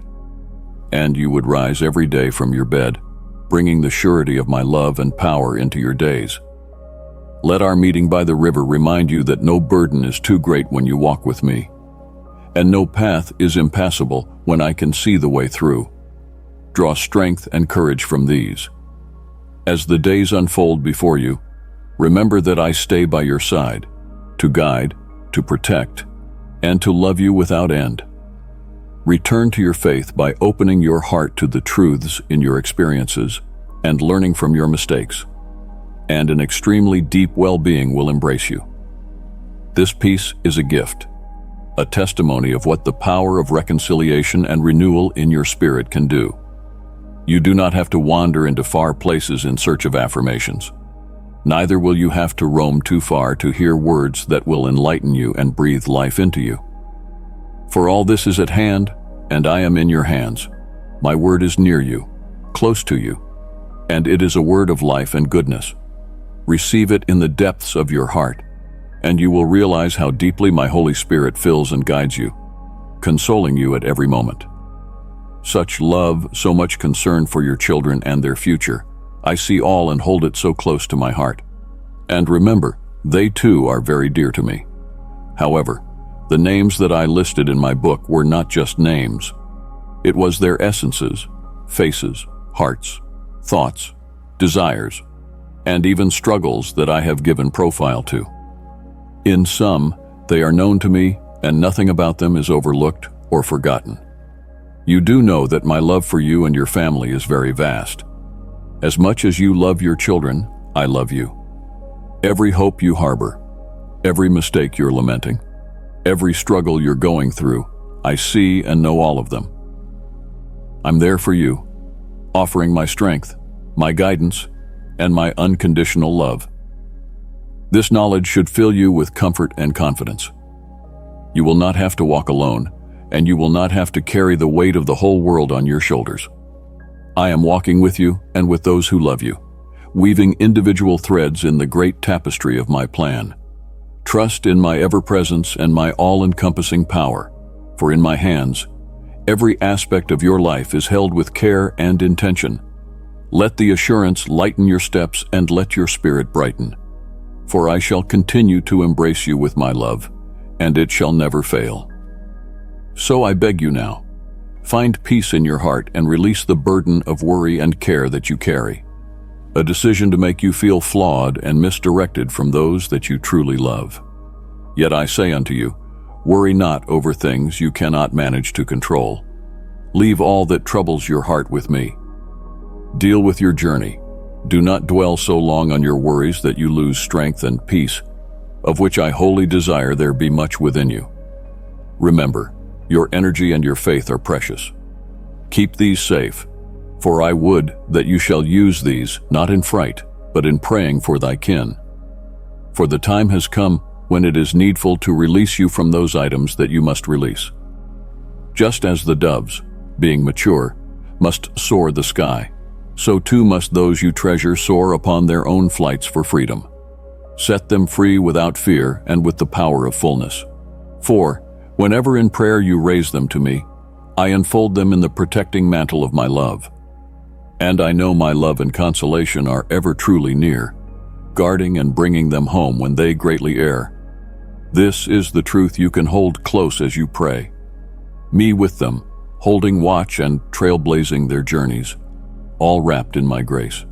And you would rise every day from your bed, bringing the surety of my love and power into your days. Let our meeting by the river remind you that no burden is too great when you walk with me, and no path is impassable when I can see the way through. Draw strength and courage from these. As the days unfold before you, remember that I stay by your side, to guide, to protect, and to love you without end. Return to your faith by opening your heart to the truths in your experiences and learning from your mistakes, and an extremely deep well-being will embrace you. This peace is a gift, a testimony of what the power of reconciliation and renewal in your spirit can do. You do not have to wander into far places in search of affirmations. Neither will you have to roam too far to hear words that will enlighten you and breathe life into you. For all this is at hand, and I am in your hands. My word is near you, close to you, and it is a word of life and goodness. Receive it in the depths of your heart, and you will realize how deeply my Holy Spirit fills and guides you, consoling you at every moment. Such love, so much concern for your children and their future, I see all and hold it so close to my heart. And remember, they too are very dear to me. However, The names that I listed in my book were not just names. It was their essences, faces, hearts, thoughts, desires, and even struggles that I have given profile to. In sum, they are known to me, and nothing about them is overlooked or forgotten. You do know that my love for you and your family is very vast. As much as you love your children, I love you. Every hope you harbor, every mistake you're lamenting, every struggle you're going through, I see and know all of them. I'm there for you, offering my strength, my guidance, and my unconditional love. This knowledge should fill you with comfort and confidence. You will not have to walk alone, and you will not have to carry the weight of the whole world on your shoulders. I am walking with you and with those who love you, weaving individual threads in the great tapestry of my plan. Trust in my ever-presence and my all-encompassing power, for in my hands, every aspect of your life is held with care and intention. Let the assurance lighten your steps and let your spirit brighten. For I shall continue to embrace you with my love, and it shall never fail. So I beg you now, find peace in your heart and release the burden of worry and care that you carry. A decision to make you feel flawed and misdirected from those that you truly love. Yet I say unto you, worry not over things you cannot manage to control. Leave all that troubles your heart with me. Deal with your journey. Do not dwell so long on your worries that you lose strength and peace, of which I wholly desire there be much within you. Remember, your energy and your faith are precious. Keep these safe, for I would that you shall use these, not in fright, but in praying for thy kin. For the time has come when it is needful to release you from those items that you must release. Just as the doves, being mature, must soar the sky, so too must those you treasure soar upon their own flights for freedom. Set them free without fear and with the power of fullness. For, whenever in prayer you raise them to me, I unfold them in the protecting mantle of my love. And I know my love and consolation are ever truly near, guarding and bringing them home when they greatly err. This is the truth you can hold close as you pray. Me with them, holding watch and trailblazing their journeys, all wrapped in my grace.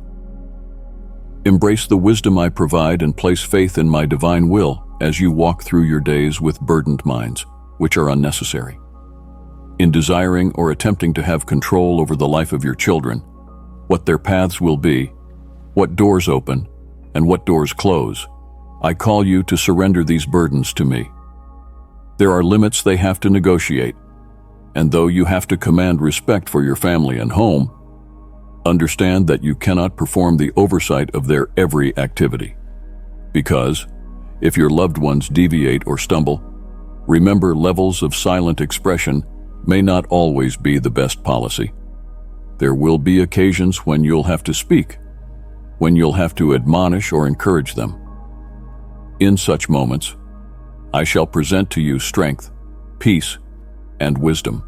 Embrace the wisdom I provide and place faith in my divine will as you walk through your days with burdened minds, which are unnecessary. In desiring or attempting to have control over the life of your children, what their paths will be, what doors open, and what doors close, I call you to surrender these burdens to me. There are limits they have to negotiate, and though you have to command respect for your family and home, understand that you cannot perform the oversight of their every activity. Because, if your loved ones deviate or stumble, remember levels of silent expression may not always be the best policy. There will be occasions when you'll have to speak, when you'll have to admonish or encourage them. In such moments, I shall present to you strength, peace, and wisdom.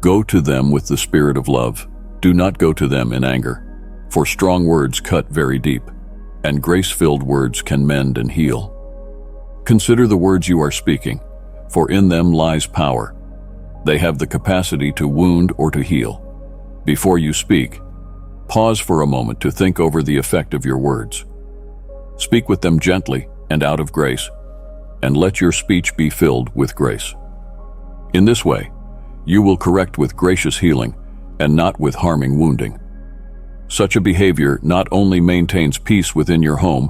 Go to them with the spirit of love. Do not go to them in anger, for strong words cut very deep, and grace-filled words can mend and heal. Consider the words you are speaking, for in them lies power. They have the capacity to wound or to heal. Before you speak, pause for a moment to think over the effect of your words. Speak with them gently and out of grace, and let your speech be filled with grace. In this way, you will correct with gracious healing and not with harming wounding. Such a behavior not only maintains peace within your home,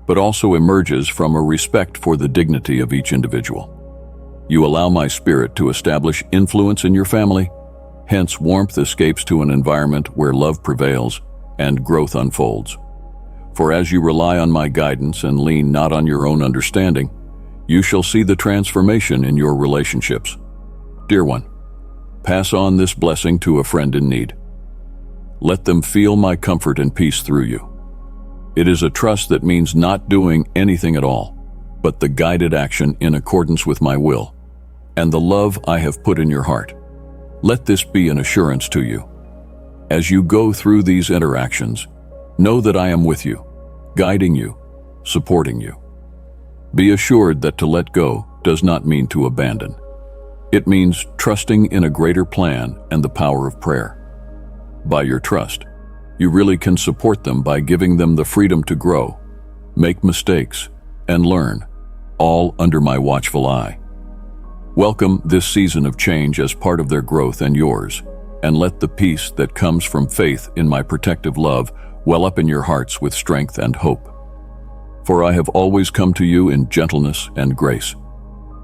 but also emerges from a respect for the dignity of each individual. You allow my spirit to establish influence in your family, hence warmth escapes to an environment where love prevails and growth unfolds. For as you rely on my guidance and lean not on your own understanding, you shall see the transformation in your relationships. Dear one, pass on this blessing to a friend in need. Let them feel my comfort and peace through you. It is a trust that means not doing anything at all, but the guided action in accordance with my will, and the love I have put in your heart. Let this be an assurance to you. As you go through these interactions, know that I am with you, guiding you, supporting you. Be assured that to let go does not mean to abandon. It means trusting in a greater plan and the power of prayer. By your trust, you really can support them by giving them the freedom to grow, make mistakes, and learn, all under my watchful eye. Welcome this season of change as part of their growth and yours, and let the peace that comes from faith in my protective love well up in your hearts with strength and hope. For I have always come to you in gentleness and grace.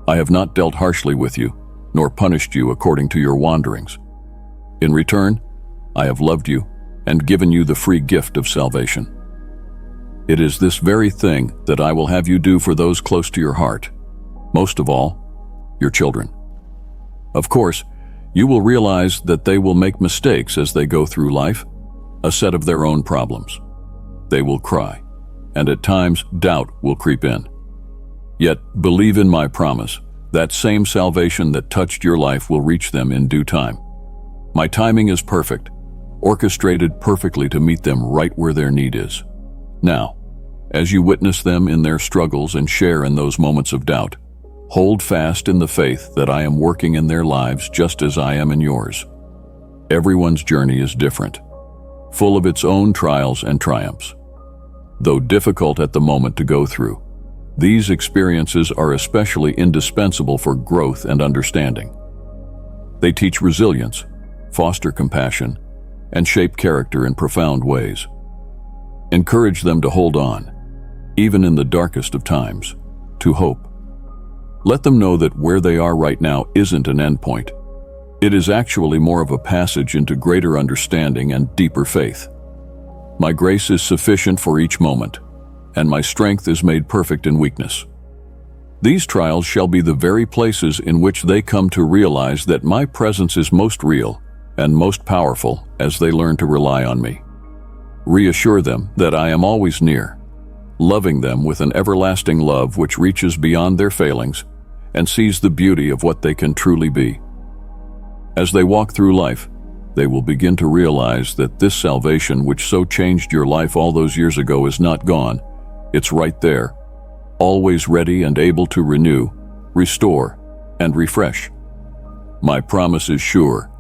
I have not dealt harshly with you, nor punished you according to your wanderings. In return, I have loved you and given you the free gift of salvation. It is this very thing that I will have you do for those close to your heart, most of all, your children. Of course, you will realize that they will make mistakes as they go through life, a set of their own problems. They will cry, and at times doubt will creep in. Yet believe in my promise, that same salvation that touched your life will reach them in due time. My timing is perfect, orchestrated perfectly to meet them right where their need is. Now, as you witness them in their struggles and share in those moments of doubt, hold fast in the faith that I am working in their lives just as I am in yours. Everyone's journey is different, full of its own trials and triumphs. Though difficult at the moment to go through, these experiences are especially indispensable for growth and understanding. They teach resilience, foster compassion, and shape character in profound ways. Encourage them to hold on, even in the darkest of times, to hope. Let them know that where they are right now isn't an endpoint. It is actually more of a passage into greater understanding and deeper faith. My grace is sufficient for each moment, and my strength is made perfect in weakness. These trials shall be the very places in which they come to realize that my presence is most real and most powerful as they learn to rely on me. Reassure them that I am always near, loving them with an everlasting love which reaches beyond their failings and sees the beauty of what they can truly be. As they walk through life, they will begin to realize that this salvation which so changed your life all those years ago is not gone. It's right there, always ready and able to renew, restore, and refresh. My promise is sure,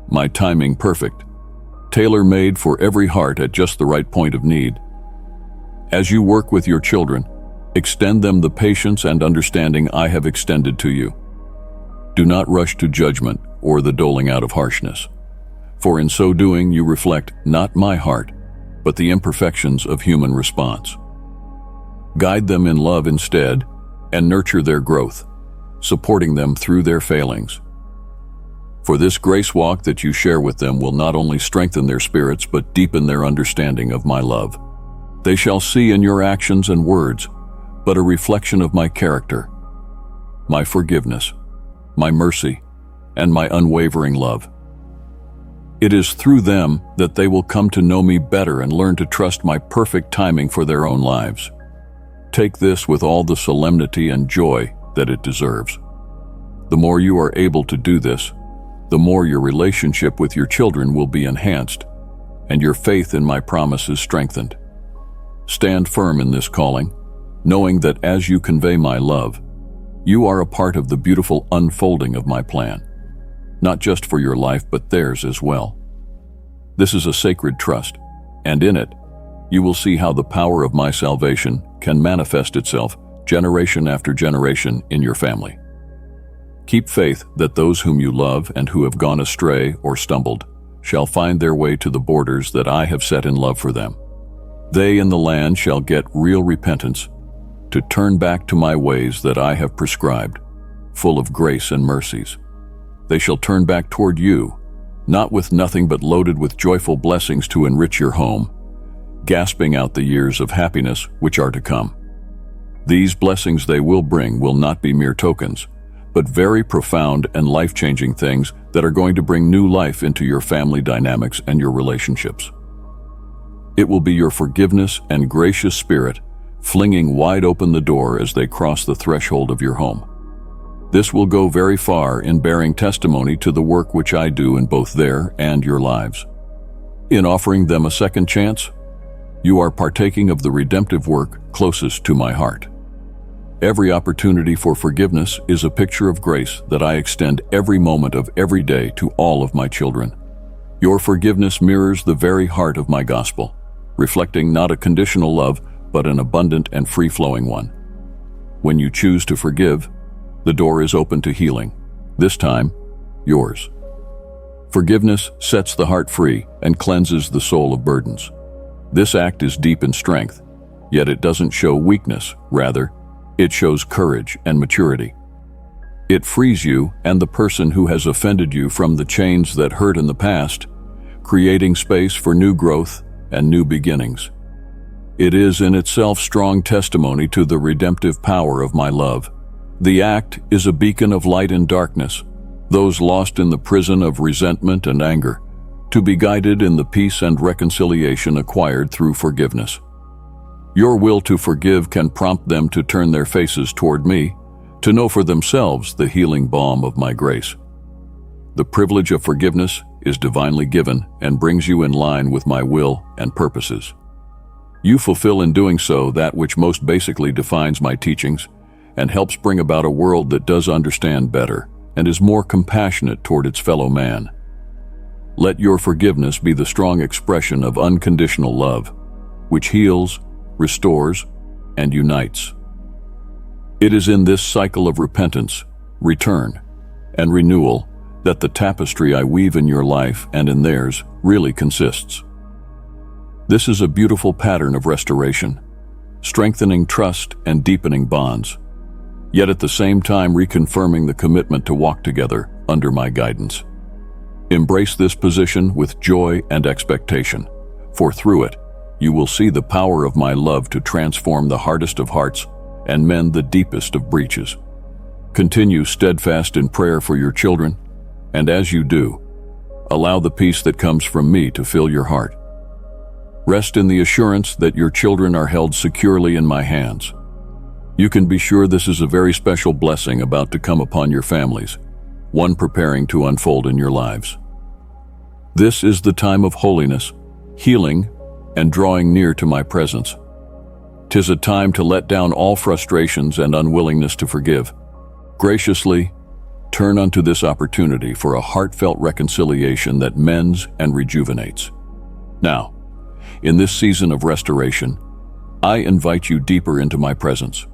my timing perfect, tailor-made for every heart at just the right point of need. As you work with your children, extend them the patience and understanding I have extended to you. Do not rush to judgment or the doling out of harshness, for in so doing you reflect not my heart, but the imperfections of human response. Guide them in love instead, and nurture their growth, supporting them through their failings. For this grace walk that you share with them will not only strengthen their spirits, but deepen their understanding of my love. They shall see in your actions and words but a reflection of my character, my forgiveness, my mercy, and my unwavering love. It is through them that they will come to know me better and learn to trust my perfect timing for their own lives. Take this with all the solemnity and joy that it deserves. The more you are able to do this, the more your relationship with your children will be enhanced and your faith in my promises strengthened. Stand firm in this calling, knowing that as you convey my love, you are a part of the beautiful unfolding of my plan, not just for your life but theirs as well. This is a sacred trust, and in it, you will see how the power of my salvation can manifest itself generation after generation in your family. Keep faith that those whom you love and who have gone astray or stumbled shall find their way to the borders that I have set in love for them. They in the land shall get real repentance, to turn back to my ways that I have prescribed, full of grace and mercies. They shall turn back toward you, not with nothing but loaded with joyful blessings to enrich your home, gasping out the years of happiness which are to come. These blessings they will bring will not be mere tokens, but very profound and life-changing things that are going to bring new life into your family dynamics and your relationships. It will be your forgiveness and gracious spirit flinging wide open the door as they cross the threshold of your home. This will go very far in bearing testimony to the work which I do in both their and your lives. In offering them a second chance, you are partaking of the redemptive work closest to my heart. Every opportunity for forgiveness is a picture of grace that I extend every moment of every day to all of my children. Your forgiveness mirrors the very heart of my gospel, reflecting not a conditional love, but an abundant and free-flowing one. When you choose to forgive, the door is open to healing, this time, yours. Forgiveness sets the heart free and cleanses the soul of burdens. This act is deep in strength, yet it doesn't show weakness, rather, it shows courage and maturity. It frees you and the person who has offended you from the chains that hurt in the past, creating space for new growth and new beginnings. It is in itself strong testimony to the redemptive power of my love. The act is a beacon of light in darkness, those lost in the prison of resentment and anger, to be guided in the peace and reconciliation acquired through forgiveness. Your will to forgive can prompt them to turn their faces toward me, to know for themselves the healing balm of my grace. The privilege of forgiveness is divinely given and brings you in line with my will and purposes. You fulfill in doing so that which most basically defines my teachings and helps bring about a world that does understand better and is more compassionate toward its fellow man. Let your forgiveness be the strong expression of unconditional love, which heals, restores, and unites. It is in this cycle of repentance, return, and renewal that the tapestry I weave in your life and in theirs really consists. This is a beautiful pattern of restoration, strengthening trust and deepening bonds, yet at the same time reconfirming the commitment to walk together under my guidance. Embrace this position with joy and expectation, for through it, you will see the power of my love to transform the hardest of hearts and mend the deepest of breaches. Continue steadfast in prayer for your children, and as you do, allow the peace that comes from me to fill your heart. Rest in the assurance that your children are held securely in my hands. You can be sure this is a very special blessing about to come upon your families, one preparing to unfold in your lives. This is the time of holiness, healing, and drawing near to my presence. 'Tis a time to let down all frustrations and unwillingness to forgive. Graciously, turn unto this opportunity for a heartfelt reconciliation that mends and rejuvenates. Now, in this season of restoration, I invite you deeper into my presence,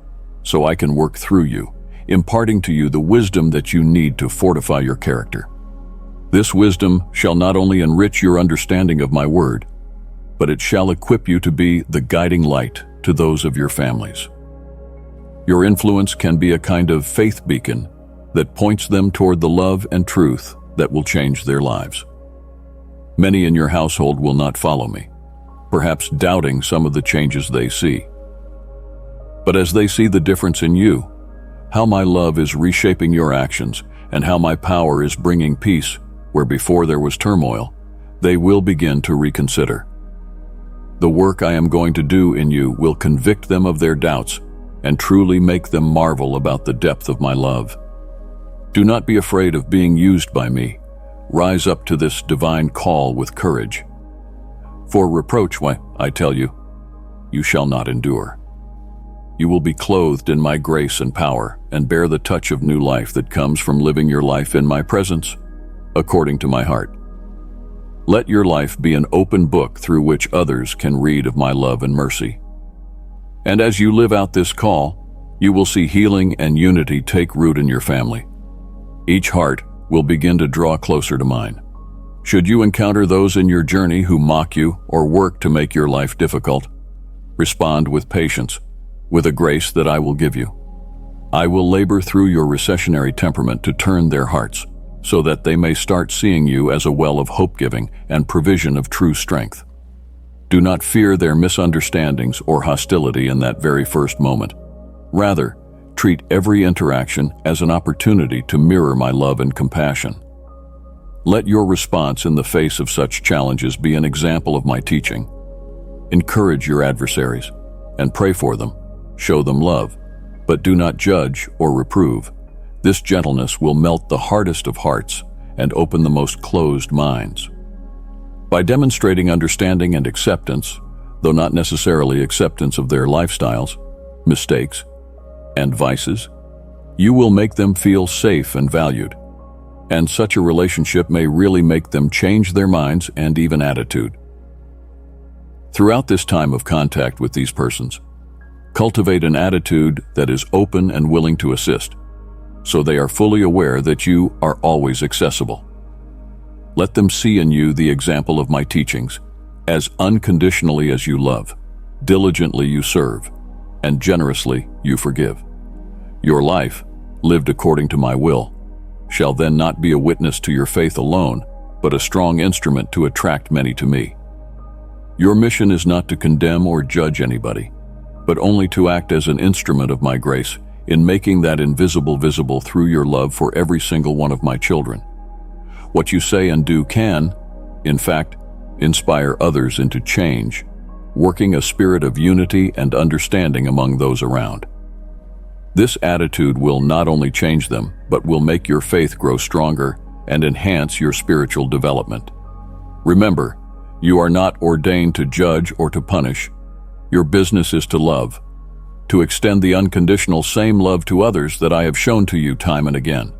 so I can work through you, imparting to you the wisdom that you need to fortify your character. This wisdom shall not only enrich your understanding of my word, but it shall equip you to be the guiding light to those of your families. Your influence can be a kind of faith beacon that points them toward the love and truth that will change their lives. Many in your household will not follow me, perhaps doubting some of the changes they see. But as they see the difference in you, how my love is reshaping your actions, and how my power is bringing peace where before there was turmoil, they will begin to reconsider. The work I am going to do in you will convict them of their doubts and truly make them marvel about the depth of my love. Do not be afraid of being used by me. Rise up to this divine call with courage. For reproach, why, I tell you, you shall not endure. You will be clothed in my grace and power and bear the touch of new life that comes from living your life in my presence, according to my heart. Let your life be an open book through which others can read of my love and mercy. And as you live out this call, you will see healing and unity take root in your family. Each heart will begin to draw closer to mine. Should you encounter those in your journey who mock you or work to make your life difficult, respond with patience, with a grace that I will give you. I will labor through your recessionary temperament to turn their hearts, so that they may start seeing you as a well of hope-giving and provision of true strength. Do not fear their misunderstandings or hostility in that very first moment. Rather, treat every interaction as an opportunity to mirror my love and compassion. Let your response in the face of such challenges be an example of my teaching. Encourage your adversaries and pray for them. Show them love, but do not judge or reprove. This gentleness will melt the hardest of hearts and open the most closed minds. By demonstrating understanding and acceptance, though not necessarily acceptance of their lifestyles, mistakes, and vices, you will make them feel safe and valued. And such a relationship may really make them change their minds and even attitude. Throughout this time of contact with these persons, cultivate an attitude that is open and willing to assist, so they are fully aware that you are always accessible. Let them see in you the example of my teachings, as unconditionally as you love, diligently you serve, and generously you forgive. Your life, lived according to my will, shall then not be a witness to your faith alone, but a strong instrument to attract many to me. Your mission is not to condemn or judge anybody, but only to act as an instrument of my grace in making that invisible visible through your love for every single one of my children. What you say and do can, in fact, inspire others into change, working a spirit of unity and understanding among those around. This attitude will not only change them, but will make your faith grow stronger and enhance your spiritual development. Remember, you are not ordained to judge or to punish. Your business is to love, to extend the unconditional same love to others that I have shown to you time and again.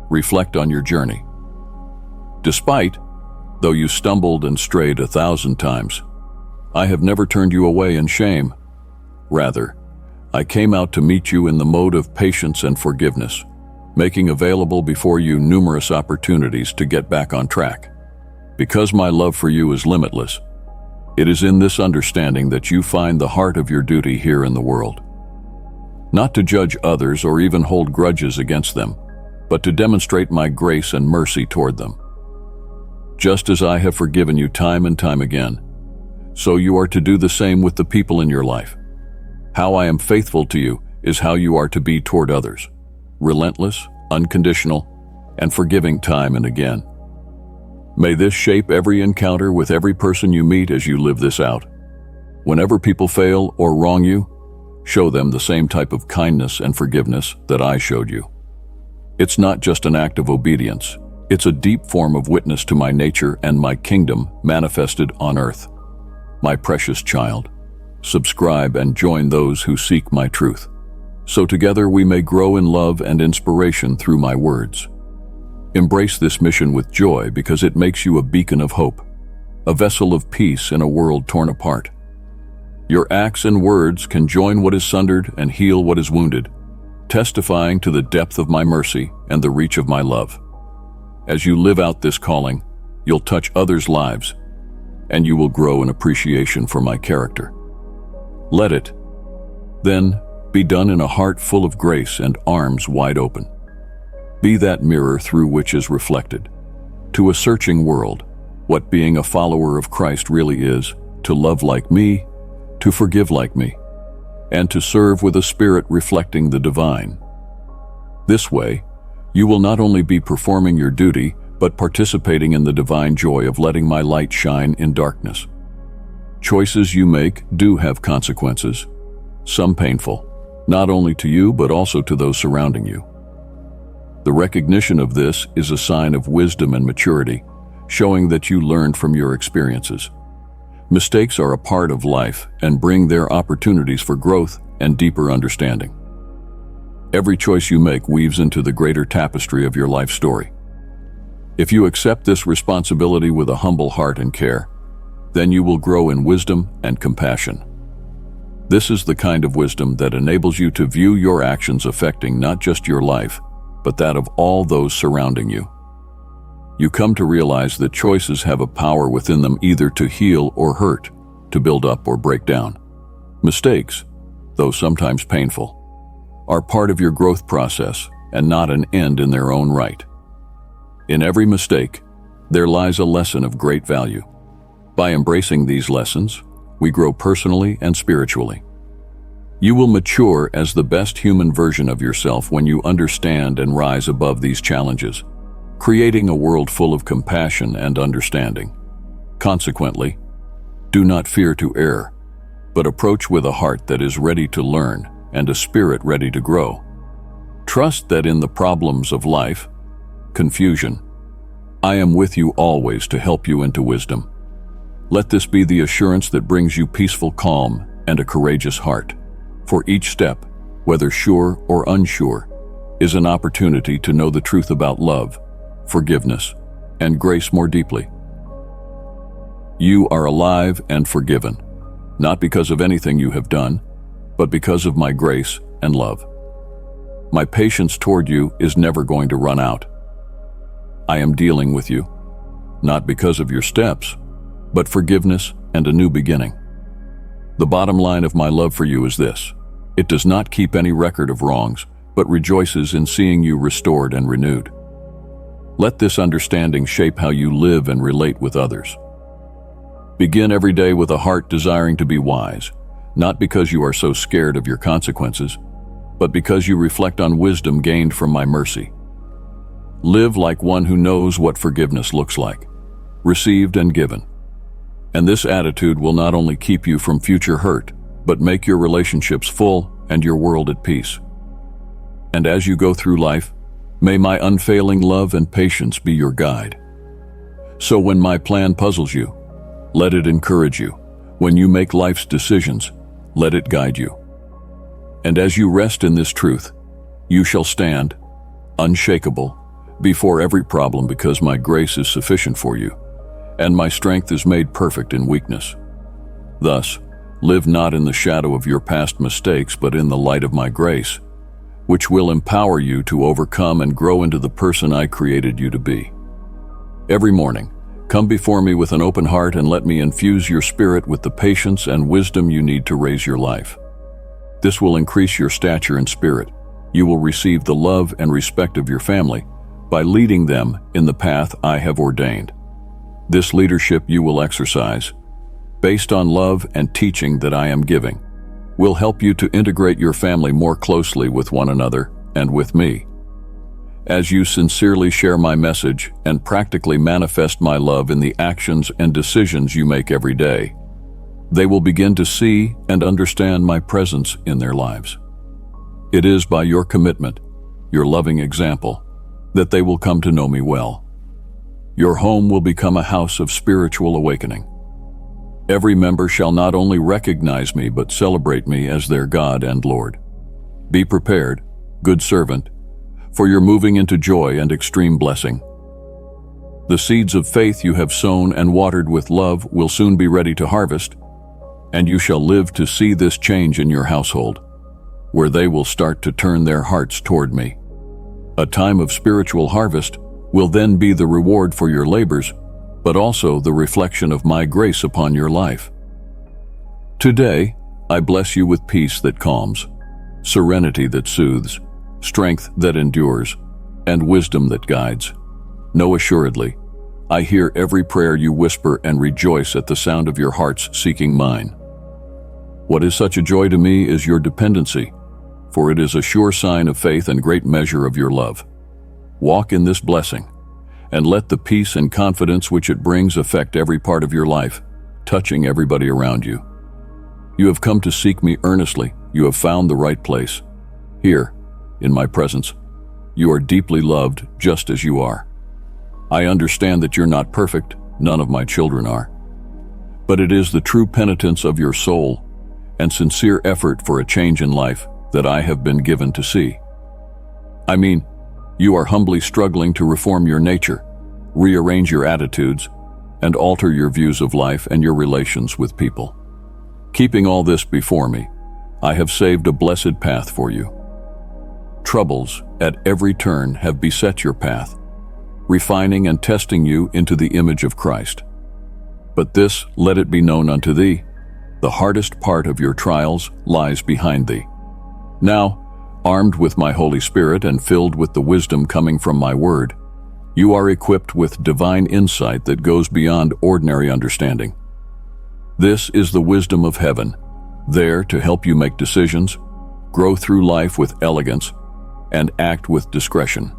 Reflect on your journey. Despite, though you stumbled and strayed 1,000 times, I have never turned you away in shame. Rather, I came out to meet you in the mode of patience and forgiveness, making available before you numerous opportunities to get back on track. Because my love for you is limitless, it is in this understanding that you find the heart of your duty here in the world. Not to judge others or even hold grudges against them, but to demonstrate my grace and mercy toward them. Just as I have forgiven you time and time again, so you are to do the same with the people in your life. How I am faithful to you is how you are to be toward others, relentless, unconditional, and forgiving time and again. May this shape every encounter with every person you meet as you live this out. Whenever people fail or wrong you, show them the same type of kindness and forgiveness that I showed you. It's not just an act of obedience, it's a deep form of witness to my nature and my kingdom manifested on earth. My precious child, subscribe and join those who seek my truth, so together we may grow in love and inspiration through my words. Embrace this mission with joy because it makes you a beacon of hope, a vessel of peace in a world torn apart. Your acts and words can join what is sundered and heal what is wounded, testifying to the depth of my mercy and the reach of my love. As you live out this calling, you'll touch others' lives, and you will grow in appreciation for my character. Let it, then, be done in a heart full of grace and arms wide open. Be that mirror through which is reflected, to a searching world, what being a follower of Christ really is, to love like me, to forgive like me, and to serve with a spirit reflecting the divine. This way, you will not only be performing your duty, but participating in the divine joy of letting my light shine in darkness. Choices you make do have consequences, some painful, not only to you but also to those surrounding you. The recognition of this is a sign of wisdom and maturity, showing that you learned from your experiences. Mistakes are a part of life and bring their opportunities for growth and deeper understanding. Every choice you make weaves into the greater tapestry of your life story. If you accept this responsibility with a humble heart and care, then you will grow in wisdom and compassion. This is the kind of wisdom that enables you to view your actions affecting not just your life, but that of all those surrounding you. You come to realize that choices have a power within them either to heal or hurt, to build up or break down. Mistakes, though sometimes painful, are part of your growth process and not an end in their own right. In every mistake, there lies a lesson of great value. By embracing these lessons, we grow personally and spiritually. You will mature as the best human version of yourself when you understand and rise above these challenges, creating a world full of compassion and understanding. Consequently, do not fear to err, but approach with a heart that is ready to learn and a spirit ready to grow. Trust that in the problems of life, confusion, I am with you always to help you into wisdom. Let this be the assurance that brings you peaceful calm and a courageous heart. For each step, whether sure or unsure, is an opportunity to know the truth about love, forgiveness, and grace more deeply. You are alive and forgiven, not because of anything you have done, but because of my grace and love. My patience toward you is never going to run out. I am dealing with you, not because of your steps, but forgiveness and a new beginning. The bottom line of my love for you is this: it does not keep any record of wrongs, but rejoices in seeing you restored and renewed. Let this understanding shape how you live and relate with others. Begin every day with a heart desiring to be wise, not because you are so scared of your consequences, but because you reflect on wisdom gained from my mercy. Live like one who knows what forgiveness looks like, received and given. And this attitude will not only keep you from future hurt, but make your relationships full and your world at peace. And as you go through life, may my unfailing love and patience be your guide. So when my plan puzzles you, let it encourage you. When you make life's decisions, let it guide you. And as you rest in this truth, you shall stand, unshakable, before every problem, because my grace is sufficient for you, and my strength is made perfect in weakness. Thus, live not in the shadow of your past mistakes, but in the light of my grace, which will empower you to overcome and grow into the person I created you to be. Every morning, come before me with an open heart and let me infuse your spirit with the patience and wisdom you need to raise your life. This will increase your stature and spirit. You will receive the love and respect of your family by leading them in the path I have ordained. This leadership you will exercise, based on love and teaching that I am giving, will help you to integrate your family more closely with one another and with me. As you sincerely share my message and practically manifest my love in the actions and decisions you make every day, they will begin to see and understand my presence in their lives. It is by your commitment, your loving example, that they will come to know me well. Your home will become a house of spiritual awakening. Every member shall not only recognize me, but celebrate me as their God and Lord. Be prepared, good servant, for you're moving into joy and extreme blessing. The seeds of faith you have sown and watered with love will soon be ready to harvest, and you shall live to see this change in your household, where they will start to turn their hearts toward me. A time of spiritual harvest will then be the reward for your labors, but also the reflection of my grace upon your life. Today, I bless you with peace that calms, serenity that soothes, strength that endures, and wisdom that guides. Know assuredly, I hear every prayer you whisper and rejoice at the sound of your hearts seeking mine. What is such a joy to me is your dependency, for it is a sure sign of faith and great measure of your love. Walk in this blessing, and let the peace and confidence which it brings affect every part of your life, touching everybody around you. You have come to seek me earnestly. You have found the right place. Here, in my presence, you are deeply loved just as you are. I understand that you're not perfect, none of my children are. But it is the true penitence of your soul and sincere effort for a change in life that I have been given to see. I mean, you are humbly struggling to reform your nature, rearrange your attitudes, and alter your views of life and your relations with people. Keeping all this before me, I have saved a blessed path for you. Troubles at every turn have beset your path, refining and testing you into the image of Christ. But this, let it be known unto thee, the hardest part of your trials lies behind thee. Now, armed with my Holy Spirit and filled with the wisdom coming from my word, you are equipped with divine insight that goes beyond ordinary understanding. This is the wisdom of heaven, there to help you make decisions, grow through life with elegance, and act with discretion.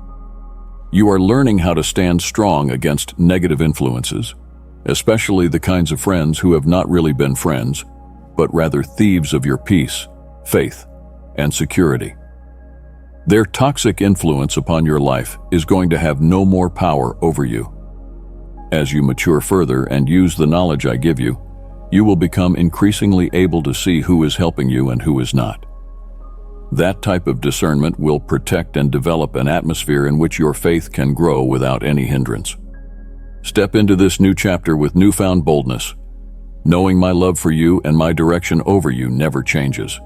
You are learning how to stand strong against negative influences, especially the kinds of friends who have not really been friends, but rather thieves of your peace, faith, and security. Their toxic influence upon your life is going to have no more power over you. As you mature further and use the knowledge I give you, you will become increasingly able to see who is helping you and who is not. That type of discernment will protect and develop an atmosphere in which your faith can grow without any hindrance. Step into this new chapter with newfound boldness, knowing my love for you and my direction over you never changes.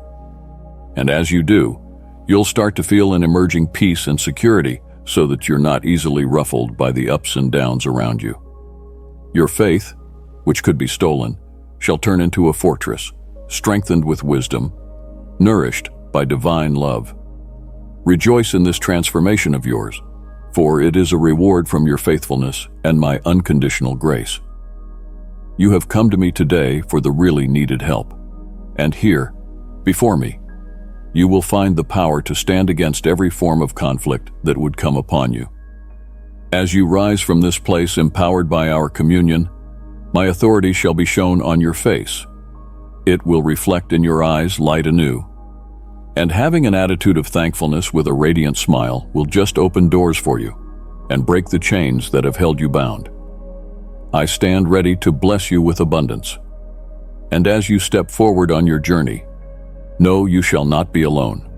And as you do, you'll start to feel an emerging peace and security so that you're not easily ruffled by the ups and downs around you. Your faith, which could be stolen, shall turn into a fortress, strengthened with wisdom, nourished by divine love. Rejoice in this transformation of yours, for it is a reward from your faithfulness and my unconditional grace. You have come to me today for the really needed help, and here, before me, you will find the power to stand against every form of conflict that would come upon you. As you rise from this place empowered by our communion, my authority shall be shown on your face. It will reflect in your eyes light anew. And having an attitude of thankfulness with a radiant smile will just open doors for you and break the chains that have held you bound. I stand ready to bless you with abundance. And as you step forward on your journey, know you shall not be alone.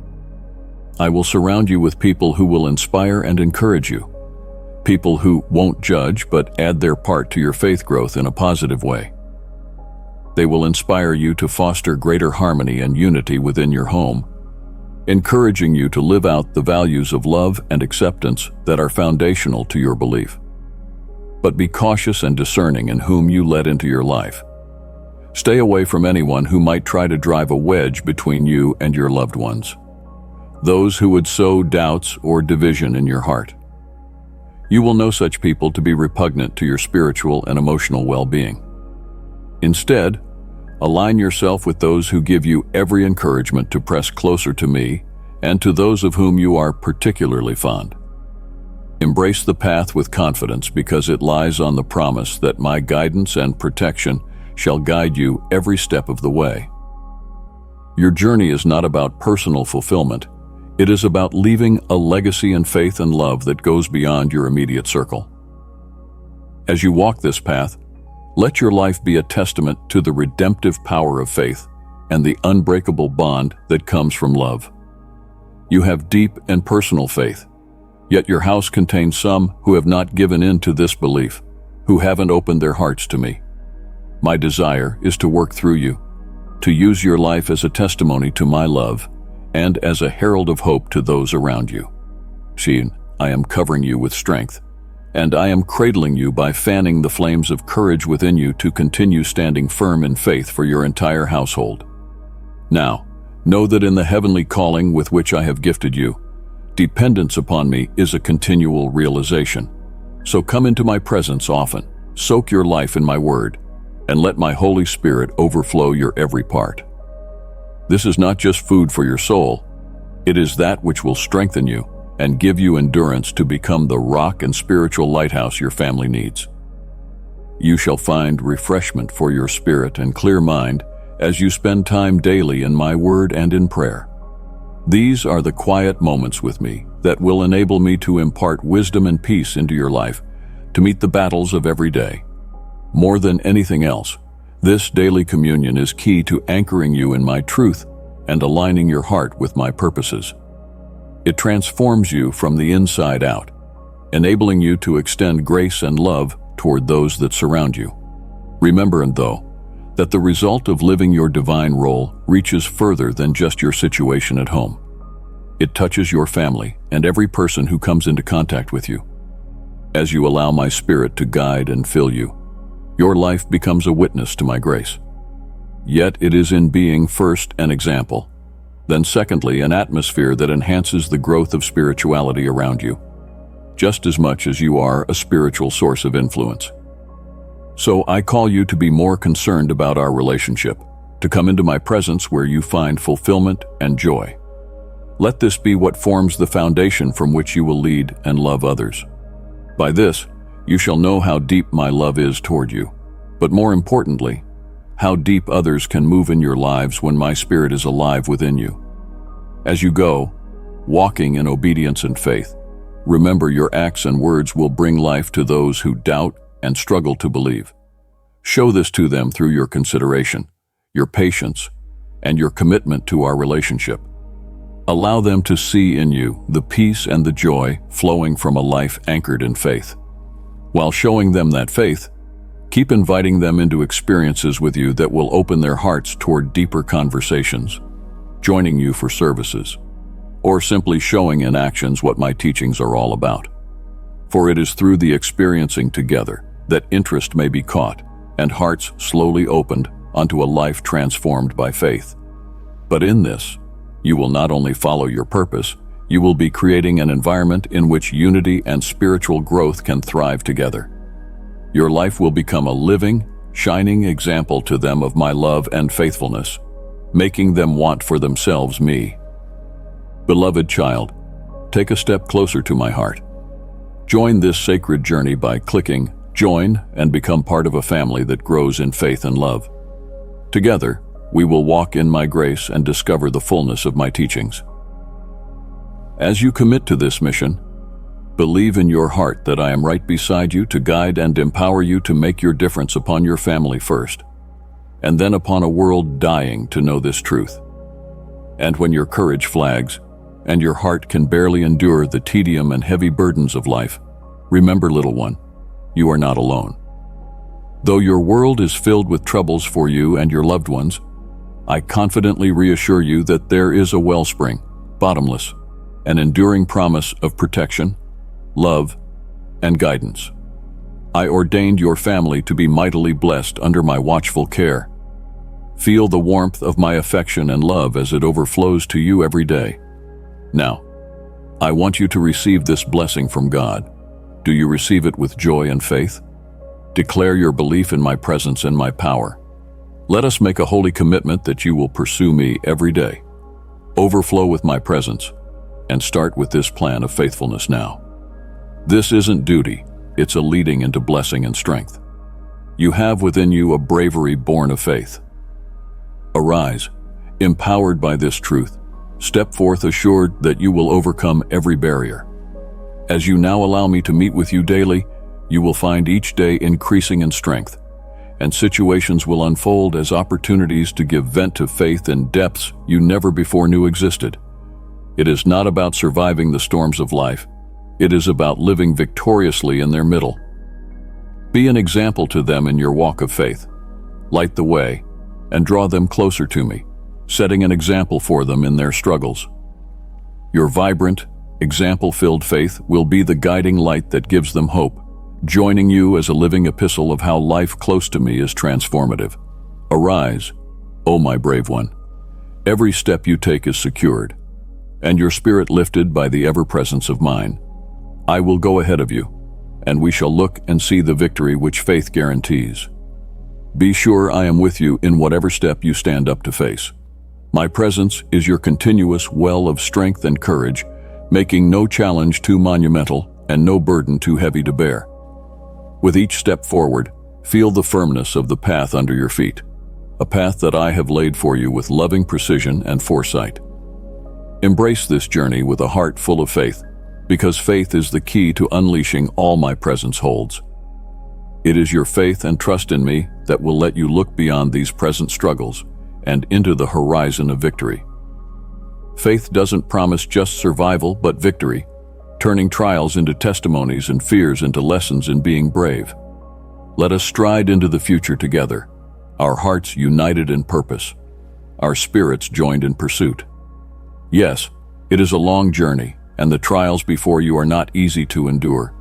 I will surround you with people who will inspire and encourage you, people who won't judge but add their part to your faith growth in a positive way. They will inspire you to foster greater harmony and unity within your home, encouraging you to live out the values of love and acceptance that are foundational to your belief. But be cautious and discerning in whom you let into your life. Stay away from anyone who might try to drive a wedge between you and your loved ones, those who would sow doubts or division in your heart. You will know such people to be repugnant to your spiritual and emotional well-being. Instead, align yourself with those who give you every encouragement to press closer to me and to those of whom you are particularly fond. Embrace the path with confidence because it lies on the promise that my guidance and protection shall guide you every step of the way. Your journey is not about personal fulfillment. It is about leaving a legacy in faith and love that goes beyond your immediate circle. As you walk this path, let your life be a testament to the redemptive power of faith and the unbreakable bond that comes from love. You have deep and personal faith, yet your house contains some who have not given in to this belief, who haven't opened their hearts to me. My desire is to work through you, to use your life as a testimony to my love and as a herald of hope to those around you. See, I am covering you with strength, and I am cradling you by fanning the flames of courage within you to continue standing firm in faith for your entire household. Now, know that in the heavenly calling with which I have gifted you, dependence upon me is a continual realization. So come into my presence often, soak your life in my word, and let my Holy Spirit overflow your every part. This is not just food for your soul, it is that which will strengthen you and give you endurance to become the rock and spiritual lighthouse your family needs. You shall find refreshment for your spirit and clear mind as you spend time daily in my word and in prayer. These are the quiet moments with me that will enable me to impart wisdom and peace into your life to meet the battles of every day. More than anything else, this daily communion is key to anchoring you in my truth and aligning your heart with my purposes. It transforms you from the inside out, enabling you to extend grace and love toward those that surround you. Remember, though, that the result of living your divine role reaches further than just your situation at home. It touches your family and every person who comes into contact with you. As you allow my Spirit to guide and fill you, your life becomes a witness to my grace. Yet it is in being first an example, then secondly an atmosphere that enhances the growth of spirituality around you, just as much as you are a spiritual source of influence. So I call you to be more concerned about our relationship, to come into my presence where you find fulfillment and joy. Let this be what forms the foundation from which you will lead and love others. By this, you shall know how deep my love is toward you, but more importantly, how deep others can move in your lives when my Spirit is alive within you. As you go, walking in obedience and faith, remember your acts and words will bring life to those who doubt and struggle to believe. Show this to them through your consideration, your patience, and your commitment to our relationship. Allow them to see in you the peace and the joy flowing from a life anchored in faith. While showing them that faith, keep inviting them into experiences with you that will open their hearts toward deeper conversations, joining you for services, or simply showing in actions what my teachings are all about. For it is through the experiencing together that interest may be caught and hearts slowly opened onto a life transformed by faith. But in this, you will not only follow your purpose, you will be creating an environment in which unity and spiritual growth can thrive together. Your life will become a living, shining example to them of my love and faithfulness, making them want for themselves me. Beloved child, take a step closer to my heart. Join this sacred journey by clicking join and become part of a family that grows in faith and love. Together, we will walk in my grace and discover the fullness of my teachings. As you commit to this mission, believe in your heart that I am right beside you to guide and empower you to make your difference upon your family first, and then upon a world dying to know this truth. And when your courage flags, and your heart can barely endure the tedium and heavy burdens of life, remember, little one, you are not alone. Though your world is filled with troubles for you and your loved ones, I confidently reassure you that there is a wellspring, bottomless, an enduring promise of protection, love, and guidance. I ordained your family to be mightily blessed under my watchful care. Feel the warmth of my affection and love as it overflows to you every day. Now, I want you to receive this blessing from God. Do you receive it with joy and faith? Declare your belief in my presence and my power. Let us make a holy commitment that you will pursue me every day. Overflow with my presence, and start with this plan of faithfulness now. This isn't duty, it's a leading into blessing and strength. You have within you a bravery born of faith. Arise, empowered by this truth. Step forth assured that you will overcome every barrier. As you now allow me to meet with you daily, you will find each day increasing in strength, and situations will unfold as opportunities to give vent to faith in depths you never before knew existed. It is not about surviving the storms of life. It is about living victoriously in their middle. Be an example to them in your walk of faith. Light the way and draw them closer to me, setting an example for them in their struggles. Your vibrant, example-filled faith will be the guiding light that gives them hope, joining you as a living epistle of how life close to me is transformative. Arise, O my brave one. Every step you take is secured, and your spirit lifted by the ever-presence of mine. I will go ahead of you, and we shall look and see the victory which faith guarantees. Be sure I am with you in whatever step you stand up to face. My presence is your continuous well of strength and courage, making no challenge too monumental and no burden too heavy to bear. With each step forward, feel the firmness of the path under your feet, a path that I have laid for you with loving precision and foresight. Embrace this journey with a heart full of faith, because faith is the key to unleashing all my presence holds. It is your faith and trust in me that will let you look beyond these present struggles and into the horizon of victory. Faith doesn't promise just survival, but victory, turning trials into testimonies and fears into lessons in being brave. Let us stride into the future together, our hearts united in purpose, our spirits joined in pursuit. Yes, it is a long journey, and the trials before you are not easy to endure.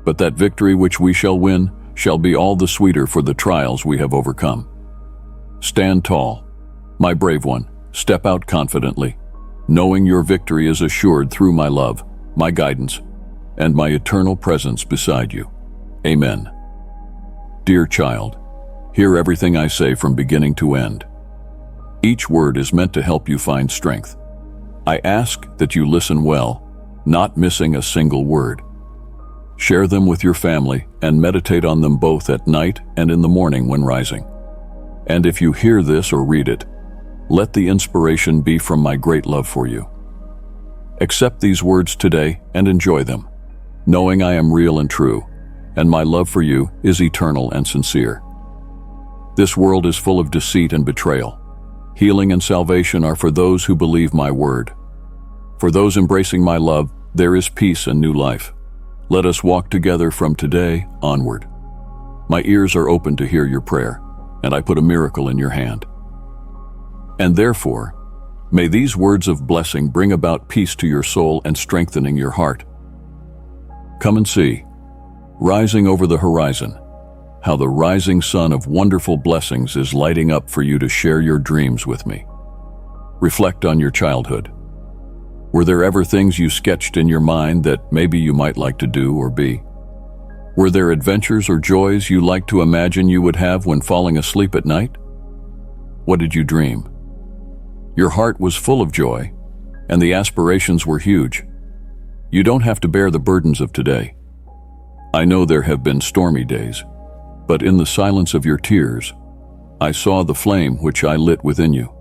But that victory which we shall win shall be all the sweeter for the trials we have overcome. Stand tall, my brave one, step out confidently, knowing your victory is assured through my love, my guidance, and my eternal presence beside you. Amen. Dear child, hear everything I say from beginning to end. Each word is meant to help you find strength. I ask that you listen well, not missing a single word. Share them with your family and meditate on them both at night and in the morning when rising. And if you hear this or read it, let the inspiration be from my great love for you. Accept these words today and enjoy them, knowing I am real and true, and my love for you is eternal and sincere. This world is full of deceit and betrayal. Healing and salvation are for those who believe my word, For those embracing my love, there is peace and new life. Let us walk together from today onward. My ears are open to hear your prayer, and I put a miracle in your hand. And therefore, may these words of blessing bring about peace to your soul and strengthening your heart. Come and see, rising over the horizon, how the rising sun of wonderful blessings is lighting up for you to share your dreams with me. Reflect on your childhood. Were there ever things you sketched in your mind that maybe you might like to do or be? Were there adventures or joys you liked to imagine you would have when falling asleep at night? What did you dream? Your heart was full of joy, and the aspirations were huge. You don't have to bear the burdens of today. I know there have been stormy days, but in the silence of your tears, I saw the flame which I lit within you.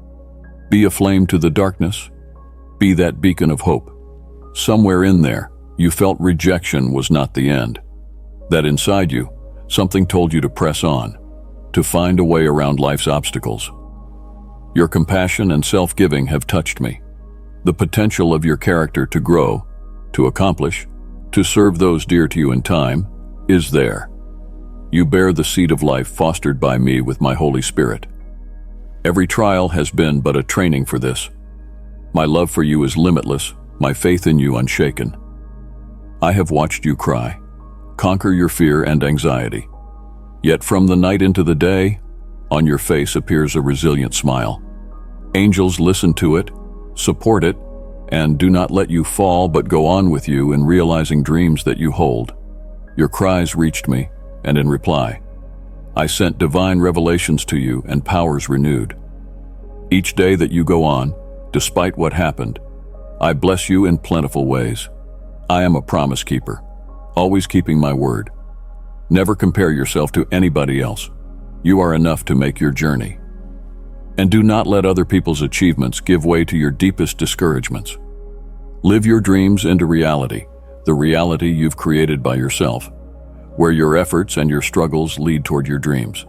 Be a flame to the darkness. Be that beacon of hope. Somewhere in there, you felt rejection was not the end. That inside you, something told you to press on, to find a way around life's obstacles. Your compassion and self-giving have touched me. The potential of your character to grow, to accomplish, to serve those dear to you in time, is there. You bear the seed of life fostered by me with my Holy Spirit. Every trial has been but a training for this. My love for you is limitless, my faith in you unshaken. I have watched you cry, conquer your fear and anxiety. Yet from the night into the day, on your face appears a resilient smile. Angels listen to it, support it, and do not let you fall but go on with you in realizing dreams that you hold. Your cries reached me, and in reply, I sent divine revelations to you and powers renewed. Each day that you go on, despite what happened, I bless you in plentiful ways. I am a promise keeper, always keeping my word. Never compare yourself to anybody else. You are enough to make your journey. And do not let other people's achievements give way to your deepest discouragements. Live your dreams into reality, the reality you've created by yourself, where your efforts and your struggles lead toward your dreams.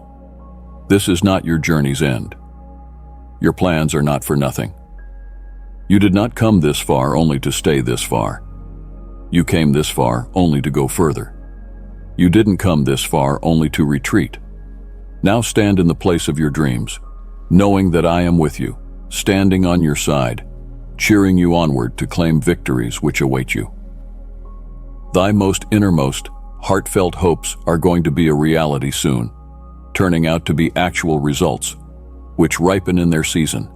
This is not your journey's end. Your plans are not for nothing. You did not come this far only to stay this far. You came this far only to go further. You didn't come this far only to retreat. Now stand in the place of your dreams, knowing that I am with you, standing on your side, cheering you onward to claim victories which await you. Thy most innermost, heartfelt hopes are going to be a reality soon, turning out to be actual results, which ripen in their season.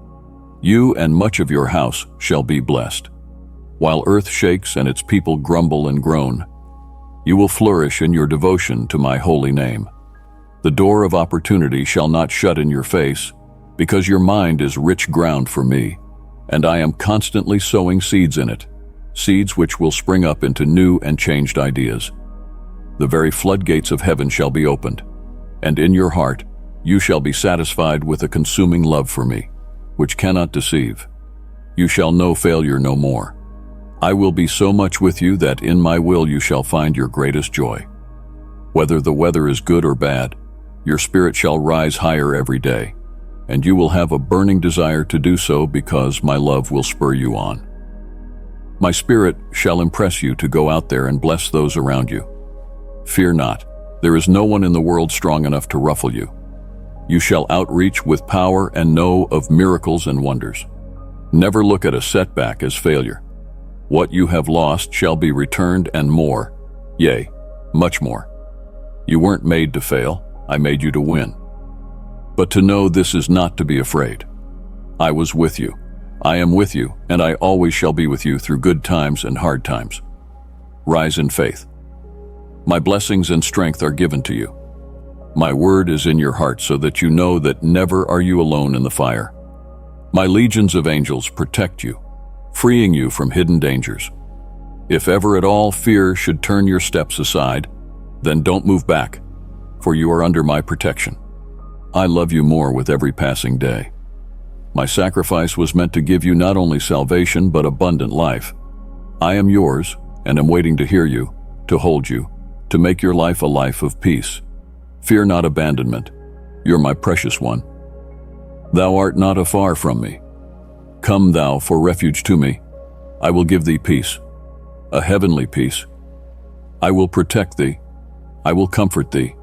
You and much of your house shall be blessed. While earth shakes and its people grumble and groan, you will flourish in your devotion to my holy name. The door of opportunity shall not shut in your face, because your mind is rich ground for me, and I am constantly sowing seeds in it, seeds which will spring up into new and changed ideas. The very floodgates of heaven shall be opened, and in your heart you shall be satisfied with a consuming love for me, which cannot deceive. You shall know failure no more. I will be so much with you that in my will you shall find your greatest joy. Whether the weather is good or bad, your spirit shall rise higher every day, and you will have a burning desire to do so because my love will spur you on. My spirit shall impress you to go out there and bless those around you. Fear not, there is no one in the world strong enough to ruffle you. You shall outreach with power and know of miracles and wonders. Never look at a setback as failure. What you have lost shall be returned and more, yea, much more. You weren't made to fail, I made you to win. But to know this is not to be afraid. I was with you, I am with you, and I always shall be with you through good times and hard times. Rise in faith. My blessings and strength are given to you. My word is in your heart so that you know that never are you alone in the fire. My legions of angels protect you, freeing you from hidden dangers. If ever at all fear should turn your steps aside, then don't move back, for you are under my protection. I love you more with every passing day. My sacrifice was meant to give you not only salvation but abundant life. I am yours and am waiting to hear you, to hold you, to make your life a life of peace. Fear not abandonment. You're my precious one. Thou art not afar from me. Come thou for refuge to me. I will give thee peace, a heavenly peace. I will protect thee. I will comfort thee.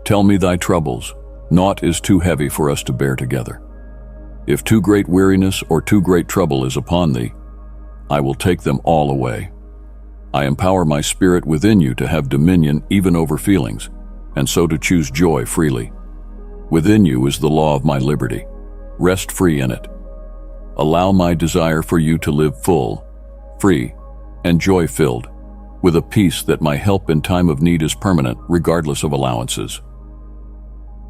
Tell me thy troubles. Naught is too heavy for us to bear together. If too great weariness or too great trouble is upon thee, I will take them all away. I empower my spirit within you to have dominion even over feelings, and so to choose joy freely. Within you is the law of my liberty. Rest free in it. Allow my desire for you to live full, free, and joy-filled, with a peace that my help in time of need is permanent regardless of allowances.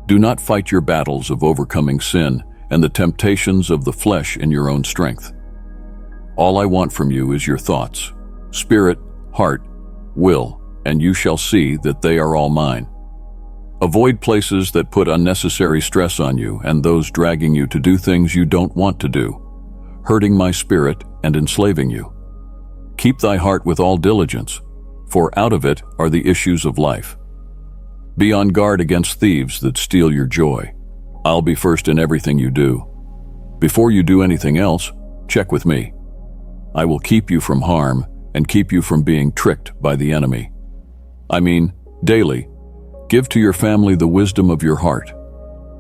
Do not fight your battles of overcoming sin and the temptations of the flesh in your own strength. All I want from you is your thoughts, spirit, heart, will, and you shall see that they are all mine. Avoid places that put unnecessary stress on you and those dragging you to do things you don't want to do, hurting my spirit and enslaving you. Keep thy heart with all diligence, for out of it are the issues of life. Be on guard against thieves that steal your joy. I'll be first in everything you do. Before you do anything else, check with me. I will keep you from harm and keep you from being tricked by the enemy. I mean, daily, give to your family the wisdom of your heart,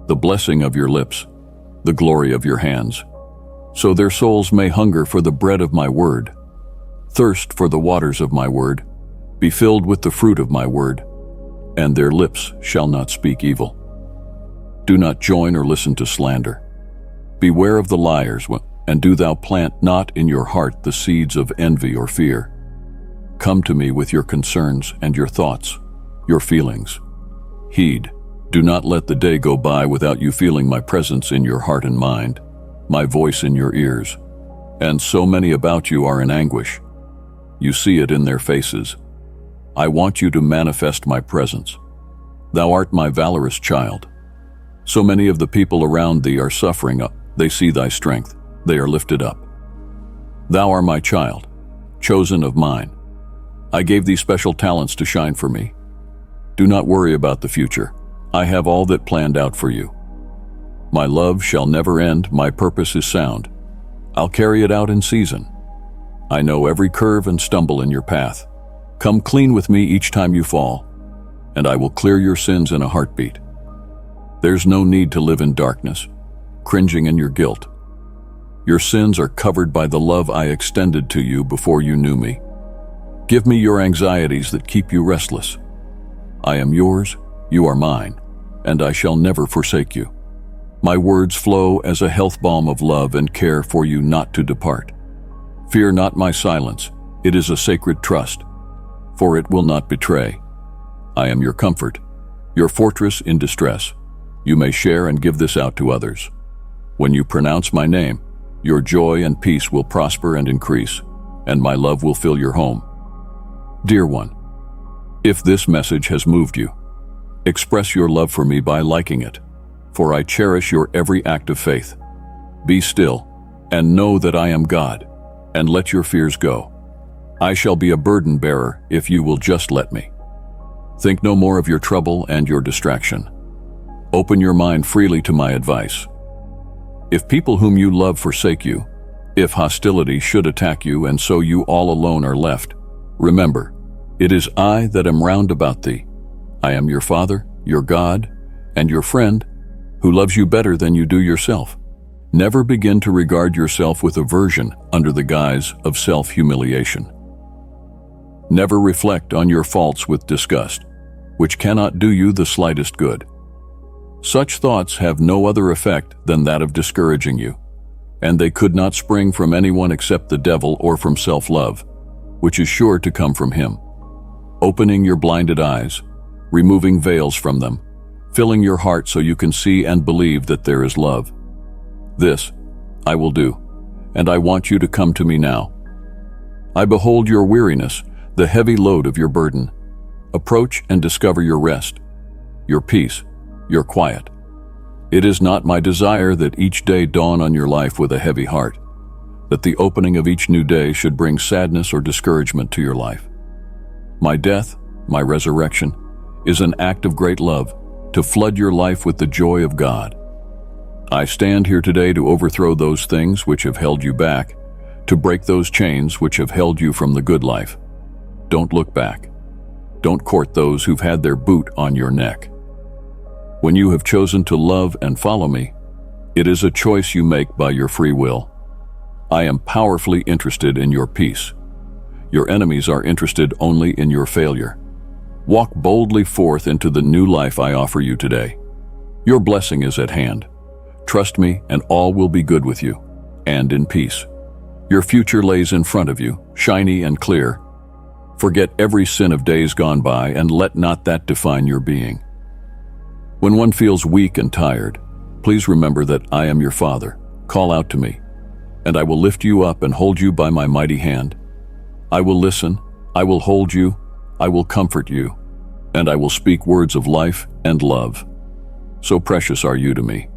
the blessing of your lips, the glory of your hands, so their souls may hunger for the bread of my word, thirst for the waters of my word, be filled with the fruit of my word, and their lips shall not speak evil. Do not join or listen to slander. Beware of the liars, and do thou plant not in your heart the seeds of envy or fear. Come to me with your concerns and your thoughts, your feelings. Heed, do not let the day go by without you feeling my presence in your heart and mind, my voice in your ears. And so many about you are in anguish. You see it in their faces. I want you to manifest my presence. Thou art my valorous child. So many of the people around thee are suffering. They see thy strength. They are lifted up. Thou art my child, chosen of mine. I gave thee special talents to shine for me. Do not worry about the future. I have all that planned out for you. My love shall never end. My purpose is sound. I'll carry it out in season. I know every curve and stumble in your path. Come clean with me each time you fall, and I will clear your sins in a heartbeat. There's no need to live in darkness, cringing in your guilt. Your sins are covered by the love I extended to you before you knew me. Give me your anxieties that keep you restless. I am yours, you are mine, and I shall never forsake you. My words flow as a health balm of love and care for you not to depart. Fear not my silence, it is a sacred trust, for it will not betray. I am your comfort, your fortress in distress. You may share and give this out to others. When you pronounce my name, your joy and peace will prosper and increase, and my love will fill your home. Dear one, if this message has moved you, express your love for me by liking it, for I cherish your every act of faith. Be still, and know that I am God, and let your fears go. I shall be a burden bearer if you will just let me. Think no more of your trouble and your distraction. Open your mind freely to my advice. If people whom you love forsake you, if hostility should attack you and so you all alone are left, remember, it is I that am round about thee. I am your Father, your God, and your friend, who loves you better than you do yourself. Never begin to regard yourself with aversion under the guise of self-humiliation. Never reflect on your faults with disgust, which cannot do you the slightest good. Such thoughts have no other effect than that of discouraging you, and they could not spring from anyone except the devil or from self-love, which is sure to come from him. Opening your blinded eyes, removing veils from them, filling your heart so you can see and believe that there is love. This I will do, and I want you to come to me now. I behold your weariness, the heavy load of your burden. Approach and discover your rest, your peace, your quiet. It is not my desire that each day dawn on your life with a heavy heart, that the opening of each new day should bring sadness or discouragement to your life. My death, my resurrection, is an act of great love to flood your life with the joy of God. I stand here today to overthrow those things which have held you back, to break those chains which have held you from the good life. Don't look back. Don't court those who've had their boot on your neck. When you have chosen to love and follow me, it is a choice you make by your free will. I am powerfully interested in your peace. Your enemies are interested only in your failure. Walk boldly forth into the new life I offer you today. Your blessing is at hand. Trust me, and all will be good with you, and in peace. Your future lays in front of you, shiny and clear. Forget every sin of days gone by, and let not that define your being. When one feels weak and tired, please remember that I am your Father. Call out to me, and I will lift you up and hold you by my mighty hand. I will listen, I will hold you, I will comfort you, and I will speak words of life and love. So precious are you to me,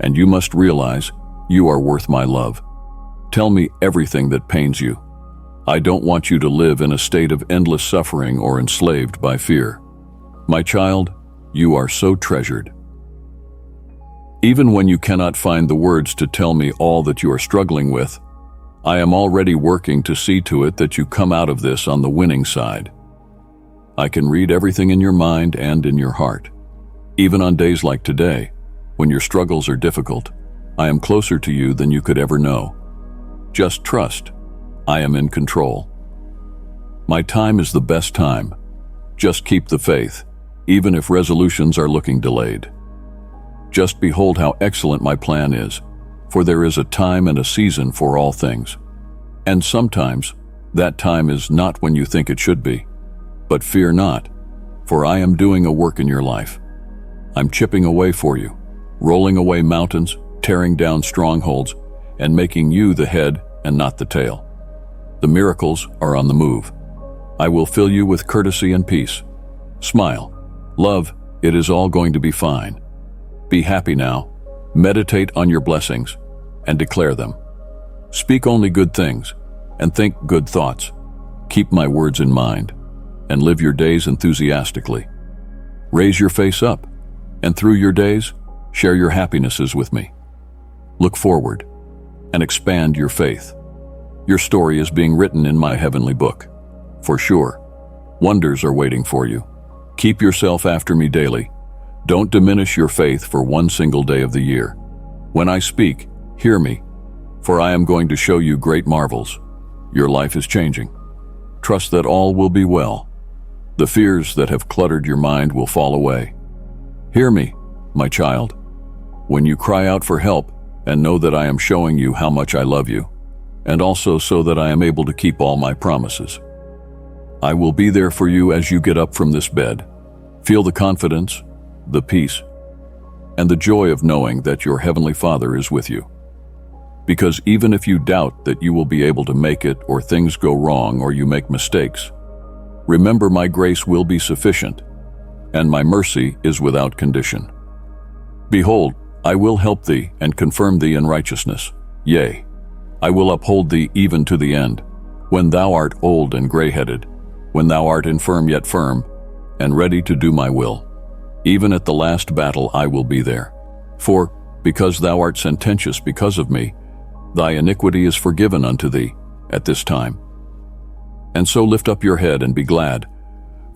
and you must realize you are worth my love. Tell me everything that pains you. I don't want you to live in a state of endless suffering or enslaved by fear. My child, you are so treasured. Even when you cannot find the words to tell me all that you are struggling with, I am already working to see to it that you come out of this on the winning side. I can read everything in your mind and in your heart. Even on days like today, when your struggles are difficult, I am closer to you than you could ever know. Just trust, I am in control. My time is the best time. Just keep the faith, even if resolutions are looking delayed. Just behold how excellent my plan is, for there is a time and a season for all things. And sometimes, that time is not when you think it should be. But fear not, for I am doing a work in your life. I'm chipping away for you, rolling away mountains, tearing down strongholds, and making you the head and not the tail. The miracles are on the move. I will fill you with courtesy and peace. Smile. Love, it is all going to be fine. Be happy now. Meditate on your blessings and declare them. Speak only good things and think good thoughts. Keep my words in mind and live your days enthusiastically. Raise your face up, and through your days, share your happinesses with me. Look forward and expand your faith. Your story is being written in my heavenly book. For sure, wonders are waiting for you. Keep yourself after me daily. Don't diminish your faith for one single day of the year. When I speak, hear me, for I am going to show you great marvels. Your life is changing. Trust that all will be well. The fears that have cluttered your mind will fall away. Hear me, my child, when you cry out for help, and know that I am showing you how much I love you, and also so that I am able to keep all my promises. I will be there for you as you get up from this bed. Feel the confidence, the peace, and the joy of knowing that your Heavenly Father is with you. Because even if you doubt that you will be able to make it, or things go wrong, or you make mistakes, remember my grace will be sufficient, and my mercy is without condition. Behold, I will help thee and confirm thee in righteousness. Yea, I will uphold thee even to the end, when thou art old and gray-headed, when thou art infirm yet firm, and ready to do my will. Even at the last battle I will be there. For, because thou art sententious because of me, thy iniquity is forgiven unto thee at this time. And so lift up your head and be glad,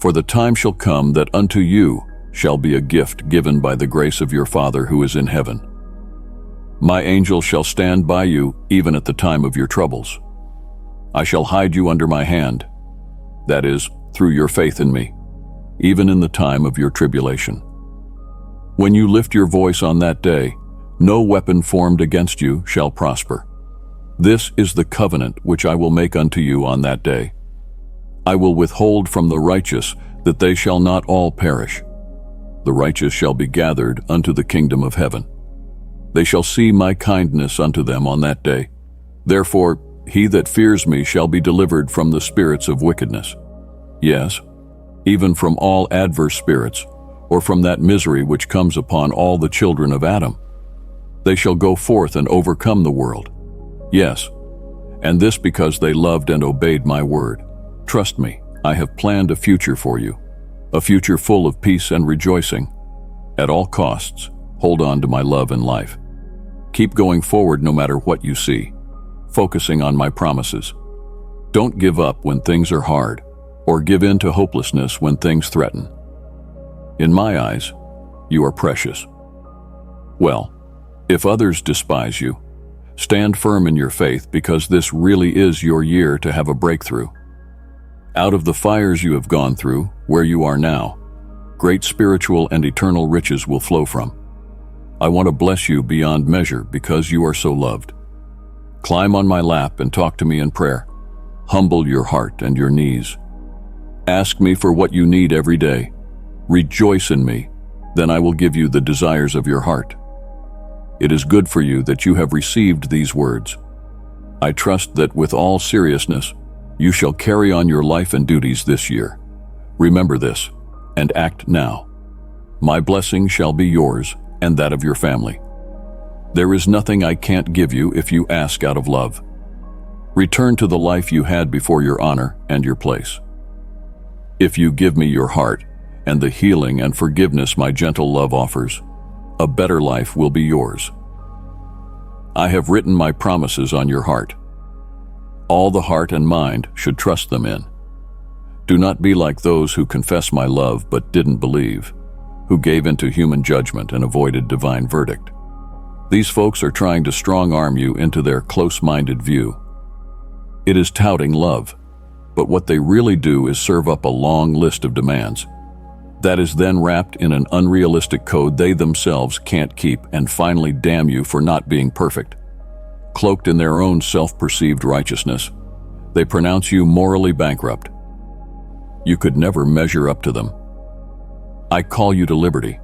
for the time shall come that unto you shall be a gift given by the grace of your Father who is in heaven. My angel shall stand by you even at the time of your troubles. I shall hide you under my hand, that is, through your faith in me, even in the time of your tribulation. When you lift your voice on that day, no weapon formed against you shall prosper. This is the covenant which I will make unto you on that day. I will withhold from the righteous that they shall not all perish. The righteous shall be gathered unto the kingdom of heaven. They shall see my kindness unto them on that day. Therefore, he that fears me shall be delivered from the spirits of wickedness. Yes, even from all adverse spirits, or from that misery which comes upon all the children of Adam. They shall go forth and overcome the world. Yes, and this because they loved and obeyed my word. Trust me, I have planned a future for you, a future full of peace and rejoicing. At all costs, hold on to my love and life. Keep going forward no matter what you see, focusing on my promises. Don't give up when things are hard, or give in to hopelessness when things threaten. In my eyes, you are precious. Well, if others despise you, stand firm in your faith, because this really is your year to have a breakthrough. Out of the fires you have gone through, where you are now, great spiritual and eternal riches will flow from. I want to bless you beyond measure because you are so loved. Climb on my lap and talk to me in prayer. Humble your heart and your knees. Ask me for what you need every day. Rejoice in me, then I will give you the desires of your heart. It is good for you that you have received these words. I trust that with all seriousness, you shall carry on your life and duties this year. Remember this, and act now. My blessing shall be yours and that of your family. There is nothing I can't give you if you ask out of love. Return to the life you had before your honor and your place. If you give me your heart and the healing and forgiveness my gentle love offers, a better life will be yours. I have written my promises on your heart. All the heart and mind should trust them in. Do not be like those who confess my love but didn't believe, who gave into human judgment and avoided divine verdict. These folks are trying to strong-arm you into their close-minded view. It is touting love, but what they really do is serve up a long list of demands that is then wrapped in an unrealistic code they themselves can't keep, and finally damn you for not being perfect. Cloaked in their own self-perceived righteousness, they pronounce you morally bankrupt. You could never measure up to them. I call you to liberty.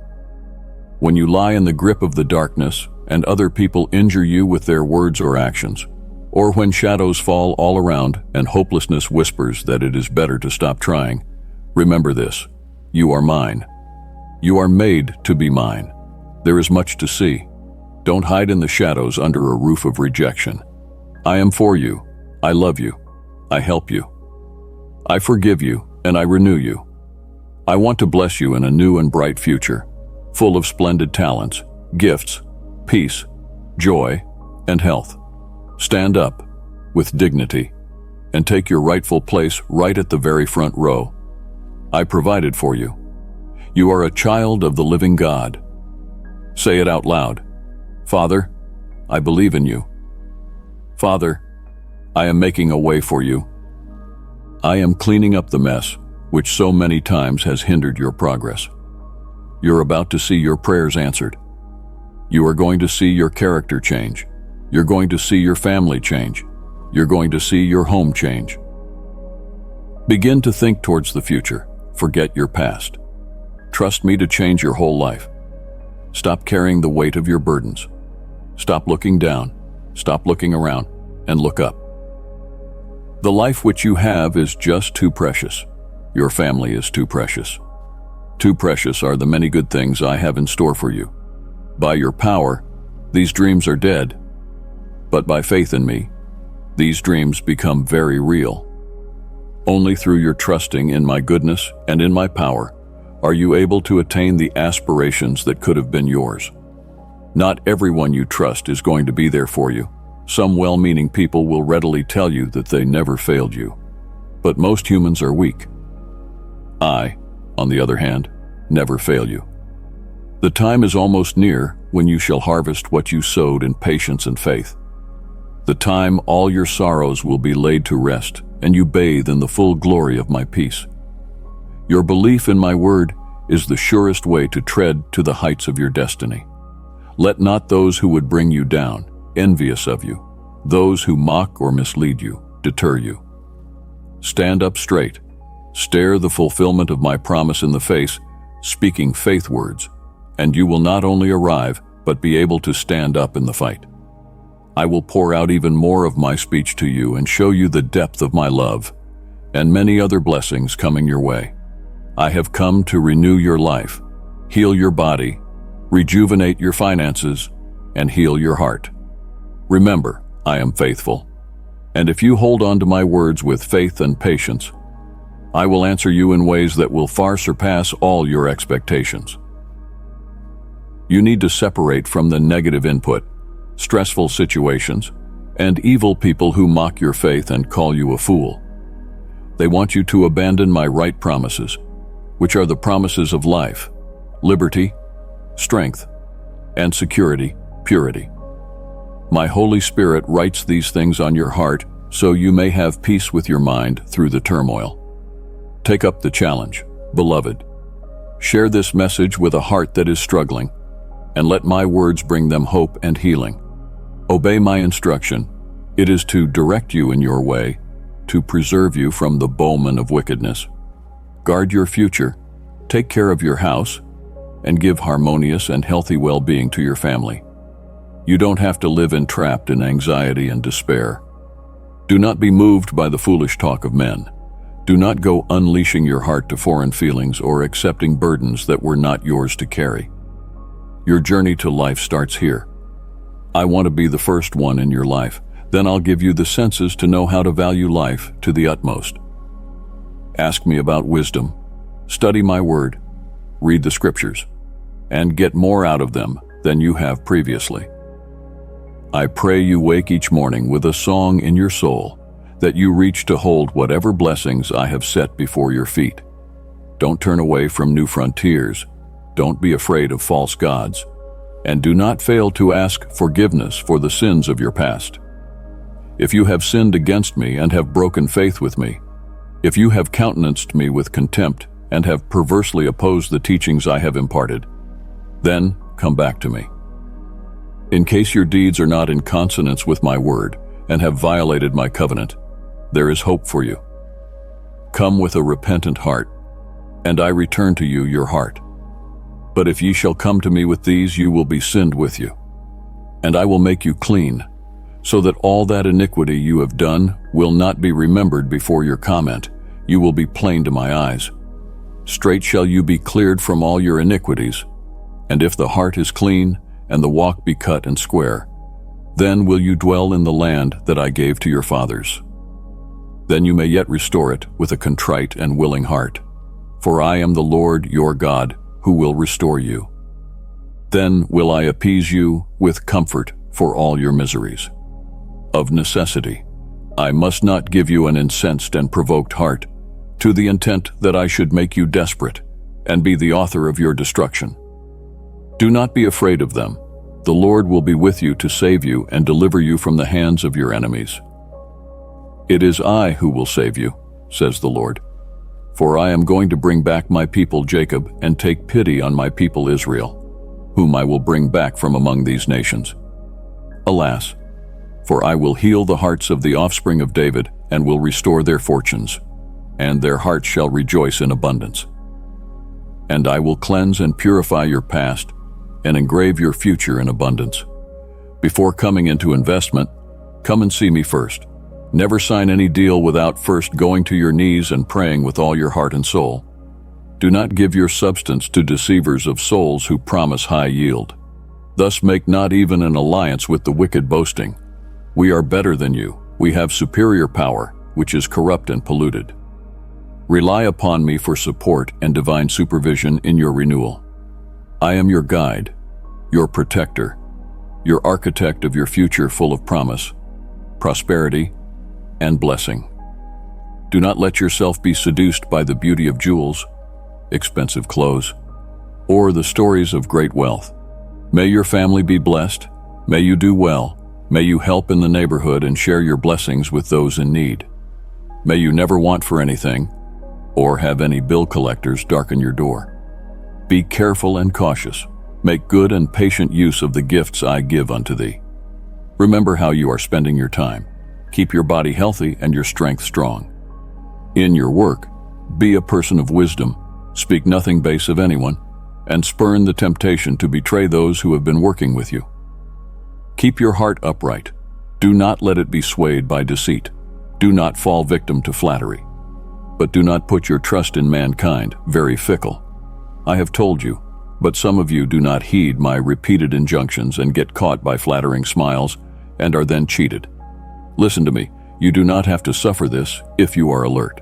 When you lie in the grip of the darkness and other people injure you with their words or actions, or when shadows fall all around and hopelessness whispers that it is better to stop trying, remember this: you are mine. You are made to be mine. There is much to see. Don't hide in the shadows under a roof of rejection. I am for you. I love you. I help you. I forgive you and I renew you. I want to bless you in a new and bright future, full of splendid talents, gifts, peace, joy, and health. Stand up with dignity and take your rightful place right at the very front row. I provided for you. You are a child of the living God. Say it out loud. Father, I believe in you. Father, I am making a way for you. I am cleaning up the mess which so many times has hindered your progress. You're about to see your prayers answered. You are going to see your character change. You're going to see your family change. You're going to see your home change. Begin to think towards the future. Forget your past. Trust me to change your whole life. Stop carrying the weight of your burdens. Stop looking down. Stop looking around and look up. The life which you have is just too precious. Your family is too precious. Too precious are the many good things I have in store for you. By your power, these dreams are dead. But by faith in me, these dreams become very real. Only through your trusting in my goodness and in my power are you able to attain the aspirations that could have been yours. Not everyone you trust is going to be there for you. Some well-meaning people will readily tell you that they never failed you. But most humans are weak. I, on the other hand, never fail you. The time is almost near when you shall harvest what you sowed in patience and faith. The time all your sorrows will be laid to rest, and you bathe in the full glory of my peace. Your belief in my word is the surest way to tread to the heights of your destiny. Let not those who would bring you down, envious of you, those who mock or mislead you, deter you. Stand up straight, stare the fulfillment of my promise in the face, speaking faith words, and you will not only arrive, but be able to stand up in the fight. I will pour out even more of my speech to you and show you the depth of my love, and many other blessings coming your way. I have come to renew your life, heal your body, rejuvenate your finances, and heal your heart. Remember, I am faithful, and if you hold on to my words with faith and patience, I will answer you in ways that will far surpass all your expectations. You need to separate from the negative input, stressful situations, and evil people who mock your faith and call you a fool. They want you to abandon my right promises, which are the promises of life, liberty, strength, and security, purity. My Holy Spirit writes these things on your heart so you may have peace with your mind through the turmoil. Take up the challenge, beloved. Share this message with a heart that is struggling, and let my words bring them hope and healing. Obey my instruction. It is to direct you in your way, to preserve you from the bowman of wickedness. Guard your future, take care of your house, and give harmonious and healthy well-being to your family. You don't have to live entrapped in anxiety and despair. Do not be moved by the foolish talk of men. Do not go unleashing your heart to foreign feelings or accepting burdens that were not yours to carry. Your journey to life starts here. I want to be the first one in your life. Then I'll give you the senses to know how to value life to the utmost. Ask me about wisdom, study my word, read the scriptures, and get more out of them than you have previously. I pray you wake each morning with a song in your soul, that you reach to hold whatever blessings I have set before your feet. Don't turn away from new frontiers. Don't be afraid of false gods. And do not fail to ask forgiveness for the sins of your past. If you have sinned against me and have broken faith with me, if you have countenanced me with contempt and have perversely opposed the teachings I have imparted, then come back to me. In case your deeds are not in consonance with my word and have violated my covenant, there is hope for you. Come with a repentant heart, and I return to you your heart. But if ye shall come to me with these, you will be sinned with you. And I will make you clean, so that all that iniquity you have done will not be remembered before your comment. You will be plain to my eyes. Straight shall you be cleared from all your iniquities. And if the heart is clean, and the walk be cut and square, then will you dwell in the land that I gave to your fathers. Then you may yet restore it with a contrite and willing heart. For I am the Lord your God, who will restore you. Then will I appease you with comfort for all your miseries. Of necessity, I must not give you an incensed and provoked heart, to the intent that I should make you desperate, and be the author of your destruction. Do not be afraid of them. The Lord will be with you to save you and deliver you from the hands of your enemies. It is I who will save you, says the Lord. For I am going to bring back my people Jacob and take pity on my people Israel, whom I will bring back from among these nations. Alas, for I will heal the hearts of the offspring of David and will restore their fortunes, and their hearts shall rejoice in abundance. And I will cleanse and purify your past and engrave your future in abundance. Before coming into investment, come and see me first. Never sign any deal without first going to your knees and praying with all your heart and soul. Do not give your substance to deceivers of souls who promise high yield. Thus make not even an alliance with the wicked, boasting, "We are better than you. We have superior power, which is corrupt and polluted." Rely upon me for support and divine supervision in your renewal. I am your guide, your protector, your architect of your future full of promise, prosperity, and blessing. Do not let yourself be seduced by the beauty of jewels, expensive clothes, or the stories of great wealth. May your family be blessed. May you do well. May you help in the neighborhood and share your blessings with those in need. May you never want for anything, or have any bill collectors darken your door. Be careful and cautious. Make good and patient use of the gifts I give unto thee. Remember how you are spending your time. Keep your body healthy and your strength strong. In your work, be a person of wisdom, speak nothing base of anyone, and spurn the temptation to betray those who have been working with you. Keep your heart upright. Do not let it be swayed by deceit. Do not fall victim to flattery. But do not put your trust in mankind, very fickle. I have told you, but some of you do not heed my repeated injunctions and get caught by flattering smiles and are then cheated. Listen to me, you do not have to suffer this if you are alert.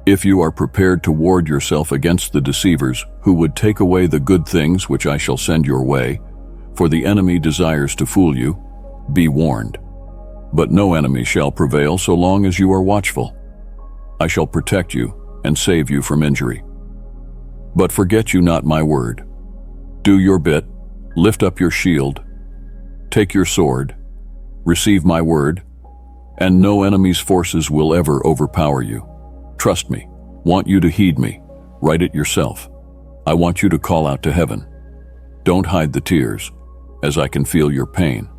If you are prepared to ward yourself against the deceivers who would take away the good things which I shall send your way, for the enemy desires to fool you, be warned. But no enemy shall prevail so long as you are watchful. I shall protect you and save you from injury. But forget you not my word. Do your bit, lift up your shield, take your sword, receive my word, and no enemy's forces will ever overpower you. Trust me, want you to heed me, write it yourself. I want you to call out to heaven. Don't hide the tears, as I can feel your pain.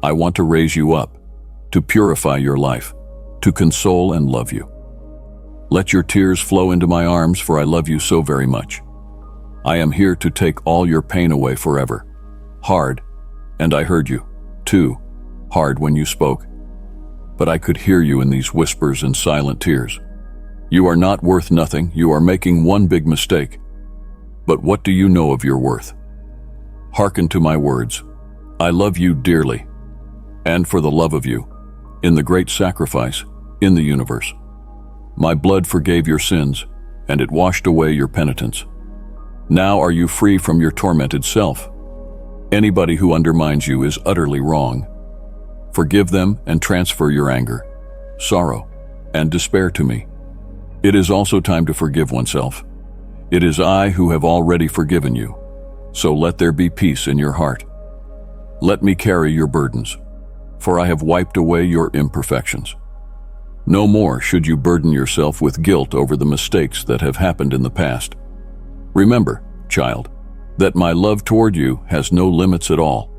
I want to raise you up, to purify your life, to console and love you. Let your tears flow into my arms, for I love you so very much. I am here to take all your pain away forever. Hard, and I heard you, too, hard when you spoke. But I could hear you in these whispers and silent tears. You are not worth nothing, you are making one big mistake. But what do you know of your worth? Hearken to my words. I love you dearly, and for the love of you, in the great sacrifice, in the universe. My blood forgave your sins, and it washed away your penitence. Now are you free from your tormented self. Anybody who undermines you is utterly wrong. Forgive them and transfer your anger, sorrow, and despair to me. It is also time to forgive oneself. It is I who have already forgiven you, so let there be peace in your heart. Let me carry your burdens, for I have wiped away your imperfections. No more should you burden yourself with guilt over the mistakes that have happened in the past. Remember, child, that my love toward you has no limits at all.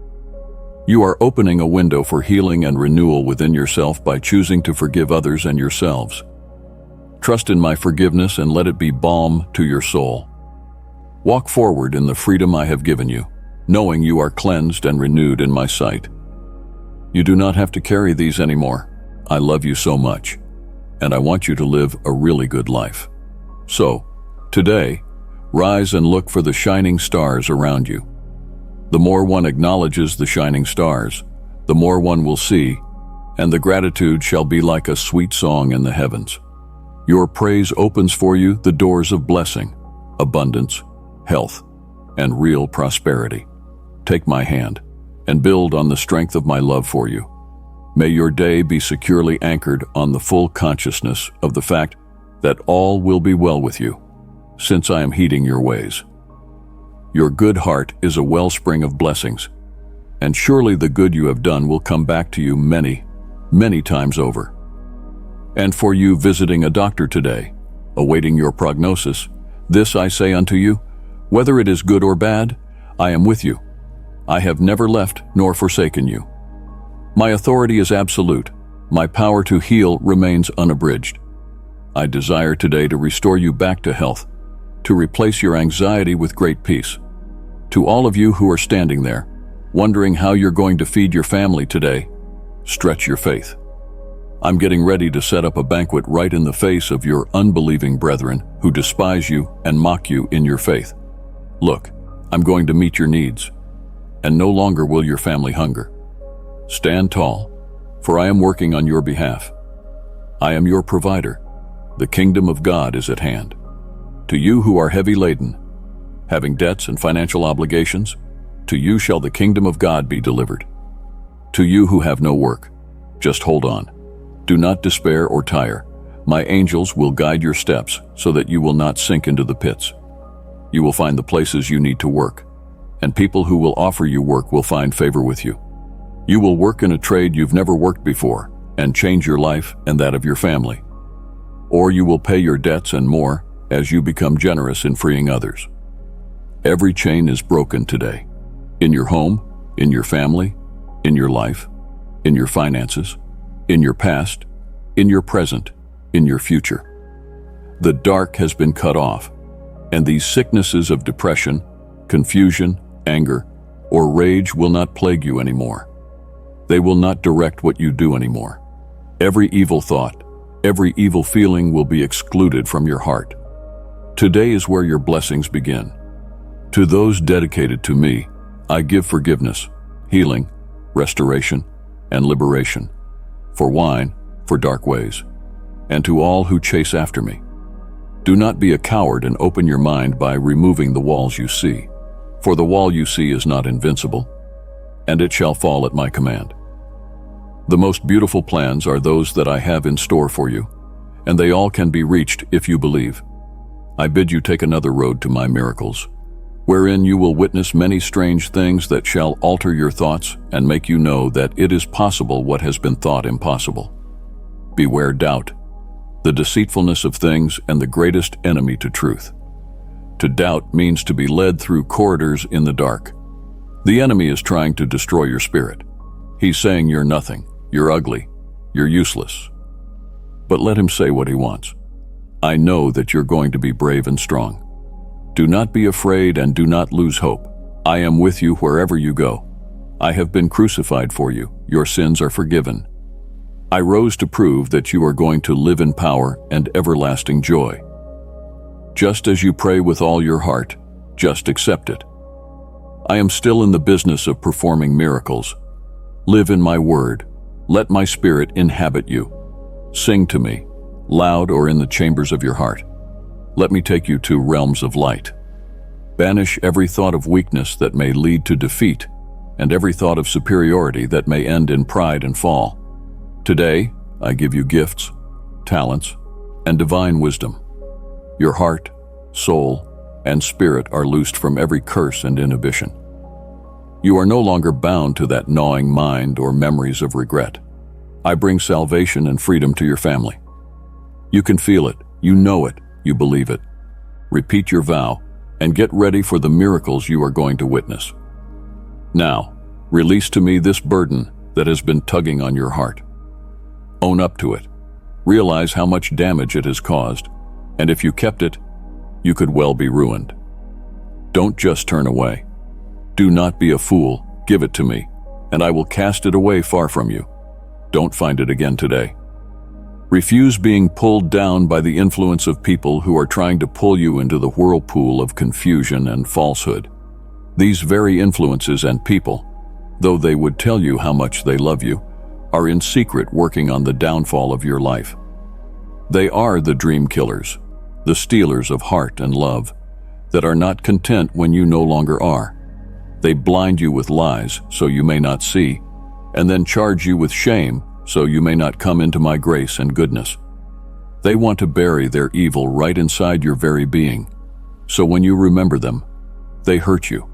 You are opening a window for healing and renewal within yourself by choosing to forgive others and yourselves. Trust in my forgiveness and let it be balm to your soul. Walk forward in the freedom I have given you, knowing you are cleansed and renewed in my sight. You do not have to carry these anymore. I love you so much, and I want you to live a really good life. So, today, rise and look for the shining stars around you. The more one acknowledges the shining stars, the more one will see, and the gratitude shall be like a sweet song in the heavens. Your praise opens for you the doors of blessing, abundance, health, and real prosperity. Take my hand and build on the strength of my love for you. May your day be securely anchored on the full consciousness of the fact that all will be well with you, since I am heeding your ways. Your good heart is a wellspring of blessings, and surely the good you have done will come back to you many, many times over. And for you visiting a doctor today, awaiting your prognosis, this I say unto you, whether it is good or bad, I am with you. I have never left nor forsaken you. My authority is absolute. My power to heal remains unabridged. I desire today to restore you back to health, to replace your anxiety with great peace. To all of you who are standing there, wondering how you're going to feed your family today, stretch your faith. I'm getting ready to set up a banquet right in the face of your unbelieving brethren who despise you and mock you in your faith. Look, I'm going to meet your needs, and no longer will your family hunger. Stand tall, for I am working on your behalf. I am your provider. The kingdom of God is at hand. To you who are heavy laden, having debts and financial obligations, to you shall the kingdom of God be delivered. To you who have no work, just hold on. Do not despair or tire. My angels will guide your steps so that you will not sink into the pits. You will find the places you need to work, and people who will offer you work will find favor with you. You will work in a trade you've never worked before and change your life and that of your family. Or you will pay your debts and more as you become generous in freeing others. Every chain is broken today. In your home, in your family, in your life, in your finances, in your past, in your present, in your future. The dark has been cut off, and these sicknesses of depression, confusion, anger, or rage will not plague you anymore. They will not direct what you do anymore. Every evil thought, every evil feeling will be excluded from your heart. Today is where your blessings begin. To those dedicated to me, I give forgiveness, healing, restoration, and liberation, for wine, for dark ways, and to all who chase after me. Do not be a coward and open your mind by removing the walls you see, for the wall you see is not invincible, and it shall fall at my command. The most beautiful plans are those that I have in store for you, and they all can be reached if you believe. I bid you take another road to my miracles, wherein you will witness many strange things that shall alter your thoughts and make you know that it is possible what has been thought impossible. Beware doubt, the deceitfulness of things and the greatest enemy to truth. To doubt means to be led through corridors in the dark. The enemy is trying to destroy your spirit. He's saying you're nothing, you're ugly, you're useless. But let him say what he wants. I know that you're going to be brave and strong. Do not be afraid and do not lose hope. I am with you wherever you go. I have been crucified for you. Your sins are forgiven. I rose to prove that you are going to live in power and everlasting joy. Just as you pray with all your heart, just accept it. I am still in the business of performing miracles. Live in my word. Let my spirit inhabit you. Sing to me, loud or in the chambers of your heart. Let me take you to realms of light. Banish every thought of weakness that may lead to defeat, and every thought of superiority that may end in pride and fall. Today, I give you gifts, talents, and divine wisdom. Your heart, soul, and spirit are loosed from every curse and inhibition. You are no longer bound to that gnawing mind or memories of regret. I bring salvation and freedom to your family. You can feel it, you know it, you believe it. Repeat your vow and get ready for the miracles you are going to witness. Now, release to me this burden that has been tugging on your heart. Own up to it. Realize how much damage it has caused, and if you kept it, you could well be ruined. Don't just turn away. Do not be a fool. Give it to me, and I will cast it away far from you. Don't find it again today. Refuse being pulled down by the influence of people who are trying to pull you into the whirlpool of confusion and falsehood. These very influences and people, though they would tell you how much they love you, are in secret working on the downfall of your life. They are the dream killers, the stealers of heart and love, that are not content when you no longer are. They blind you with lies so you may not see, and then charge you with shame so you may not come into my grace and goodness. They want to bury their evil right inside your very being, so when you remember them, they hurt you.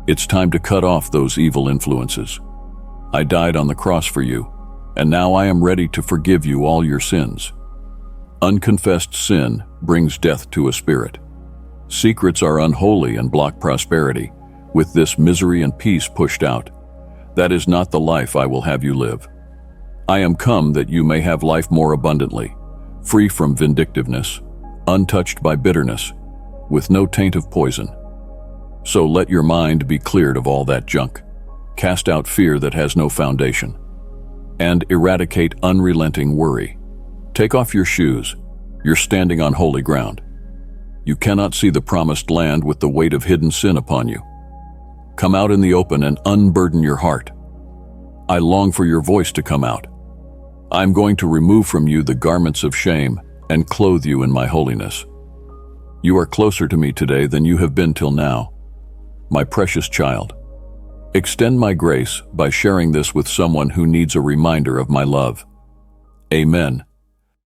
It's time to cut off those evil influences. I died on the cross for you, and now I am ready to forgive you all your sins. Unconfessed sin brings death to a spirit. Secrets are unholy and block prosperity, with this misery and peace pushed out. That is not the life I will have you live. I am come that you may have life more abundantly, free from vindictiveness, untouched by bitterness, with no taint of poison. So let your mind be cleared of all that junk. Cast out fear that has no foundation, and eradicate unrelenting worry. Take off your shoes. You're standing on holy ground. You cannot see the promised land with the weight of hidden sin upon you. Come out in the open and unburden your heart. I long for your voice to come out. I'm going to remove from you the garments of shame and clothe you in my holiness. You are closer to me today than you have been till now. My precious child, extend my grace by sharing this with someone who needs a reminder of my love. Amen.